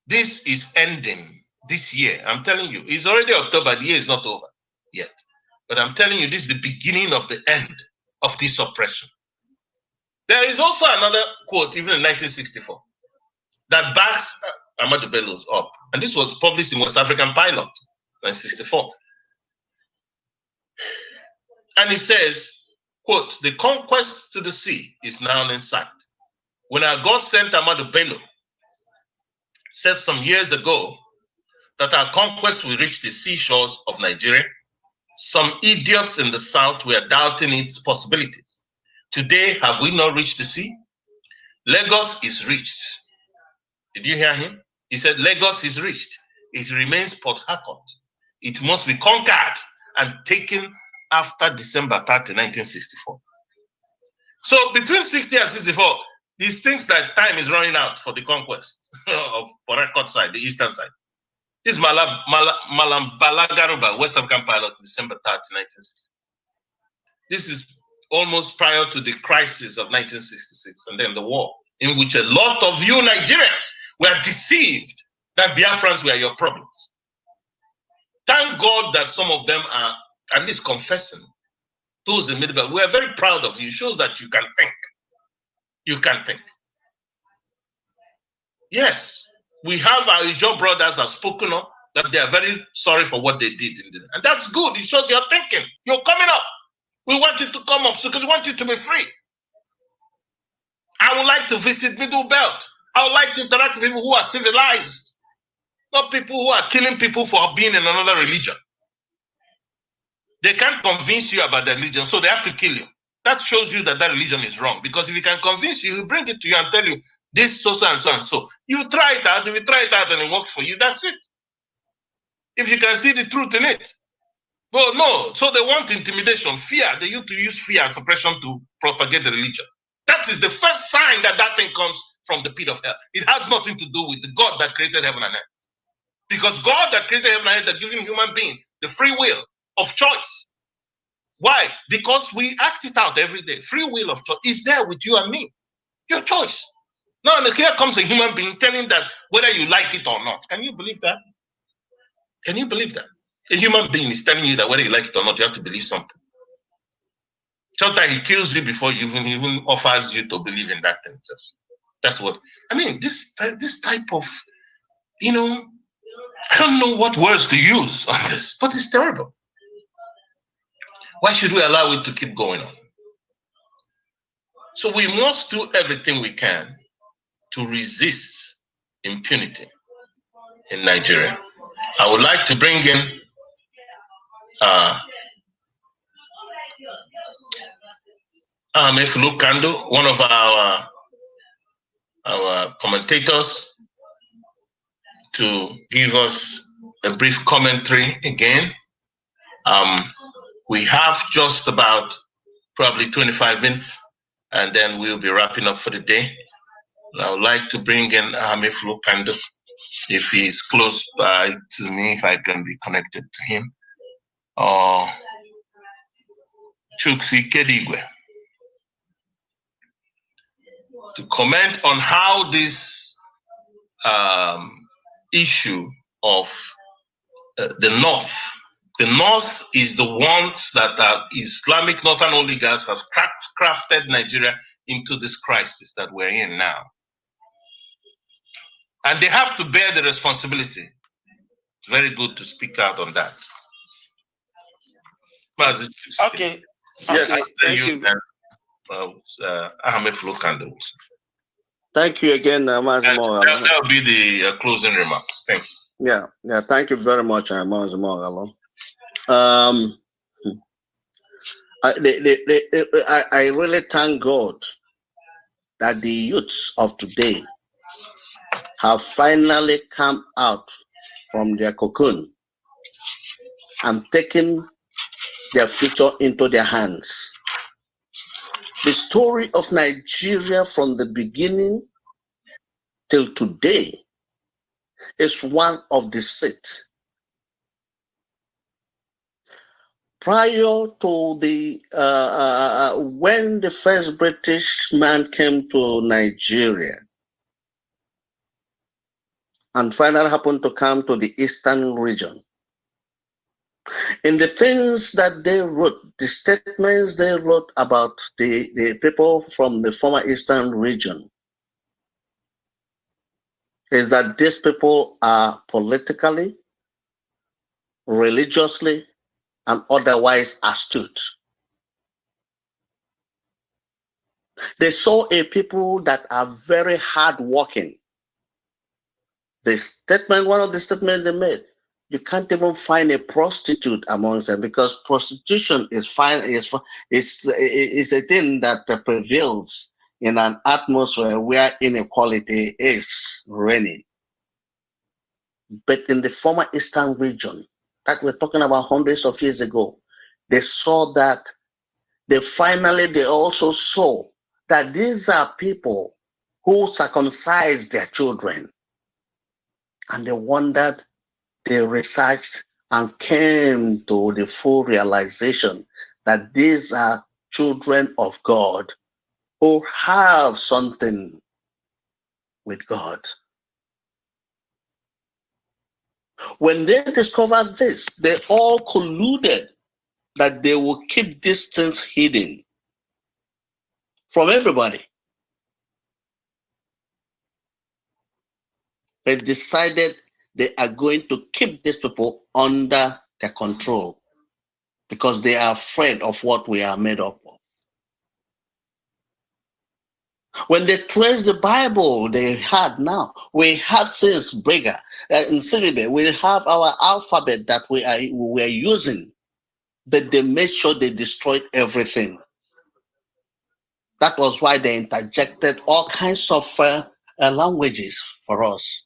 This is ending this year. I'm telling you, it's already October, the year is not over yet. But I'm telling you, this is the beginning of the end of this oppression. There is also another quote, even in 1964, that backs Ahmadu Bello up. And this was published in West African Pilot, 1964. And it says, quote, "The conquest to the sea is now in sight. When our God sent Ahmadu Bello, said some years ago that our conquest will reach the seashores of Nigeria, some idiots in the south were doubting its possibilities. Today, have we not reached the sea? Lagos is reached." Did you hear him? He said, Lagos is reached. It remains Port Harcourt. It must be conquered and taken after December 30, 1964. So between 60 and 64, these things that time is running out for the conquest of Port Harcourt side, the eastern side. This is Malam Balagaruba, West African Pilot, December 30, 1960. This is almost prior to the crisis of 1966 and then the war, in which a lot of you Nigerians were deceived that Biafrans were your problems. Thank God that some of them are at least confessing. Those in middle, we are very proud of you. It shows that you can think. You can think. Yes, we have our Ijaw brothers have spoken up that they are very sorry for what they did. And that's good. It shows you're thinking. You're coming up. We want you to come up because we want you to be free. I would like to visit Middle Belt. I would like to interact with people who are civilized, not people who are killing people for being in another religion. They can't convince you about the religion, so they have to kill you. That shows you that that religion is wrong. Because if he can convince you, he'll bring it to you and tell you this, so and so and so. You try it out. If you try it out and it works for you, that's it. If you can see the truth in it. Well, no. So they want intimidation, fear. They used to use fear and suppression to propagate the religion. That is the first sign that that thing comes from the pit of hell. It has nothing to do with the God that created heaven and earth. Because God that created heaven and earth has given human being the free will of choice. Why? Because we act it out every day. Free will of choice is there with you and me. Your choice. Now, here comes a human being telling that whether you like it or not. Can you believe that? Can you believe that? A human being is telling you that whether you like it or not, you have to believe something. Sometimes he kills you before he even offers you to believe in that thing. That's what I mean. This type of, I don't know what words to use on this, but it's terrible. Why should we allow it to keep going on? So we must do everything we can to resist impunity in Nigeria. I would like to bring in Mefulu Kando, one of our commentators, to give us a brief commentary again. We have just about probably 25 minutes, and then we'll be wrapping up for the day. And I would like to bring in Mefulu Kando, if he's close by to me, if I can be connected to him, or Chuksi Kedigwe, to comment on how this issue of the North is the ones that are Islamic Northern oligarchs have crafted Nigeria into this crisis that we're in now. And they have to bear the responsibility. It's very good to speak out on that. Okay. Yes, thank you. Ahmed Flokando. Thank you again, Mazimo. That will be the closing remarks. Thank you. Yeah. Thank you very much, Mazimo. I really thank God that the youths of today have finally come out from their cocoon and taken their future into their hands. The story of Nigeria from the beginning till today is one of deceit. Prior to the when the first British man came to Nigeria and finally happened to come to the eastern region, in the things that they wrote, the statements they wrote about the people from the former eastern region, is that these people are politically, religiously, and otherwise astute. They saw a people that are very hardworking. One of the statements they made, you can't even find a prostitute amongst them because prostitution is a thing that prevails in an atmosphere where inequality is reigning. But in the former eastern region, that we're talking about hundreds of years ago, they saw that they also saw that these are people who circumcise their children. And they wondered, they researched and came to the full realization that these are children of God who have something with God. When they discovered this, they all colluded that they will keep these things hidden from everybody. They decided they are going to keep these people under their control because they are afraid of what we are made up of. When they traced the Bible, they had we have things bigger. In Syria, we have our alphabet that we are using, but they made sure they destroyed everything. That was why they interjected all kinds of languages for us.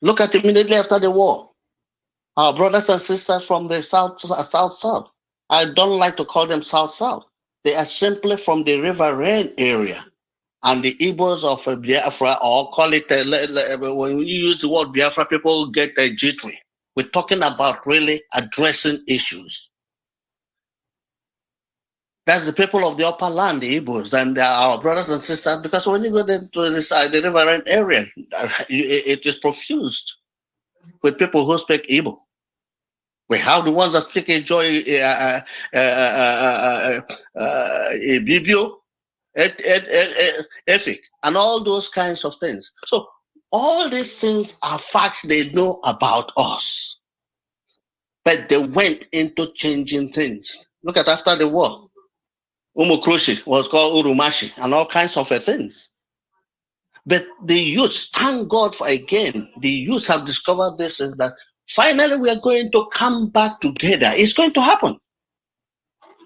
Look at immediately after the war. Our brothers and sisters from the South. I don't like to call them South. They are simply from the River Rhine area. And the Igbos of Biafra, or call it, when you use the word Biafra, people get jittery. We're talking about really addressing issues. That's the people of the upper land, the Igbos, and they are our brothers and sisters, because when you go to the River Rhine area, it is profused with people who speak Igbo. We have the ones that speak Ibibio, Efik, and all those kinds of things. So all these things are facts they know about us. But they went into changing things. Look at after the war. Umukrushi was called Urumashi and all kinds of things. But the youth, thank God for again, the youth have discovered this, is that finally we are going to come back together. It's going to happen.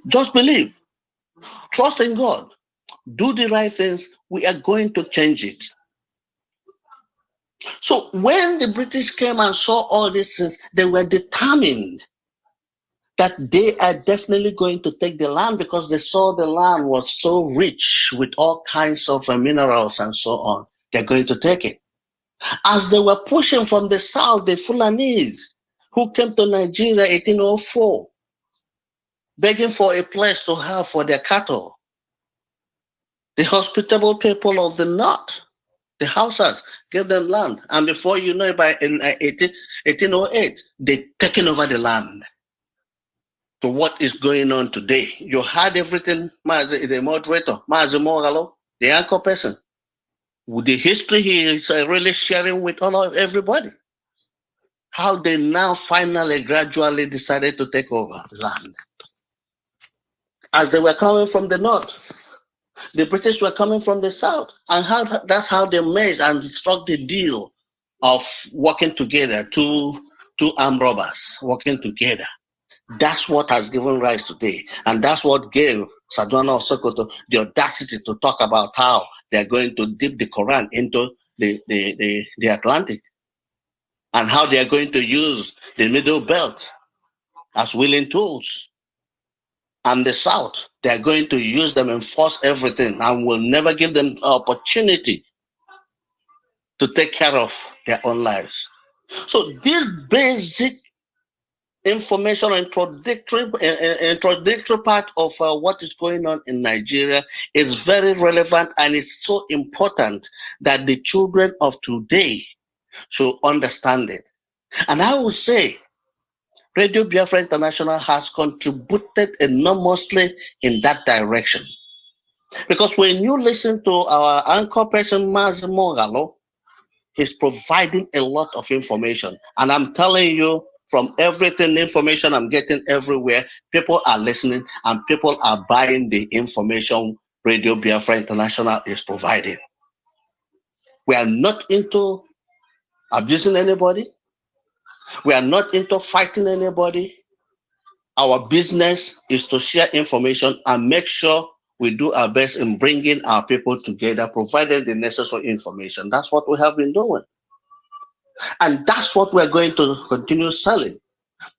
Just believe. Trust in God. Do the right things. We are going to change it. So when the British came and saw all these things, they were determined that they are definitely going to take the land because they saw the land was so rich with all kinds of minerals and so on. They're going to take it. As they were pushing from the south, the Fulanese who came to Nigeria 1804, begging for a place to have for their cattle. The hospitable people of the north, the Hausas, gave them land. And before you know it, by 1808, they've taken over the land. To what is going on today. You had everything, the moderator, Mazimo, the anchor person. With the history he is really sharing with everybody. How they now finally, gradually decided to take over land. As they were coming from the north, The British were coming from the south, and that's how they merged and struck the deal of working together, two armed robbers working together. That's what has given rise today, and that's what gave Sardauna of Sokoto the audacity to talk about how they're going to dip the Quran into the Atlantic, and how they are going to use the Middle Belt as willing tools. And the South, they are going to use them and force everything, and will never give them the opportunity to take care of their own lives. So this basic information, introductory part of what is going on in Nigeria is very relevant, and it's so important that the children of today should understand it. And I will say, Radio Biafra International has contributed enormously in that direction. Because when you listen to our anchor person, Mazi Mogalo, he's providing a lot of information. And I'm telling you, from everything, information I'm getting everywhere, people are listening and people are buying the information Radio Biafra International is providing. We are not into abusing anybody. We are not into fighting anybody. Our business is to share information and make sure we do our best in bringing our people together, providing the necessary information. That's what we have been doing. And that's what we're going to continue selling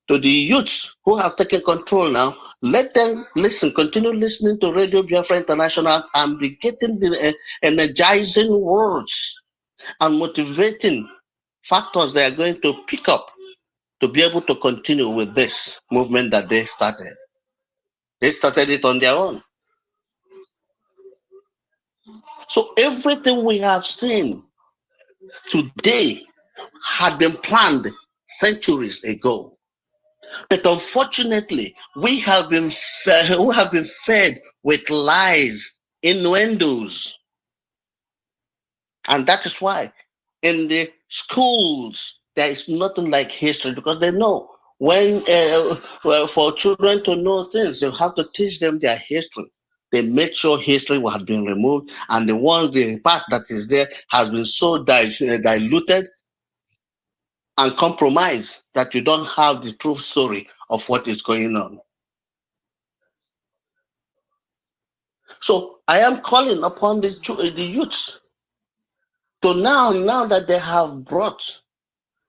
to the youths who have taken control now. Let them listen, continue listening to Radio Biafra International and be getting the energizing words and motivating factors they are going to pick up to be able to continue with this movement that they started. They started it on their own. So everything we have seen today had been planned centuries ago. But unfortunately, we have been fed with lies, innuendos. And that is why in the schools, there is nothing like history, because they know when for children to know things, you have to teach them their history. They make sure history has been removed, and the part that is there has been so diluted and compromised that you don't have the true story of what is going on. So I am calling upon the youths to now that they have brought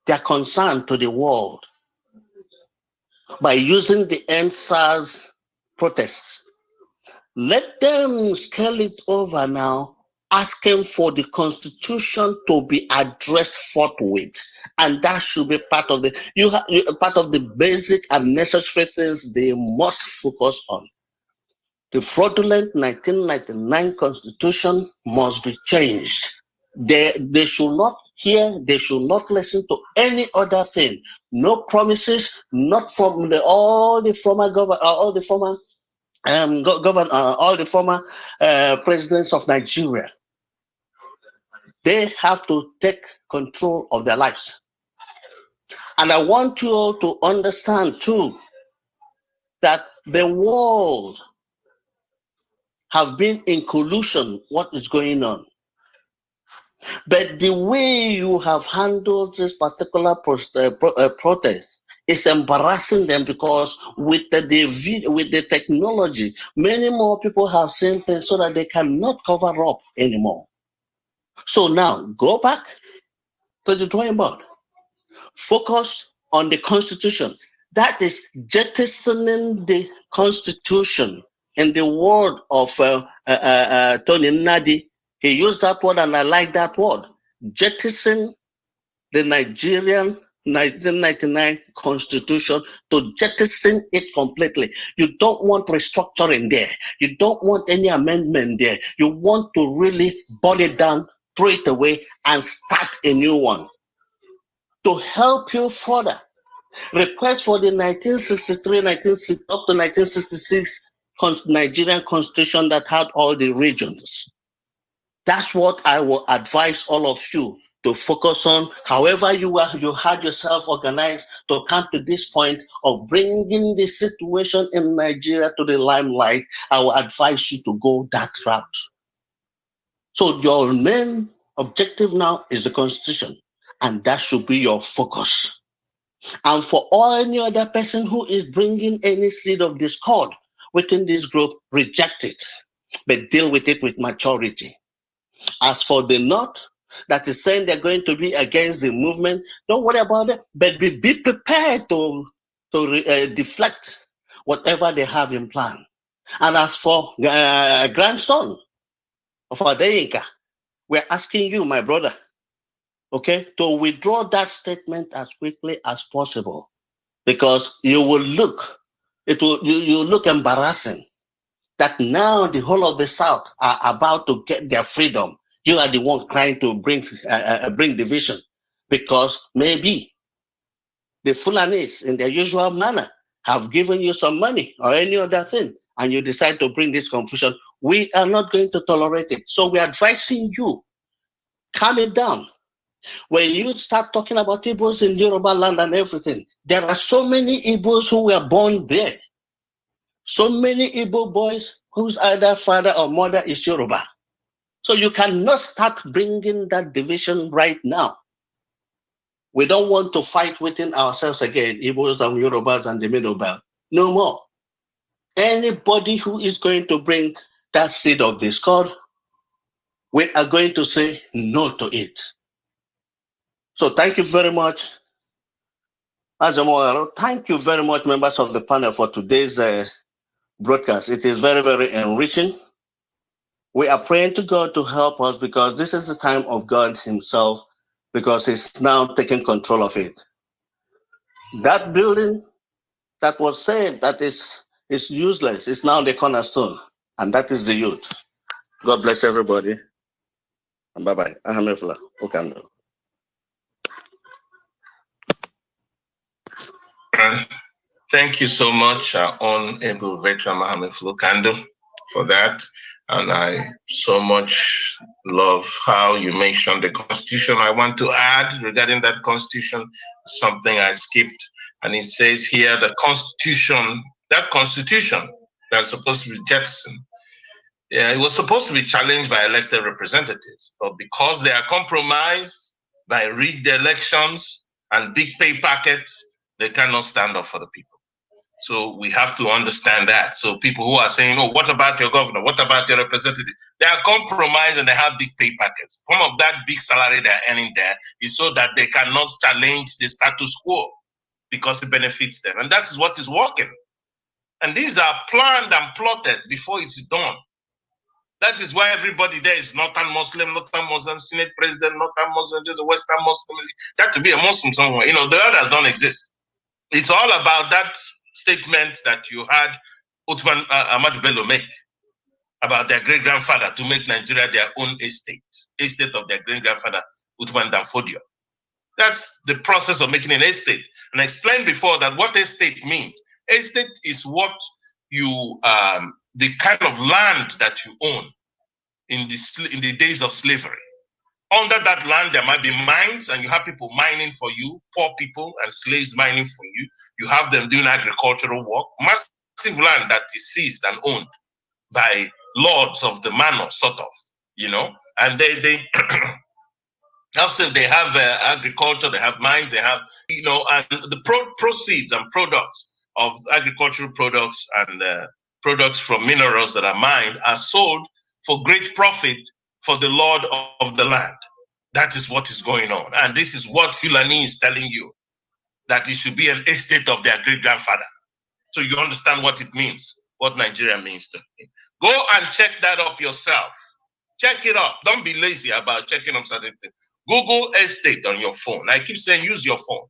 their concern to the world by using the EndSARS protests, let them scale it over now, asking for the Constitution to be addressed forthwith, and that should be part of the basic and necessary things they must focus on. The fraudulent 1999 Constitution must be changed. They should not hear, they should not listen to any other thing. No promises, not from all the former presidents of Nigeria. They have to take control of their lives. And I want you all to understand too that the world have been in collusion what is going on. But the way you have handled this particular protest is embarrassing them, because with the technology, many more people have seen things so that they cannot cover up anymore. So now go back to the drawing board. Focus on the Constitution. That is jettisoning the Constitution. In the word of Tony Nnadi, he used that word and I like that word. Jettison the Nigerian 1999 Constitution, to jettison it completely. You don't want restructuring there. You don't want any amendment there. You want to really burn it down, throw it away, and start a new one. To help you further, request for the 1963, up to 1966 Nigerian Constitution that had all the regions. That's what I will advise all of you to focus on. However you had yourself organized to come to this point of bringing the situation in Nigeria to the limelight, I will advise you to go that route. So your main objective now is the Constitution, and that should be your focus. And for any other person who is bringing any seed of discord within this group, reject it, but deal with it with maturity. As for the North, that is saying they're going to be against the movement, don't worry about it, but be prepared to deflect whatever they have in plan. And as for grandson of Adeyinka, we're asking you, my brother, okay, to withdraw that statement as quickly as possible, because you look embarrassing that now the whole of the South are about to get their freedom. You are the one trying to bring division, because maybe the Fulanis, in their usual manner, have given you some money or any other thing, and you decide to bring this confusion. We are not going to tolerate it. So we're advising you, calm it down. When you start talking about Igbos in Yoruba land and everything, there are so many Igbos who were born there. So many Igbo boys whose either father or mother is Yoruba. So you cannot start bringing that division right now. We don't want to fight within ourselves again, Igbos and Yorubas and the Middle Belt. No more. Anybody who is going to bring that seed of discord, we are going to say no to it. So thank you very much, Ajamoaro. Thank you very much, members of the panel, for today's broadcast. It is very, very enriching. We are praying to God to help us, because this is the time of God himself, because he's now taking control of it. That building that was said that is useless is now the cornerstone, and that is the youth. God bless everybody. And bye-bye. Ahamefla. Okando. Thank you so much, our honorable veteran Mohammed Flukando, for that. And I so much love how you mentioned the Constitution. I want to add regarding that Constitution something I skipped. And it says here the Constitution, that Constitution that's supposed to be jettisoned, it was supposed to be challenged by elected representatives. But because they are compromised by rigged elections and big pay packets, they cannot stand up for the people. So we have to understand that. So people who are saying, oh, what about your governor? What about your representative? They are compromised and they have big pay packets. Some of that big salary they're earning there is so that they cannot challenge the status quo because it benefits them. And that is what is working. And these are planned and plotted before it's done. That is why everybody there is Northern Muslim, Senate President, Northern Muslim, there's a Western Muslim. There has to be a Muslim somewhere. The others don't exist. It's all about that statement that you had Uthman Ahmad Bello make about their great-grandfather to make Nigeria their own estate of their great-grandfather Uthman Danfodio. That's the process of making an estate. And I explained before that what estate means. Estate is what you, the kind of land that you own in the days of slavery. Under that land, there might be mines, and you have people mining for you, poor people and slaves mining for you. You have them doing agricultural work. Massive land that is seized and owned by lords of the manor, sort of, And they also they have agriculture, they have mines, they have, and the proceeds and products of agricultural products and products from minerals that are mined are sold for great profit for the lord of the land. That is what is going on. And this is what Fulani is telling you, that it should be an estate of their great-grandfather. So you understand what it means, what Nigeria means to me. Go and check that up yourself. Check it up. Don't be lazy about checking up certain things. Google estate on your phone. I keep saying use your phone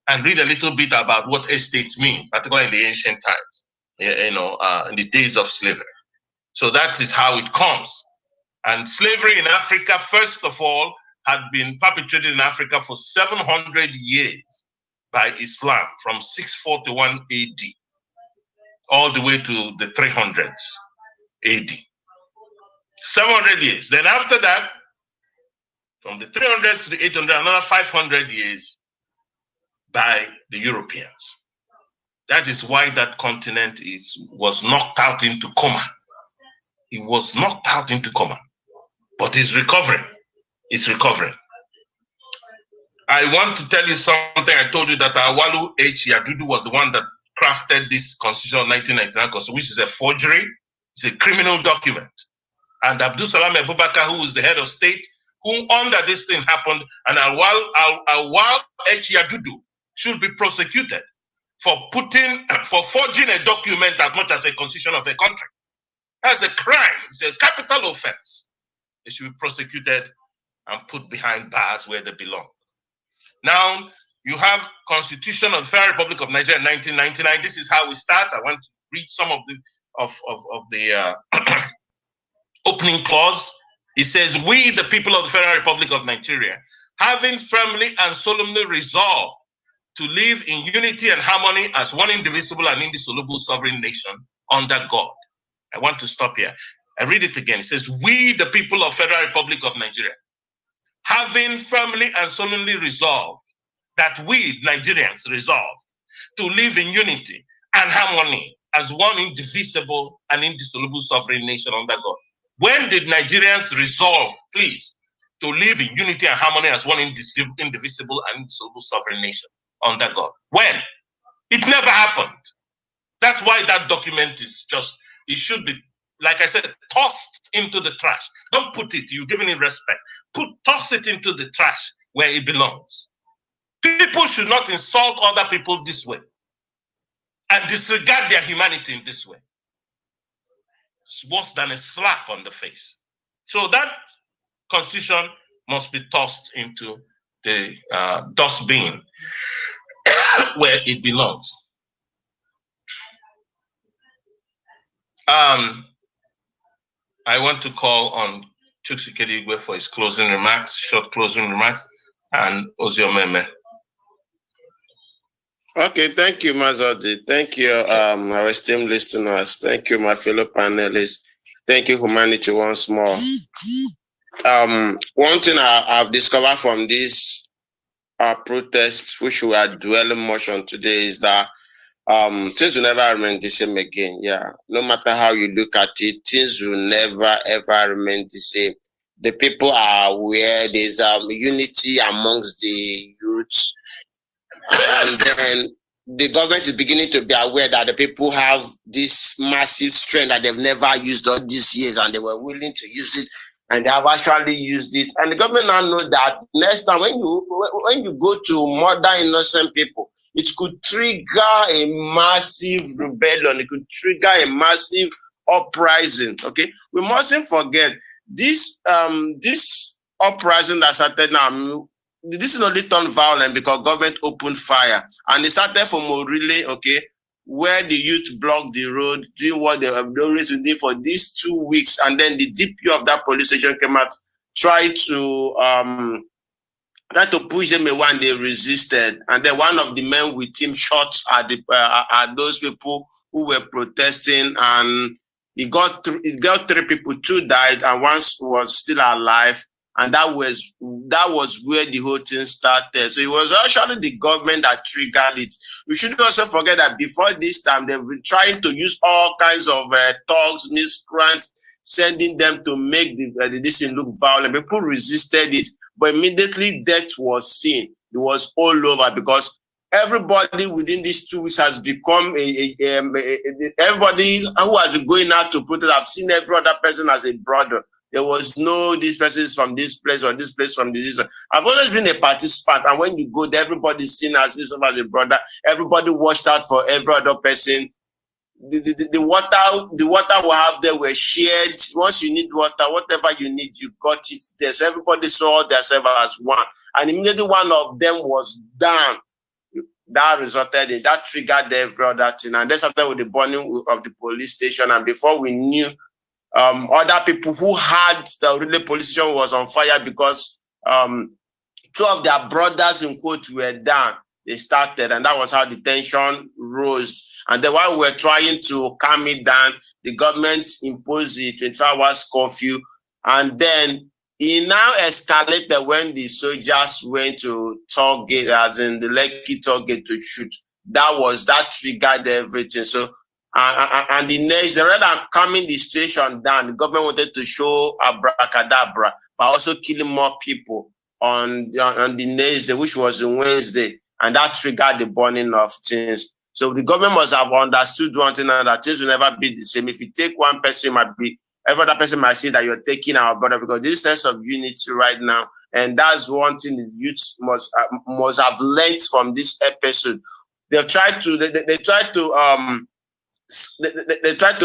and read a little bit about what estates mean, particularly in the ancient times, in the days of slavery. So that is how it comes. And slavery in Africa, first of all, had been perpetrated in Africa for 700 years by Islam, from 641 AD all the way to the 300s AD. 700 years. Then after that, from the 300s to the 800, another 500 years by the Europeans. That is why that continent was knocked out into coma. It was knocked out into coma, but it's recovering. It's recovering. I want to tell you something. I told you that Awalu H. Yadudu was the one that crafted this Constitution of 1999, which is a forgery. It's a criminal document. And Abdul Salam Abubakar, who is the head of state, who under this thing happened, and Awal H. Yadudu should be prosecuted for forging a document as much as a constitution of a country. That's a crime. It's a capital offense. They should be prosecuted and put behind bars where they belong. Now, you have Constitution of the Federal Republic of Nigeria in 1999. This is how it starts. I want to read some of the opening clause. It says, "We, the people of the Federal Republic of Nigeria, having firmly and solemnly resolved to live in unity and harmony as one indivisible and indissoluble sovereign nation under God." I want to stop here. I read it again. It says, "We, the people of Federal Republic of Nigeria, having firmly and solemnly resolved," that we, Nigerians, resolve to live in unity and harmony as one indivisible and indissoluble sovereign nation under God. When did Nigerians resolve, please, to live in unity and harmony as one indivisible and indissoluble sovereign nation under God? When? It never happened. That's why that document is just, it should be, like I said, tossed into the trash. Don't put it, you're giving it respect. Toss it into the trash where it belongs. People should not insult other people this way and disregard their humanity in this way. It's worse than a slap on the face. So that constitution must be tossed into the dustbin where it belongs. I want to call on Chukwuka Igwe for his closing remarks, short closing remarks, and Oziomeme. Okay, thank you, Mazodi. Thank you, our esteemed listeners. Thank you, my fellow panelists. Thank you, humanity, once more. One thing I've discovered from this protest, which we are dwelling much on today, is that things will never remain the same again. Yeah, no matter how you look at it, things will never ever remain the same. The people are aware. There's unity amongst the youths. And then the government is beginning to be aware that the people have this massive strength that they've never used all these years, and they were willing to use it, and they have actually used it. And the government now knows that next time when you go to murder innocent people, it could trigger a massive rebellion. It could trigger a massive uprising. Okay, we mustn't forget this. This uprising that started now. This is only turned violent because government opened fire, and it started from Orile, okay, where the youth blocked the road, doing what they have always been doing for these 2 weeks, and then the DPO of that police station came out, tried to push them away, and they resisted, and then one of the men with him shot at those people who were protesting, and it got 3 people, 2 died, and one was still alive. And that was where the whole thing started. So it was actually the government that triggered it. We shouldn't also forget that before this time, they've been trying to use all kinds of thugs, miscreants, sending them to make this thing look violent. People resisted it, but immediately death was seen. It was all over because everybody within these 2 weeks has become everybody who has been going out to protest. I've seen every other person as a brother. There was no, this person is from this place or this place from this. I've always been a participant, and when you go there, everybody's seen as if somebody's a brother. Everybody watched out for every other person. The water we have there were shared. Once you need water, whatever you need, you got it there. So everybody saw themselves as one. And immediately one of them was down. That resulted in, that triggered every other thing. And then started with the burning of the police station. And before we knew, other people who had the Orile police station was on fire because 2 of their brothers in quote were down. They started, and that was how the tension rose. And then while we were trying to calm it down, the government imposed the 24 hours curfew, and then He now escalated when the soldiers went to target, as in the Lekki target, to shoot. That triggered everything. So, and the next, rather than calming the situation down, the government wanted to show abracadabra by also killing more people on the next day, which was on Wednesday, and that triggered the burning of things. So the government must have understood one thing, and that things will never be the same. If you take one person, it might be every other person might see that you're taking our brother, because this sense of unity right now, and that's one thing the youth must have learned from this episode. They try to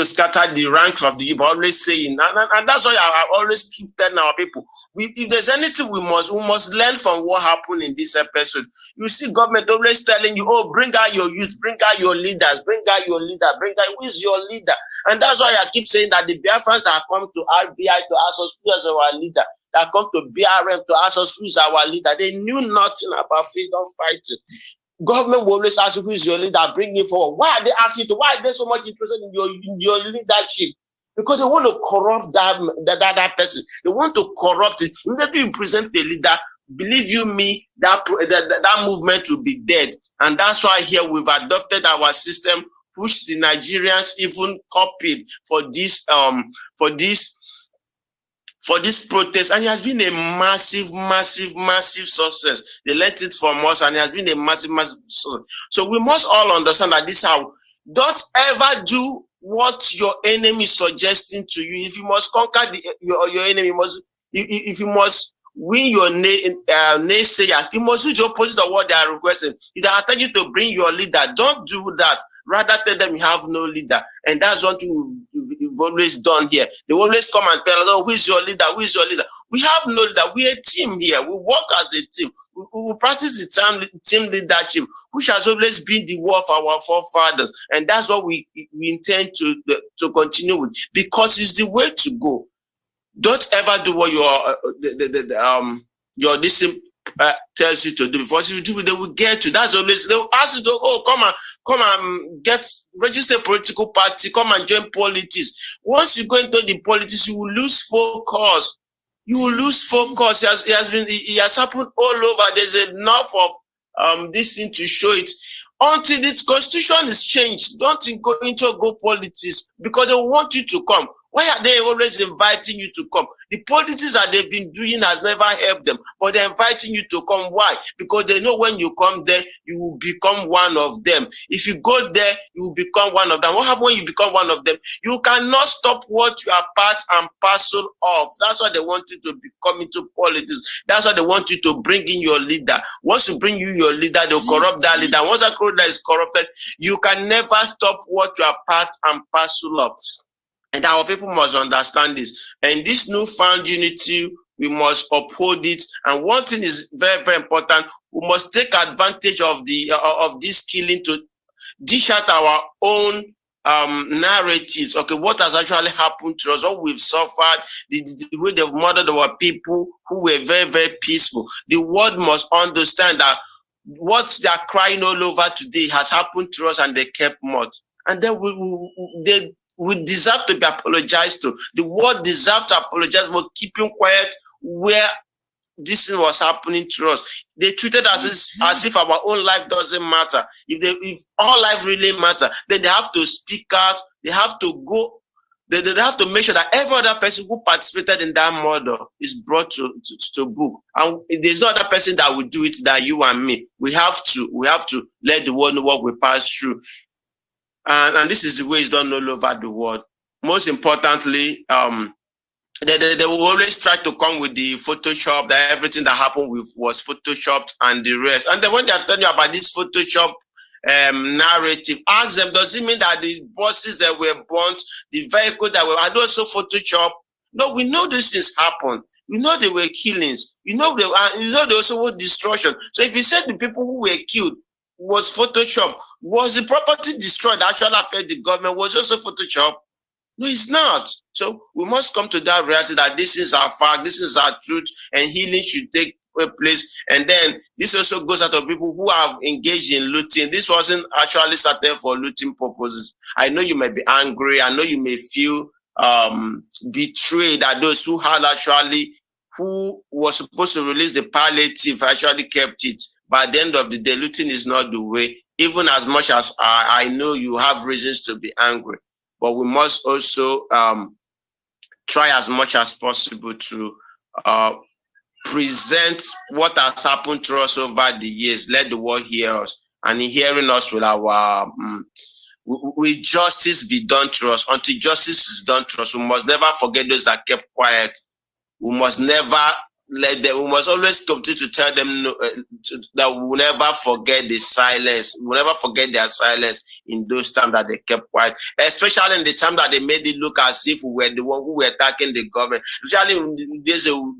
scatter the ranks of the youth, always saying, and that's why I always keep telling our people, if there's anything we must learn from what happened in this episode. You see government always telling you, oh, bring out your youth, bring out your leaders, bring out your leader, who is your leader? And that's why I keep saying that the Biafrans that come to RBI to ask us who is our leader, that come to BRM to ask us who is our leader, they knew nothing about freedom fighting. Government will always ask you who is your leader, bring him forward. Why are they asking you? Why are they so much interested in your leadership? Because they want to corrupt that person. They want to corrupt it. Immediately you present the leader, believe you me, that movement will be dead. And that's why here we've adopted our system, which the Nigerians even copied for this protest, and it has been a massive success. They let it from us, and it has been a massive success. So we must all understand that this how. Don't ever do what your enemy is suggesting to you. If you must conquer your enemy, if you must win your naysayers, you must do the opposite of what they are requesting. If they are telling you to bring your leader, don't do that. Rather tell them you have no leader. And that's what we've always done here. They always come and tell us, oh, who is your leader? Who is your leader? We have no leader. We're a team here. We work as a team. We practice the team leadership, which has always been the work of our forefathers. And that's what we intend to continue with, because it's the way to go. Don't ever do what your discipline tells you to do. Because if you do, they will get you. That's always, they will ask you to, come and register a political party, come and join politics. Once you go into the politics, you will lose focus. You will lose focus. It has happened all over. There's enough of this thing to show it. Until this constitution is changed, don't go into politics, because they want you to come. Why are they always inviting you to come? The politics that they've been doing has never helped them, but they're inviting you to come. Why? Because they know when you come there, you will become one of them. If you go there, you will become one of them. What happens when you become one of them? You cannot stop what you are part and parcel of. That's why they want you to become into politics. That's why they want you to bring in your leader. Once you bring in your leader, they'll corrupt that leader. Once that leader is corrupted, you can never stop what you are part and parcel of. And our people must understand this. And this newfound unity, we must uphold it. And one thing is very, very important. We must take advantage of this killing to dish out our own narratives. Okay, what has actually happened to us, what we've suffered, the way they've murdered our people who were very, very peaceful. The world must understand that what they are crying all over today has happened to us, and they kept mute. And then we deserve to be apologized to. The world deserves to apologize for keeping quiet where this was happening to us. They treated us as if our own life doesn't matter. If all life really matter, then they have to speak out. They have to go. They have to make sure that every other person who participated in that murder is brought to book. And there's no other person that will do it than you and me. We have to let the world know what we passed through. And this is the way it's done all over the world. Most importantly, they will always try to come with the Photoshop, that everything that happened was Photoshopped and the rest. And then when they are telling you about this Photoshop narrative, ask them, does it mean that the buses that were burnt, the vehicle that were, are those also Photoshop? No, we know these things happen. We know there were killings. You know there also were destruction. So if you said the people who were killed was Photoshop, was the property destroyed that actually affected the government, was also Photoshop? No, it's not. So we must come to that reality that this is our fact, this is our truth, and healing should take place. And then this also goes out of people who have engaged in looting. This wasn't actually started for looting purposes. I know you may be angry. I know you may feel betrayed at those who who was supposed to release the palliative actually kept it. But at the end of the day, looting is not the way. Even as much as I know you have reasons to be angry, but we must also try as much as possible to present what has happened to us over the years. Let the world hear us, and in hearing us will our will justice be done to us. Until justice is done to us, we must never forget those that kept quiet. We must never let them. We must always continue to tell them that we will never forget the silence. We will never forget their silence in those times that they kept quiet, especially in the time that they made it look as if we were the one who were attacking the government. Especially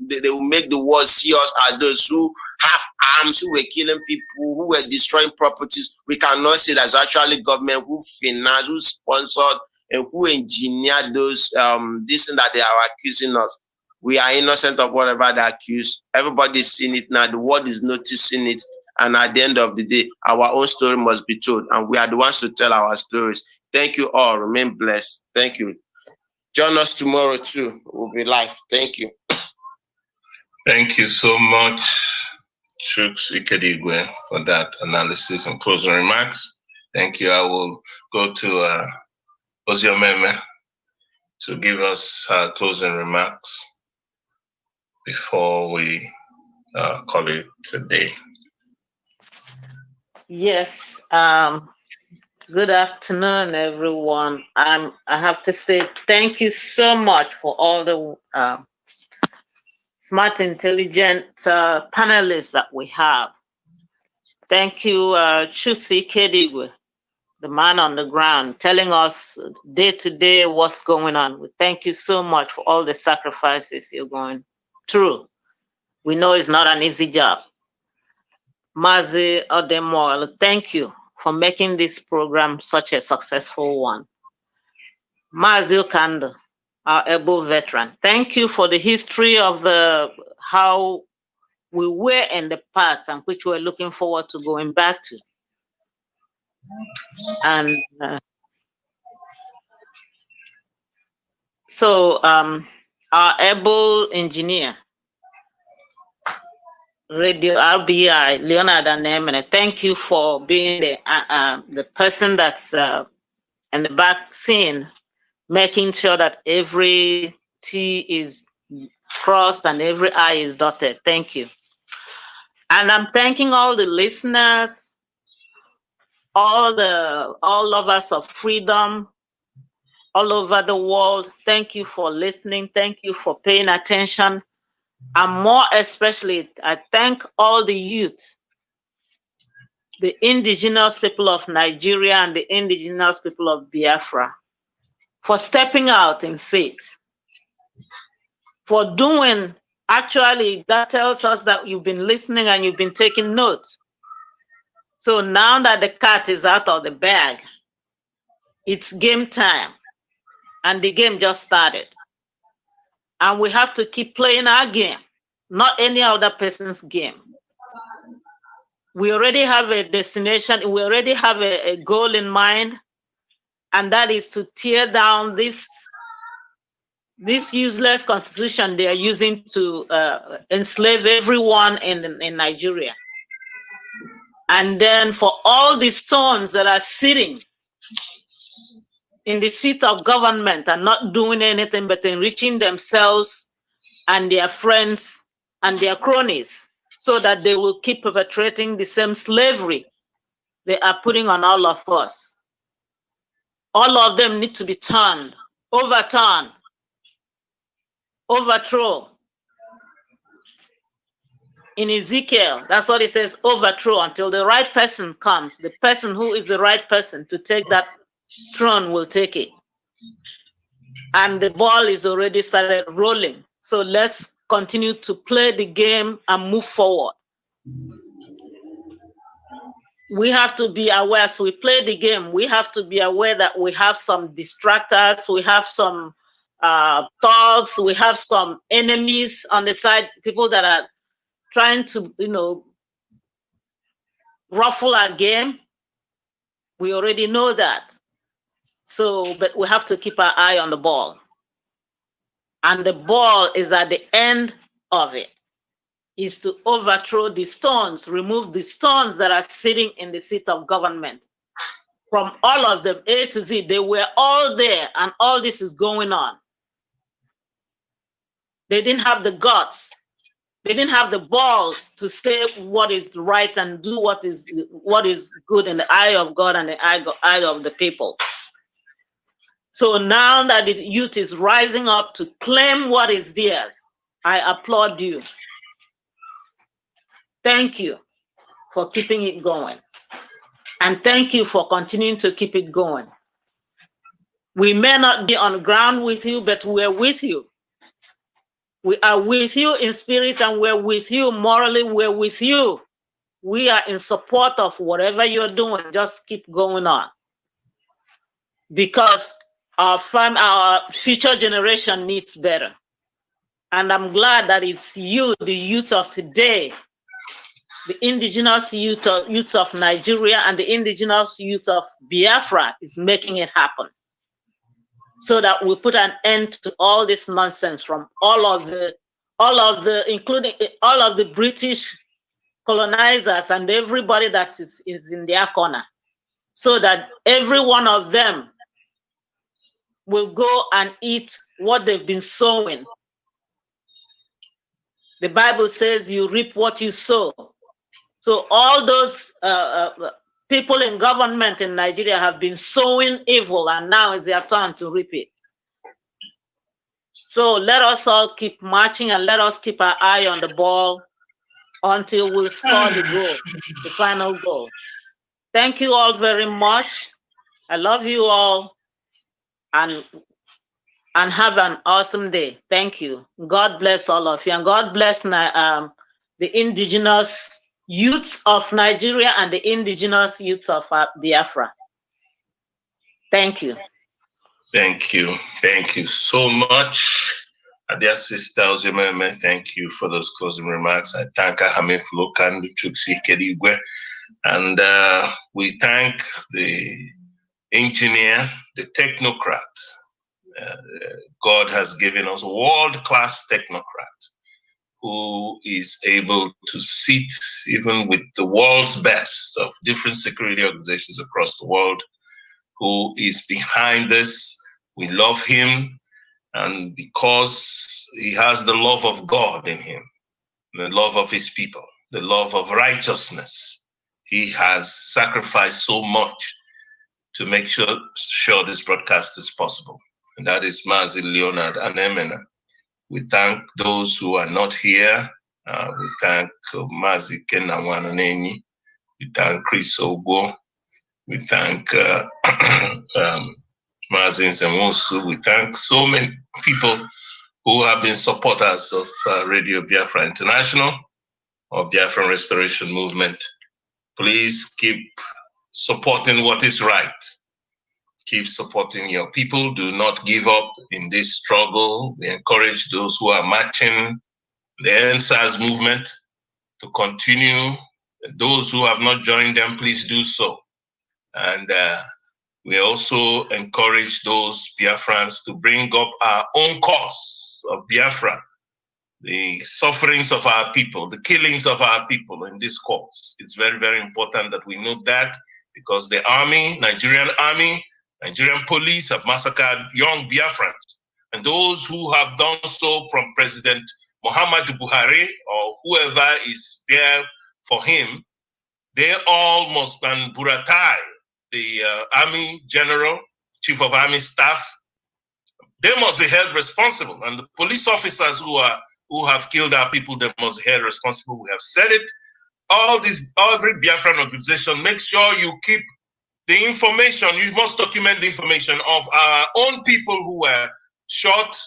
they will make the world see us as those who have arms, who were killing people, who were destroying properties. We cannot say that's actually government who financed, who sponsored, and who engineered those this thing that they are accusing us. We are innocent of whatever they accuse. Everybody's seen it now. The world is noticing it. And at the end of the day, our own story must be told. And we are the ones to tell our stories. Thank you all. Remain blessed. Thank you. Join us tomorrow too. We'll be live. Thank you. Thank you so much, Chuks Ikedigwe, for that analysis and closing remarks. Thank you. I will go to Oziomeme to give us closing remarks before we call it a day. Yes. Good afternoon, everyone. I have to say thank you so much for all the smart, intelligent panelists that we have. Thank you, Chuks Ikedigwe, the man on the ground, telling us day to day what's going on. Thank you so much for all the sacrifices you're going through. We know it's not an easy job. Mazi Odemola, thank you for making this program such a successful one. Mazi Okando, our able veteran, thank you for the history of how we were in the past and which we're looking forward to going back to. And our able engineer, Radio RBI, Leonard Anemene, thank you for being the person that's in the back scene, making sure that every T is crossed and every I is dotted. Thank you. And I'm thanking all the listeners, all lovers of freedom all over the world. Thank you for listening. Thank you for paying attention. And more especially, I thank all the youth, the indigenous people of Nigeria and the indigenous people of Biafra, for stepping out in faith, for doing, actually, that tells us that you've been listening and you've been taking notes. So now that the cat is out of the bag, it's game time. And the game just started. And we have to keep playing our game, not any other person's game. We already have a destination, we already have a goal in mind, and that is to tear down this useless constitution they are using to enslave everyone in Nigeria. And then for all the stones that are sitting in the seat of government and not doing anything but enriching themselves and their friends and their cronies, so that they will keep perpetrating the same slavery they are putting on all of us. All of them need to be turned, overturned, overthrown. In Ezekiel, that's what it says, overthrow, until the right person comes. The person who is the right person to take that throne will take it. And the ball is already started rolling. So let's continue to play the game and move forward. We have to be aware, as we play the game, we have to be aware that we have some distractors, we have some thugs, we have some enemies on the side, people that are trying to, ruffle our game. We already know that. So, but we have to keep our eye on the ball. And the ball is at the end of it is to overthrow the stones, remove the stones that are sitting in the seat of government. From all of them, A to Z, they were all there, and all this is going on. They didn't have the guts. They didn't have the balls to say what is right and do what is good in the eye of God and the eye of the people. So now that the youth is rising up to claim what is theirs, I applaud you. Thank you for keeping it going. And thank you for continuing to keep it going. We may not be on ground with you, but we're with you. We are with you in spirit, and we're with you morally. We're with you. We are in support of whatever you're doing. Just keep going on. Because our future generation needs better. And I'm glad that it's you, the youth of today, the indigenous youth of Nigeria and the indigenous youth of Biafra is making it happen. So that we put an end to all this nonsense from including all of the British colonizers and everybody that is in their corner. So that every one of them will go and eat what they've been sowing. The Bible says you reap what you sow. So all those people in government in Nigeria have been sowing evil, and now it's their turn to reap it. So let us all keep marching, and let us keep our eye on the ball until we score the goal, the final goal. Thank you all very much. I love you all, and have an awesome day. Thank you. God bless all of you, and God bless the indigenous youths of Nigeria and the indigenous youths of Biafra. Thank you. Thank you. Thank you so much. Dear Sister Ozememe, thank you for those closing remarks. I thank Ahame Flokandu Chuksi Kedigwe. And we thank the engineer, the technocrat. God has given us a world-class technocrat who is able to sit even with the world's best of different security organizations across the world, who is behind this. We love him, and because he has the love of God in him, the love of his people, the love of righteousness, he has sacrificed so much to make sure this broadcast is possible. And that is Mazi Leonard Anemena. We thank those who are not here. We thank Mazi Kenawananeni. We thank Chris Ogo. We thank Mazin Zemosu. We thank so many people who have been supporters of Radio Biafra International or Biafran Restoration Movement. Please keep supporting what is right. Keep supporting your people. Do not give up in this struggle. We encourage those who are marching the NSAS movement to continue. Those who have not joined them, please do so. And we also encourage those Biafrans to bring up our own cause of Biafra, the sufferings of our people, the killings of our people in this cause. It's very, very important that we note that, because the army, Nigerian police have massacred young Biafrans. And those who have done so, from President Muhammadu Buhari or whoever is there for him, they all must, and Buratai, the army general, chief of army staff, they must be held responsible. And the police officers who have killed our people, they must be held responsible. We have said it. Every Biafran organization, make sure you keep the information. You must document the information of our own people who were shot,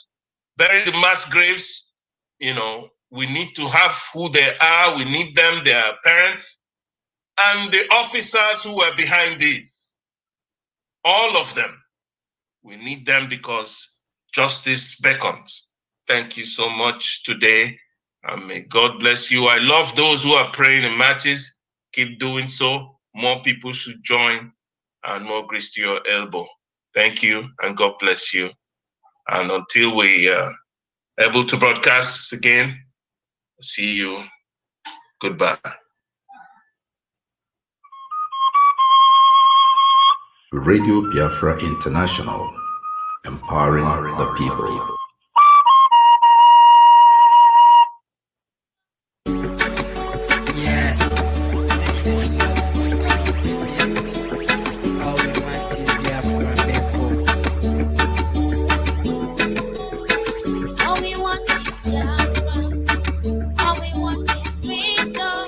buried in mass graves. You know, we need to have who they are. We need them, their parents, and the officers who were behind this. All of them. We need them because justice beckons. Thank you so much today. And may God bless you. I love those who are praying in matches. Keep doing so. More people should join, and more grace to your elbow. Thank you, and God bless you. And until we are able to broadcast again, See you. Goodbye. Radio Biafra International, empowering the people. Yes, this is not what kind of debate. All we want is Biafra people. All we want is Biafra. All we want is freedom.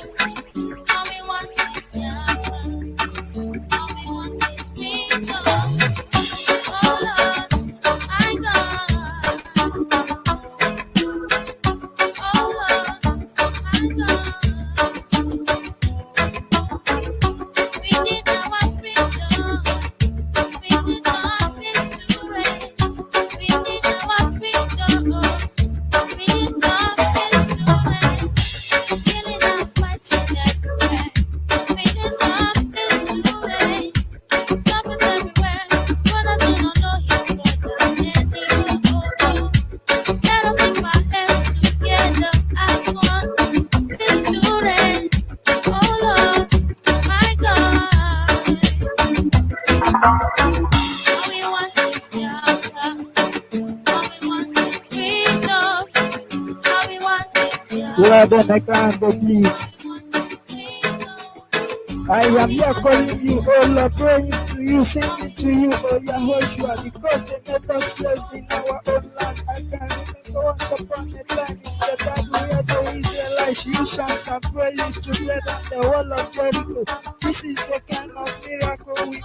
All we want is Biafra. All we want is freedom. Oh Lord, my God. Oh Lord, my God. We need our freedom. We need justice to reign. We need our freedom. We need justice to reign. Killing and fighting everywhere. We need justice to reign. Zombies everywhere. Brothers do not know his brothers. Standing over. Let us keep our hands together as one. This to reign. Oh Lord, my God. All we want is Biafra. All we want is freedom. All we want is Biafra. Lord, and I can't beat. I am here calling you, oh Lord, praying to you, singing to you, oh Yahushua, because they made us slaves in our own land. I can remember once upon a time in the Bible where the Israelites used songs and praises to lead on the wall of Jericho. This is the kind of miracle we need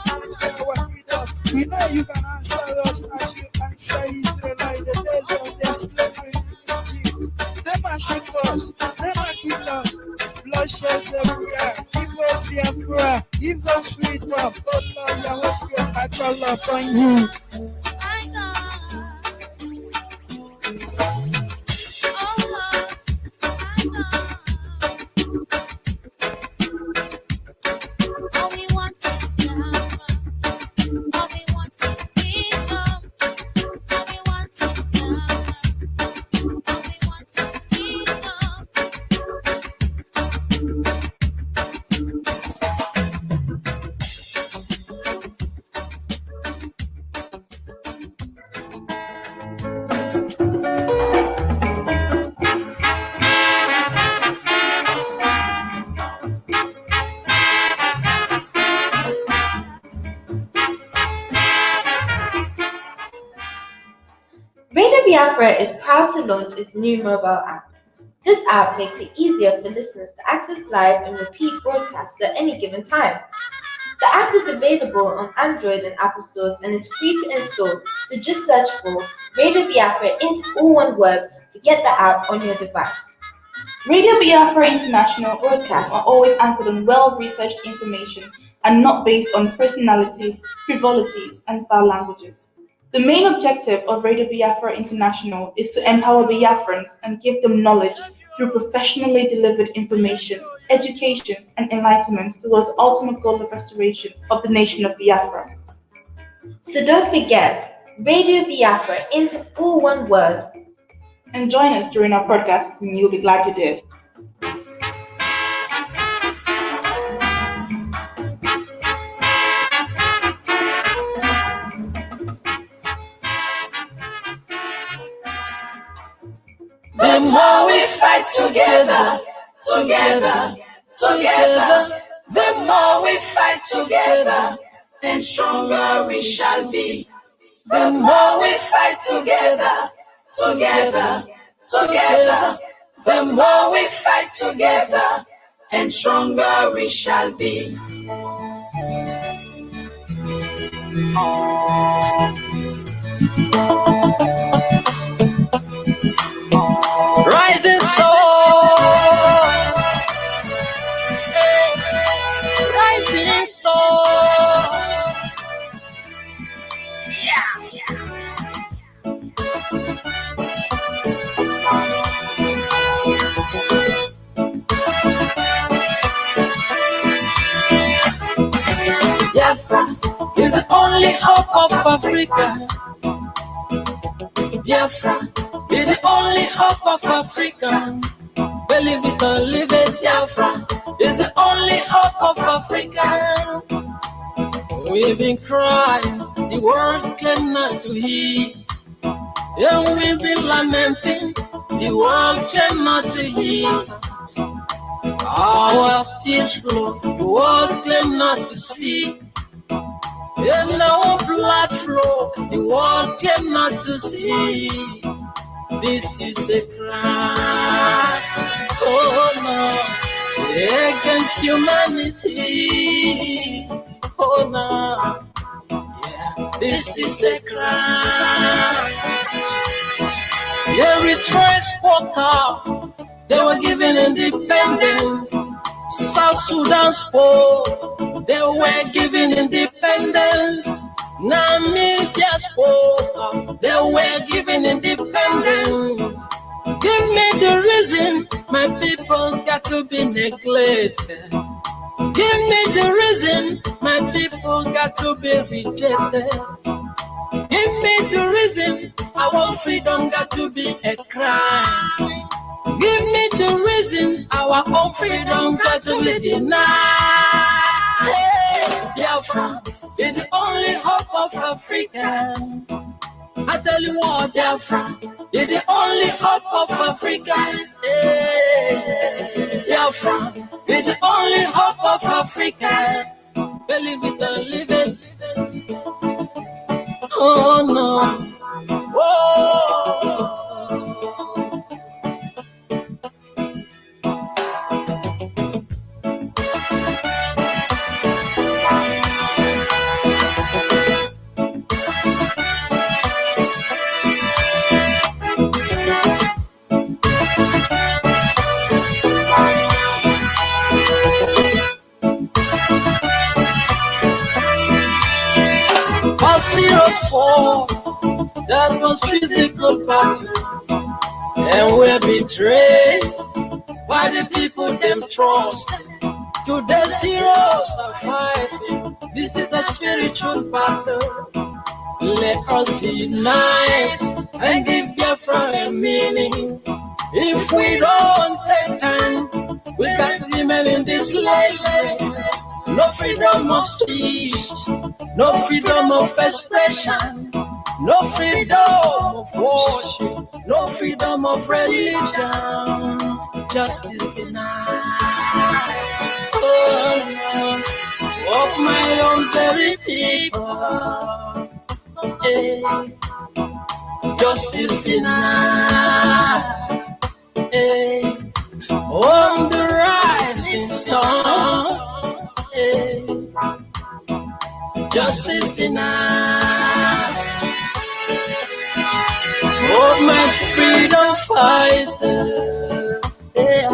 for our freedom. We know you can answer us as you answer Israelites the days of their slavery in Egypt. They might shake us, they might kill us, bloodshed everywhere. Give us Biafra, give us freedom. Oh Lord, Yahushua, I call upon you. My God. Oh Lord, my God. All we want is Biafra. All we want is freedom. All we want is Biafra. All we want is freedom. Radio Biafra is proud to launch its new mobile app. This app makes it easier for listeners to access live and repeat broadcasts at any given time. The app is available on Android and Apple stores and is free to install, so just search for Radio Biafra into all one word to get the app on your device. Radio Biafra International broadcasts are always anchored on well-researched information and not based on personalities, frivolities, and foul languages. The main objective of Radio Biafra International is to empower Biafrans and give them knowledge through professionally delivered information, education, and enlightenment towards the ultimate goal of restoration of the nation of Biafra. So don't forget, Radio Biafra into all one word. And join us during our podcasts, and you'll be glad you did. The more we fight together, together, together, the more we fight together, the stronger we shall be. The more we fight together, together, together, the more we fight together, and stronger we shall be. Rising sun, rising sun. Biafra is the only hope of Africa. Biafra is the only hope of Africa. Believe it or leave it, Biafra is the only hope of Africa. We've been crying, the world claim not to hear. And we've been lamenting, the world claim not to hear. Our tears flow, the world claim not to see. And our blood flow, the world claim not to see. This is a crime, oh no, against humanity. Oh no, yeah, this is a crime. Eritrea spoke out, they were given independence. South Sudan spoke, they were given independence. Namibia spoke out, they were given independence. Give me the reason my people got to be neglected. Give me the reason my people got to be rejected. Give me the reason our freedom got to be a crime. Give me the reason our own freedom got to be denied. Hey, Biafra is the only hope of Africa. I tell you what, Biafra is the only hope of Africa. Hey, Biafra is the only hope of Africa. Believe it or leave it. Oh no. Whoa. That was physical battle, and we're betrayed by the people them trust. Today zeros are fighting. This is a spiritual battle. Let us unite and give Biafra a meaning. If we don't take time, we can't remain in this life. No freedom of speech, no freedom of expression, no freedom of worship, no freedom of religion. Justice denied. Oh no, of my own very people. Hey. Justice denied. Hey. On the rising sun. Hey. Justice denied. Oh, my freedom fighter. Yeah.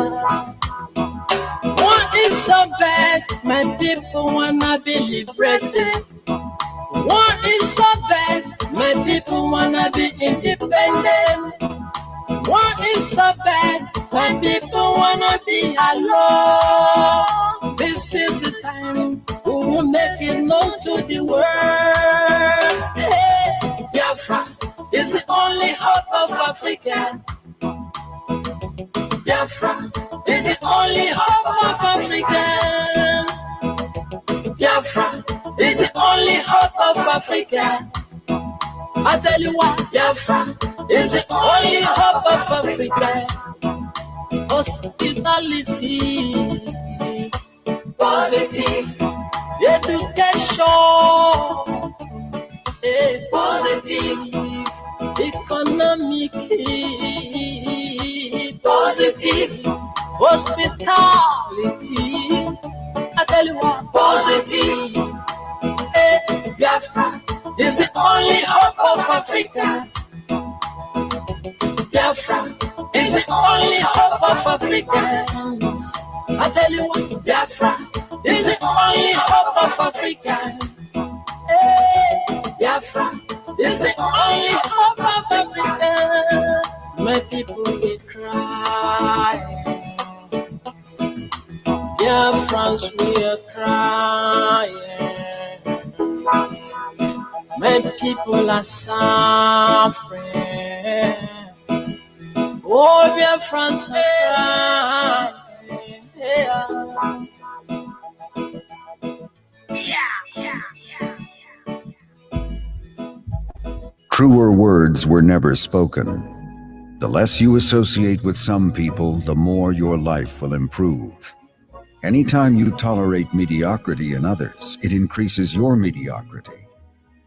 What is so bad? My people wanna be liberated. What is so bad? My people wanna be independent. What is so bad? My people wanna be alone. This is the time we will make it known to the world. Hey, Biafra is the only hope of Africa. Biafra is the only hope of Africa. Biafra is the only hope of Africa. I tell you what, Biafra is the only hope of Africa. Hospitality, positive, education, positive, economic, positive, hospitality. I tell you what, positive. Biafra is the only hope of Africa. Biafra is the only hope of Africans. I tell you what, Biafra is the only hope of Africa. Hey, Biafra is the only hope of Africa. My people will cry. Biafrans will cry. My people are suffering. Oh, Biafrans are crying. Truer words were never spoken. The less you associate with some people, the more your life will improve. Anytime you tolerate mediocrity in others, it increases your mediocrity.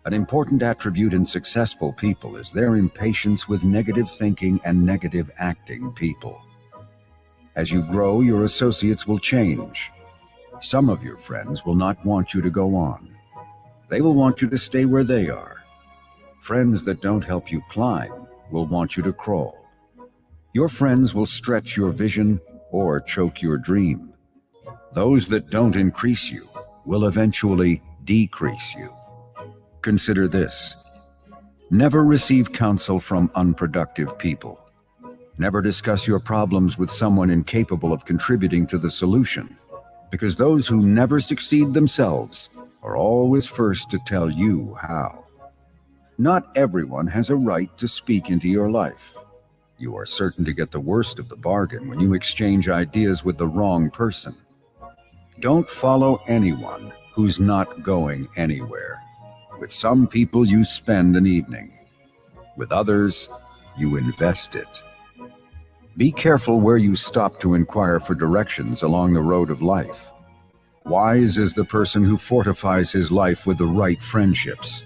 An important attribute in successful people is their impatience with negative thinking and negative acting people. As you grow, your associates will change. Some of your friends will not want you to go on. They will want you to stay where they are. Friends that don't help you climb will want you to crawl. Your friends will stretch your vision or choke your dream. Those that don't increase you will eventually decrease you. Consider this. Never receive counsel from unproductive people. Never discuss your problems with someone incapable of contributing to the solution, because those who never succeed themselves are always first to tell you how. Not everyone has a right to speak into your life. You are certain to get the worst of the bargain when you exchange ideas with the wrong person. Don't follow anyone who's not going anywhere. With some people, you spend an evening. With others, you invest it. Be careful where you stop to inquire for directions along the road of life. Wise is the person who fortifies his life with the right friendships.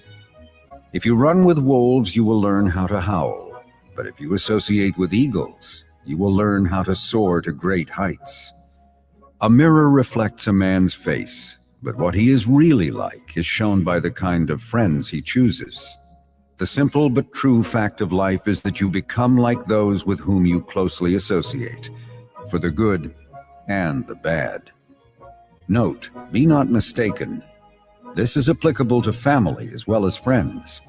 If you run with wolves, you will learn how to howl. But if you associate with eagles, you will learn how to soar to great heights. A mirror reflects a man's face, but what he is really like is shown by the kind of friends he chooses. The simple but true fact of life is that you become like those with whom you closely associate, for the good and the bad. Note, be not mistaken. This is applicable to family as well as friends.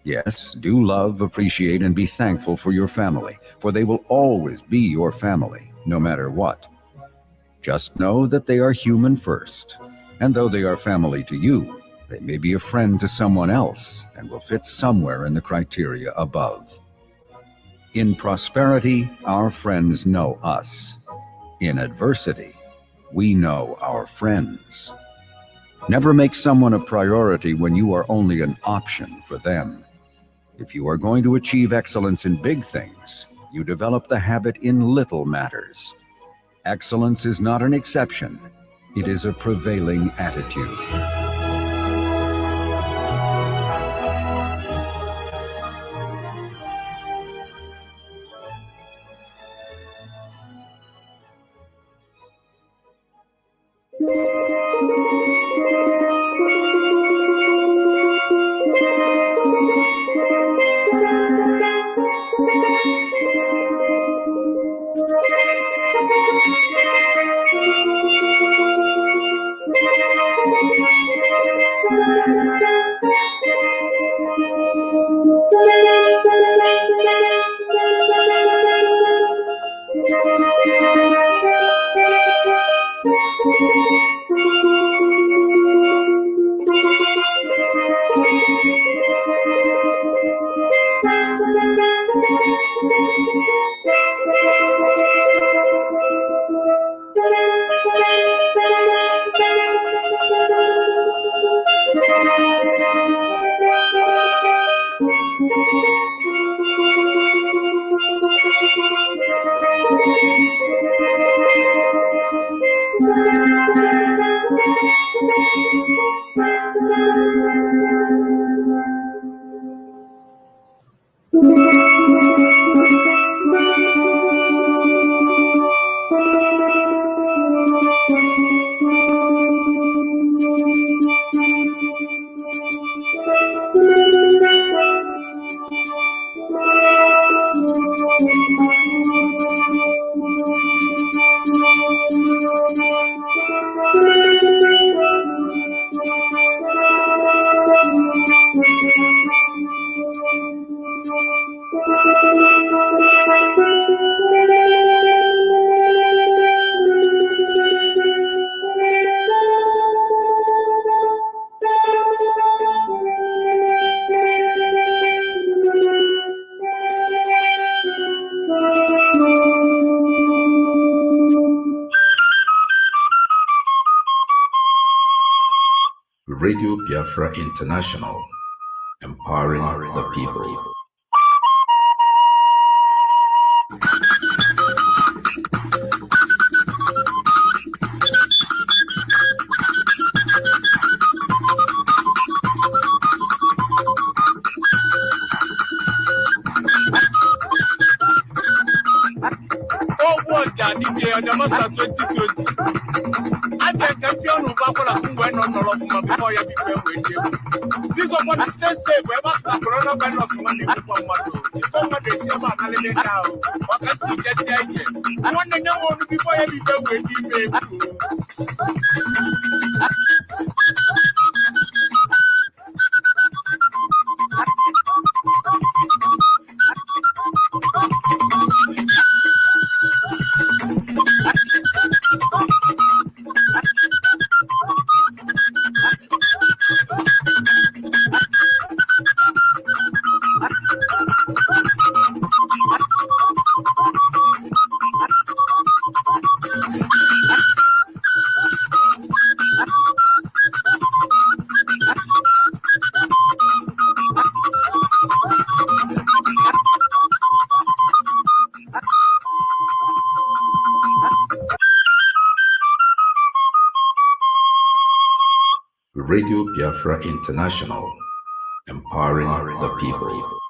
Yes, do love, appreciate, and be thankful for your family, for they will always be your family, no matter what. Just know that they are human first, and though they are family to you, they may be a friend to someone else and will fit somewhere in the criteria above. In prosperity, our friends know us. In adversity, we know our friends. Never make someone a priority when you are only an option for them. If you are going to achieve excellence in big things, you develop the habit in little matters. Excellence is not an exception, it is a prevailing attitude. Radio Biafra International, empowering the people. Oh, what DJ Ajamasa 2020. I can champion of Bakola went on all of them before you became with you. Because when I stay safe, wherever the coronavirus money from what to. It's what they say about holiday now. What can you get the idea? I want to know before you became with you. Radio Biafra International, empowering the people.